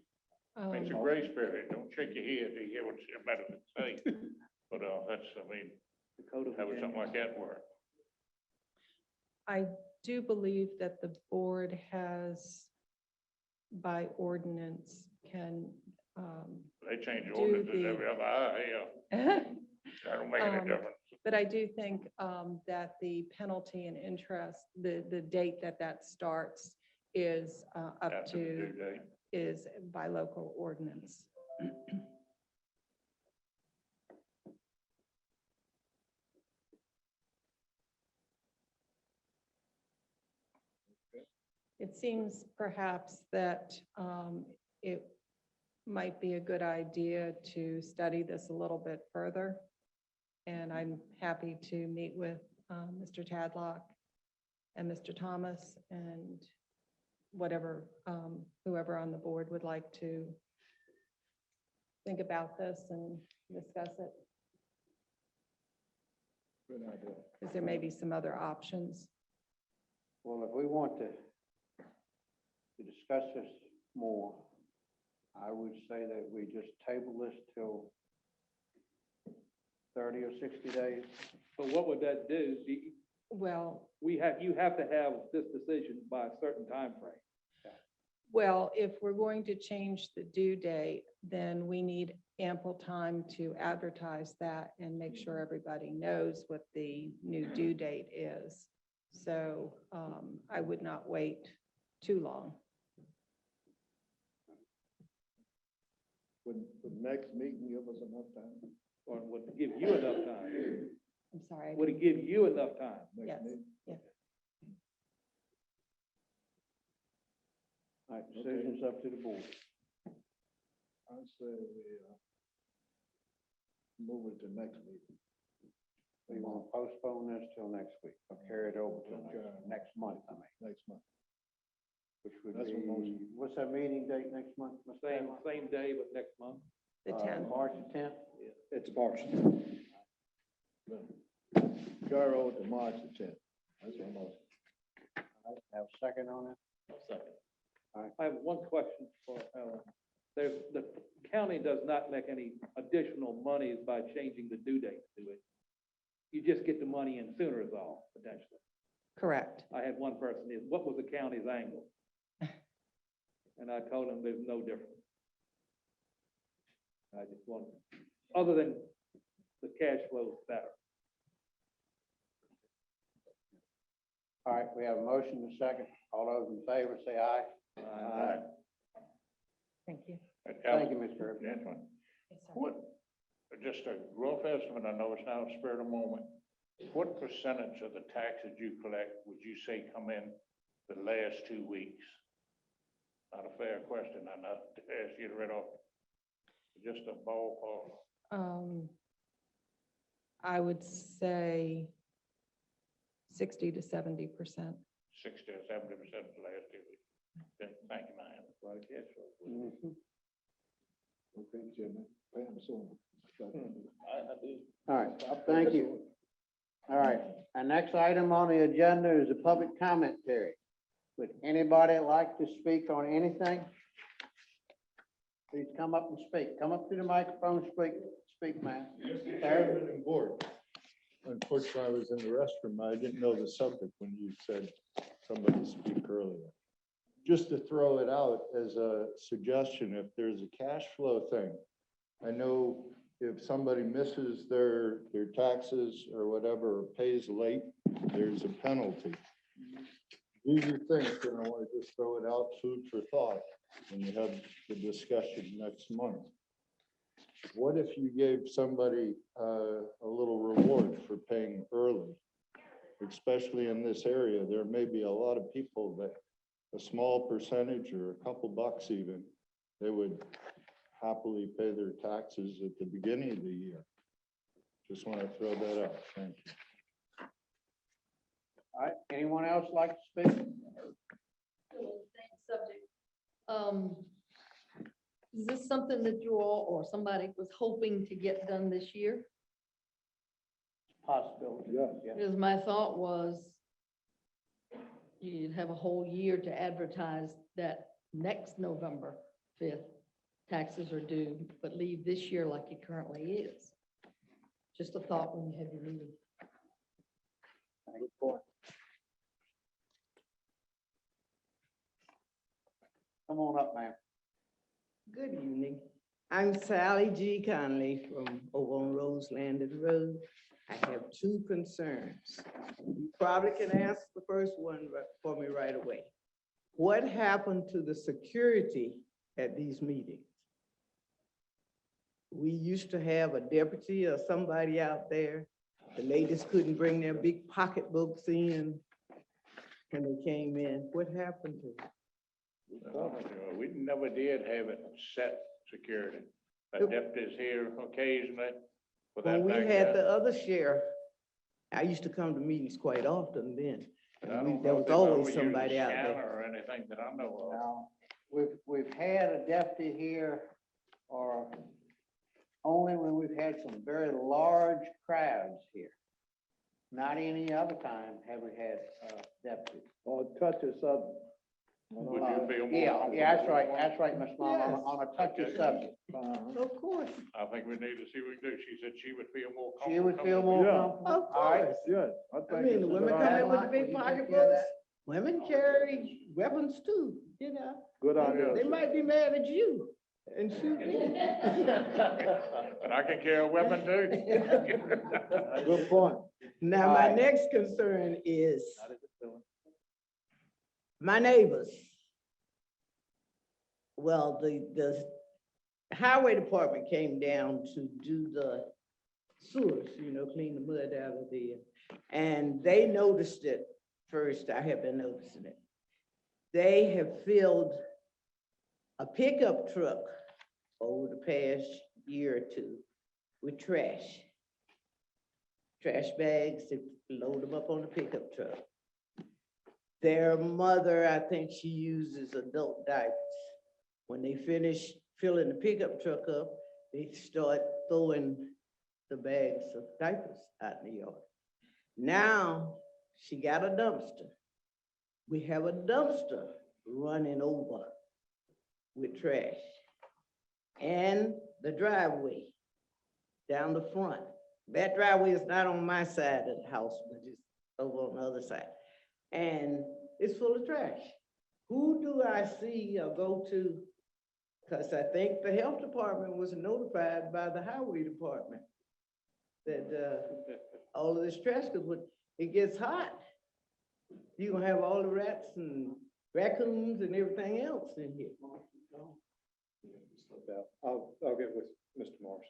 It's a grace period. Don't shake your head to hear what you're about to say. But that's, I mean, The Code of how would something Virginia. like that work? I do believe that the board has, by ordinance, can, They change Do ordinances the- every other hour, yeah. That don't make any difference. but I do think that the penalty and interest, the date that starts is up After the due to, date. is by local ordinance. It seems perhaps that it might be a good idea to study this a little bit further. And I'm happy to meet with Mr. Tadlock and Mr. Thomas and whatever, whoever on the board would like to think about this and discuss it. Good idea. Because there may be some other options. Well, if we want to discuss this more, I would say that we just table this till 30 or 60 days. So what would that do? Well, You have to have this decision by a certain time frame. well, if we're going to change the due date, then we need ample time to advertise that and make sure everybody knows what the new due date is. So I would not wait too long. Would next meeting give us enough time? Or would it give you enough time? I'm sorry. Would it give you enough time? Next Yes, meeting? yes. All right, decision's up to the board. I say we, move it to next meeting. We want to postpone this till next week, or carry it over to next month, Next month. which would That's be, what motion. what's that meeting date next month? Mr. Tadlock? Same day, but next month. The 10th. March the 10th? It's March. Carry over to March the 10th. That's what motion. Have a second on it? I have one question for Ellen. The county does not make any additional monies by changing the due date to it. You just get the money in sooner is all, potentially. Correct. I had one person, what was the county's angle? And I told him there's no difference. I just want, other than the cash flow is better. All right, we have a motion and a second. All those in favor say aye. Aye. Thank you. Thank you, Mr. Irvin. Gentlemen, what, just a rough estimate, I know it's now a spur of the moment. What percentage of the taxes you collect would you say come in the last 2 weeks? Not a fair question, I know, to ask you to read off, just a ballpark. I would say 60 to 70%. 60 or 70% of the last 2 weeks. Okay, thank you, ma'am. Right, cash flow. Mhm. Okay, Chairman. Pam, so. I do. All right, thank you. All right, our next item on the agenda is a public comment period. Would anybody like to speak on anything? Please come up and speak. Come up to the microphone, speak, man. Chairman and board. Unfortunately, I was in the restroom. I didn't know the subject when you said somebody speak earlier. Just to throw it out as a suggestion, if there's a cash flow thing, I know if somebody misses their taxes or whatever, or pays late, there's a penalty. These are things, and I want to just throw it out, food for thought, when you have the discussion next month. What if you gave somebody a little reward for paying early? Especially in this area, there may be a lot of people that a small percentage or a couple bucks even, they would happily pay their taxes at the beginning of the year. Just want to throw that out. Thank you. All right, anyone else like to speak? Subject. Is this something that you all or somebody was hoping to get done this year? Possibility. Yes. Because my thought was you'd have a whole year to advertise that next November 5th, taxes are due, but leave this year like it currently is. Just a thought when you have your meeting. Good point. Come on up, ma'am. Good evening. I'm Sally G. Conley from over on Roseland Road. I have two concerns. You probably can ask the first one for me right away. What happened to the security at these meetings? We used to have a deputy or somebody out there. The ladies couldn't bring their big pocketbooks in. and they came in. What happened to them? We never did have it set security. Yep. Deputies here occasionally. but When that we back had then, the other sheriff, I used to come to meetings quite often then. I and don't there know was if they've always ever used somebody a out there. scanner or anything that I know of. Now, we've had a deputy here, or only when we've had some very large crowds here. Not any other time have we had deputies. Or touch or something. Would you feel more? Yeah, comfortable that's right, Ms. Long, on a touchy Okay. subject. Of course, I think we need to see what we can do. She said she would feel more comfortable. She would feel coming more to- comfortable. of All right. course. Good. I mean, the women come in with the big Would you take care of pocketbooks. that? Women carry weapons too, you know. Good idea. They might be mad at you and shoot me. And I can carry a weapon too. Good point. Now, All my right. next concern is my neighbors. Well, the highway department came down to do the sewers, clean the mud out of there. And they noticed it first. I have been noticing it. They have filled a pickup truck over the past year or two with trash. Trash bags, they load them up on the pickup truck. Their mother, I think she uses adult diapers. When they finish filling the pickup truck up, they start throwing the bags of diapers out in the yard. Now, she got a dumpster. We have a dumpster running over with trash. And the driveway down the front. That driveway is not on my side of the house, but it's over on the other side. And it's full of trash. Who do I see or go to? Because I think the health department was notified by the highway department that all of this trash, because when it gets hot, you're gonna have all the rats and raccoons and everything else in here. I'll get with Mr. Morris.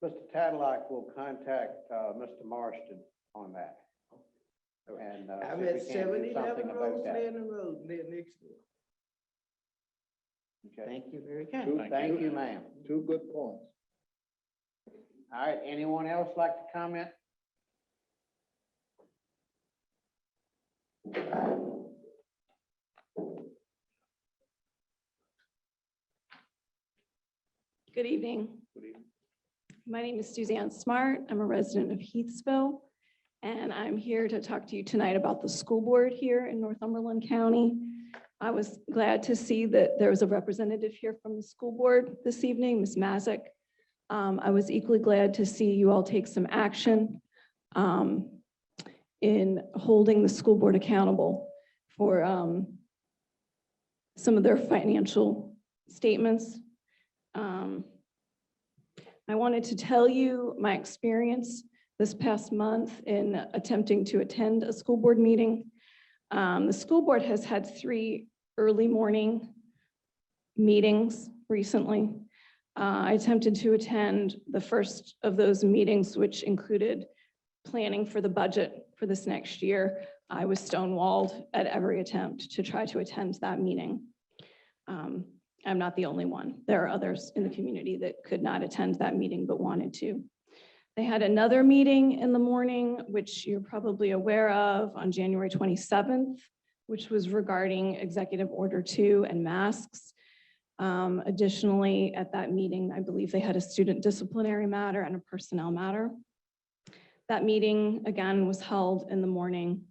Mr. Tadlock will contact Mr. Marston on that. And I'm see if at we can do 77 something about that. Roseland Road, there next door. Okay. Thank you very kindly. Thank you, ma'am. Two good points. All right, anyone else like to comment? Good evening. My name is Suzanne Smart. I'm a resident of Heathsville, and I'm here to talk to you tonight about the school board here in Northumberland County. I was glad to see that there was a representative here from the school board this evening, Ms. Mazick. I was equally glad to see you all take some action in holding the school board accountable for some of their financial statements. I wanted to tell you my experience this past month in attempting to attend a school board meeting. The school board has had 3 early morning meetings recently. I attempted to attend the first of those meetings, which included planning for the budget for this next year. I was stonewalled at every attempt to try to attend that meeting. I'm not the only one. There are others in the community that could not attend that meeting but wanted to. They had another meeting in the morning, which you're probably aware of, on January 27th, which was regarding Executive Order 2 and masks. Additionally, at that meeting, I believe they had a student disciplinary matter and a personnel matter. That meeting, again, was held in the morning.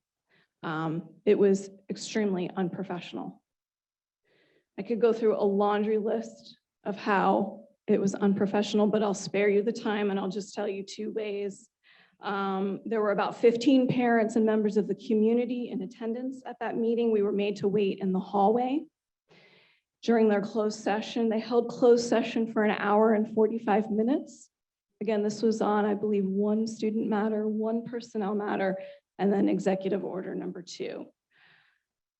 It was extremely unprofessional. I could go through a laundry list of how it was unprofessional, but I'll spare you the time and I'll just tell you 2 ways. There were about 15 parents and members of the community in attendance at that meeting. We were made to wait in the hallway. During their closed session, they held closed session for 1 hour and 45 minutes. Again, this was on, I believe, 1 student matter, 1 personnel matter, and then Executive Order number 2.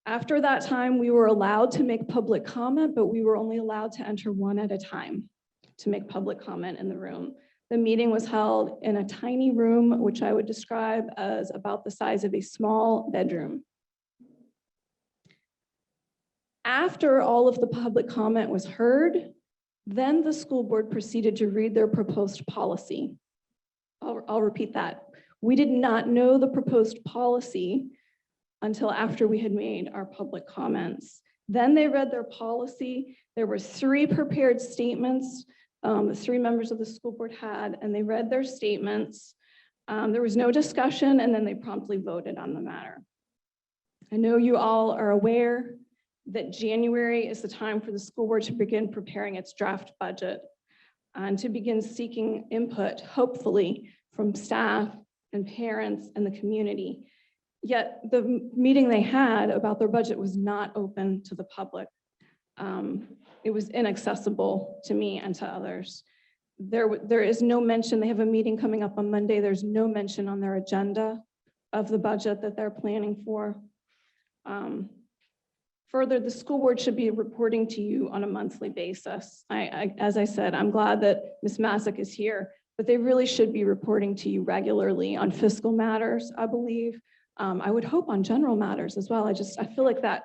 After that time, we were allowed to make public comment, but we were only allowed to enter 1 at a time to make public comment in the room. The meeting was held in a tiny room, which I would describe as about the size of a small bedroom. After all of the public comment was heard, then the school board proceeded to read their proposed policy. I'll repeat that. We did not know the proposed policy until after we had made our public comments. Then they read their policy. There were 3 prepared statements the 3 members of the school board had, and they read their statements. There was no discussion, and then they promptly voted on the matter. I know you all are aware that January is the time for the school board to begin preparing its draft budget and to begin seeking input, hopefully, from staff and parents and the community. Yet the meeting they had about their budget was not open to the public. It was inaccessible to me and to others. There is no mention, they have a meeting coming up on Monday, there's no mention on their agenda of the budget that they're planning for. Further, the school board should be reporting to you on a monthly basis. As I said, I'm glad that Ms. Masick is here, but they really should be reporting to you regularly on fiscal matters, I believe. I would hope on general matters as well. I feel like that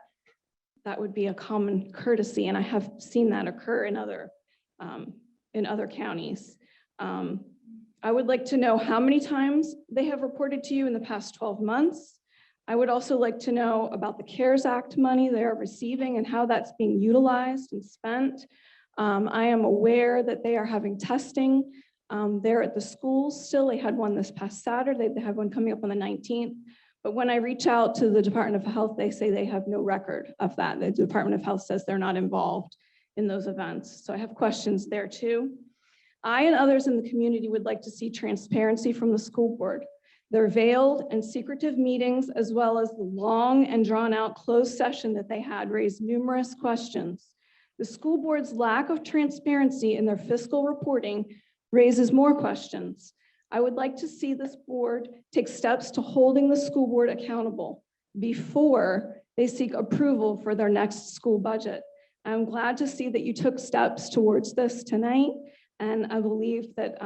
would be a common courtesy, and I have seen that occur in other counties. I would like to know how many times they have reported to you in the past 12 months. I would also like to know about the CARES Act money they are receiving and how that's being utilized and spent. I am aware that they are having testing there at the schools still. They had one this past Saturday. They have one coming up on the 19th. But when I reach out to the Department of Health, they say they have no record of that. The Department of Health says they're not involved in those events. So I have questions there too. I and others in the community would like to see transparency from the school board. Their veiled and secretive meetings, as well as the long and drawn out closed session that they had, raised numerous questions. The school board's lack of transparency in their fiscal reporting raises more questions. I would like to see this board take steps to holding the school board accountable before they seek approval for their next school budget. I'm glad to see that you took steps towards this tonight, and I believe that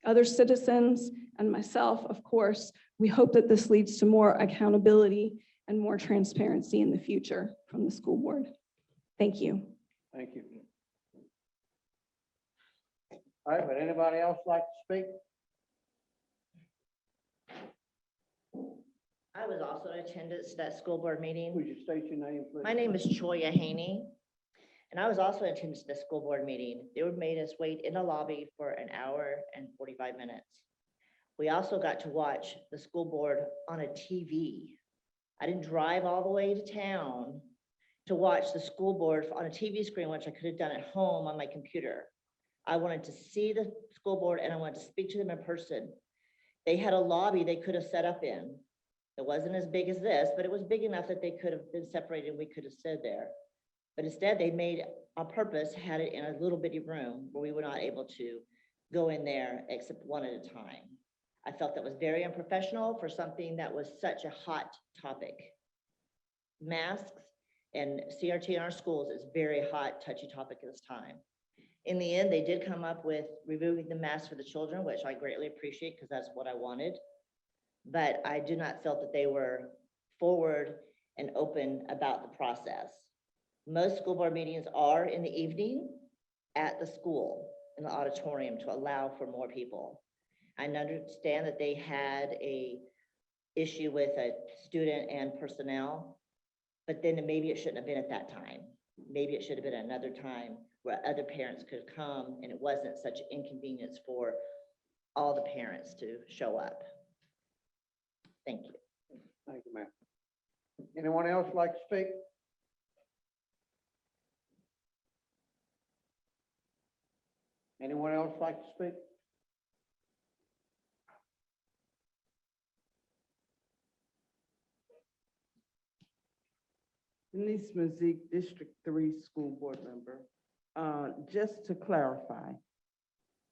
other citizens and myself, of course, we hope that this leads to more accountability and more transparency in the future from the school board. Thank you. Thank you. All right, would anybody else like to speak? I was also in attendance at that school board meeting. Would you state your name, please? My name is Choya Haney, and I was also in attendance at the school board meeting. They would made us wait in the lobby for an hour and 45 minutes. We also got to watch the school board on a TV. I didn't drive all the way to town to watch the school board on a TV screen, which I could have done at home on my computer. I wanted to see the school board and I wanted to speak to them in person. They had a lobby they could have set up in. It wasn't as big as this, but it was big enough that they could have been separated and we could have stood there. But instead they made on purpose, had it in a little bitty room where we were not able to go in there except one at a time. I felt that was very unprofessional for something that was such a hot topic. Masks and CRT in our schools is very hot, touchy topic at this time. In the end, they did come up with removing the mask for the children, which I greatly appreciate because that's what I wanted. But I do not feel that they were forward and open about the process. Most school board meetings are in the evening at the school, in the auditorium to allow for more people. I understand that they had a issue with a student and personnel, but then maybe it shouldn't have been at that time. Maybe it should have been another time where other parents could come and it wasn't such an inconvenience for all the parents to show up. Thank you. Thank you, ma'am. Anyone else like to speak? Anyone else like to speak? Denise Mazik, District 3 School Board Member. Just to clarify,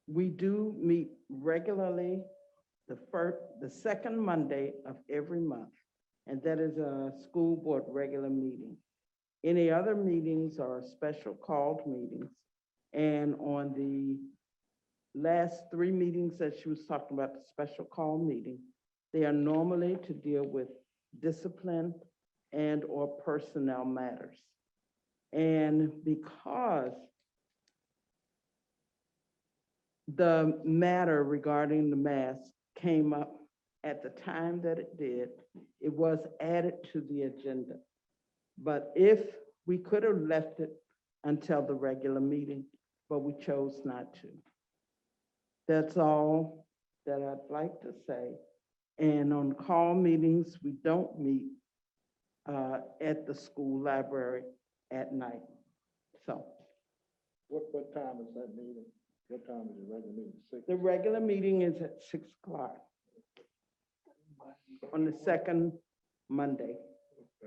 we do meet regularly the second Monday of every month, and that is a school board regular meeting. Any other meetings are special called meetings, and on the last 3 meetings that she was talking about, the special call meeting, they are normally to deal with discipline and/or personnel matters. And because the matter regarding the mask came up at the time that it did, it was added to the agenda. But if we could have left it until the regular meeting, but we chose not to. That's all that I'd like to say. And on call meetings, we don't meet at the school library at night. So What time is that meeting? What time is the regular meeting? 6? the regular meeting is at 6 o'clock on the second Monday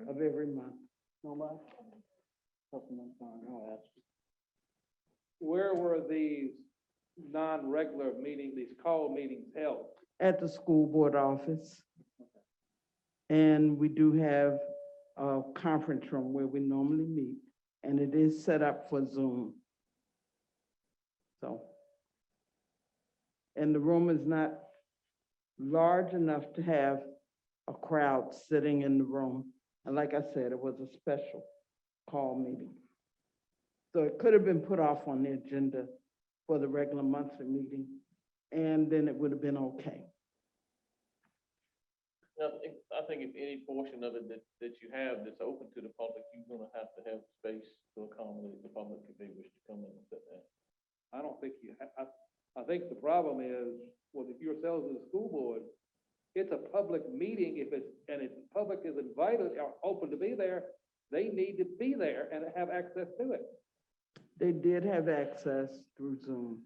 of every month. Nobody? Supplemental, no, that's- Where were these non-regular meetings, these call meetings held? At the school board office. And we do have a conference room where we normally meet, and it is set up for Zoom. So. And the room is not large enough to have a crowd sitting in the room. And like I said, it was a special call meeting. So it could have been put off on the agenda for the regular monthly meeting, and then it would have been okay. I think if any portion of it that you have that's open to the public, you're gonna have to have space to accommodate the public if they wish to come in and sit down. I don't think I think the problem is, well, if yourselves as a school board, it's a public meeting, if the public is invited or open to be there, they need to be there and have access to it. They did have access through Zoom.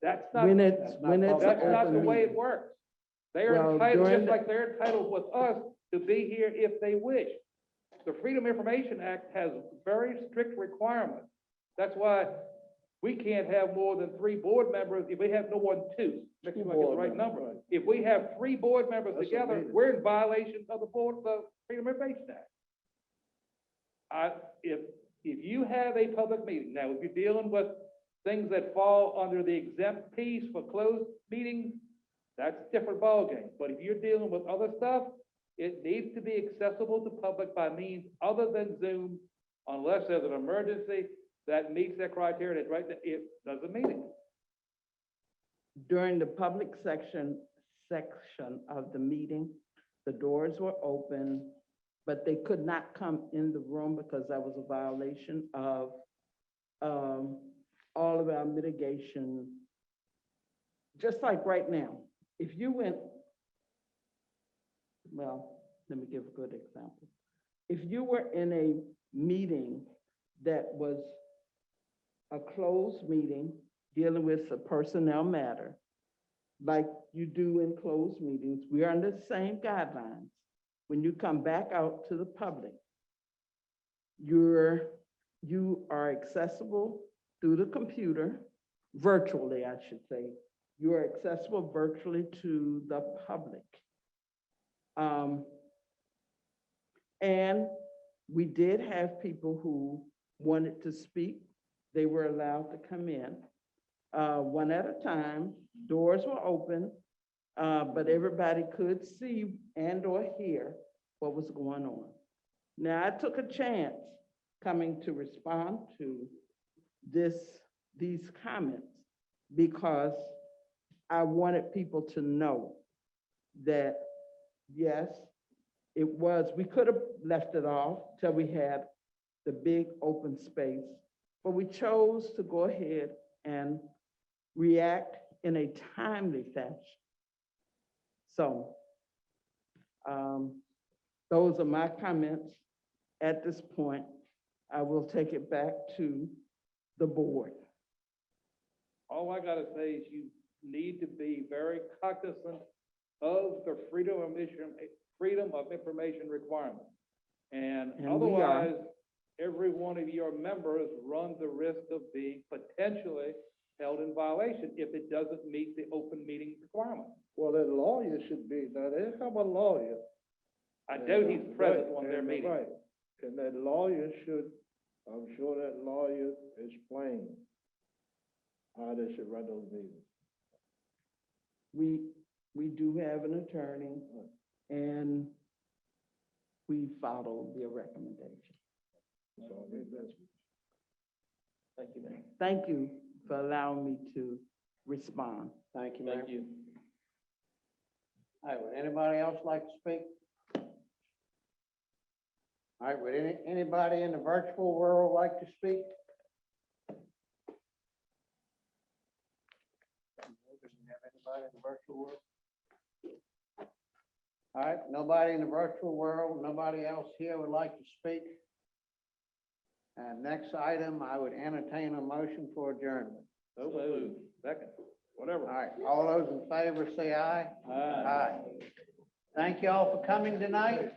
That's not, When that's it's not open the way it meeting. works. They are Well, entitled, during just the- like they're entitled with us to be here if they wish. The Freedom of Information Act has very strict requirements. That's why we can't have more than 3 board members, if we have no more than 2, make sure I get the right number. If we have 3 board members That's together, amazing. we're in violation of the Freedom of Information Act. If you have a public meeting, now, if you're dealing with things that fall under the exempt piece for closed meetings, that's a different ballgame. But if you're dealing with other stuff, it needs to be accessible to public by means other than Zoom, unless there's an emergency that meets that criteria, that right, it does a meeting. During the public section of the meeting, the doors were open, but they could not come in the room because that was a violation of all of our mitigation. Just like right now, if you went, well, let me give a good example. If you were in a meeting that was a closed meeting dealing with a personnel matter, like you do in closed meetings, we are under the same guidelines. When you come back out to the public, you are accessible through the computer, virtually, I should say. You are accessible virtually to the public. And we did have people who wanted to speak. They were allowed to come in, one at a time. Doors were open, but everybody could see and or hear what was going on. Now, I took a chance coming to respond to these comments because I wanted people to know that, yes, we could have left it off till we had the big open space, but we chose to go ahead and react in a timely fashion. So, those are my comments at this point. I will take it back to the board. All I gotta say is you need to be very cognizant of the freedom of information requirement. And we are. otherwise, every one of your members run the risk of being potentially held in violation if it doesn't meet the open meeting requirement. Well, that lawyer should be, now they have a lawyer. I doubt he's present on their meeting. Right, and that lawyer should, I'm sure that lawyer explained how they should run those meetings. We do have an attorney and we follow their recommendation. Thank you, ma'am. Thank you for allowing me to respond. Thank you, ma'am. Thank you. All right, would anybody else like to speak? All right, would anybody in the virtual world like to speak? Doesn't have anybody in the virtual world? All right, nobody in the virtual world, nobody else here would like to speak? And next item, I would entertain a motion for adjournment. So moved. Second, whatever. All right, all those in favor say aye. Aye. Thank you all for coming tonight.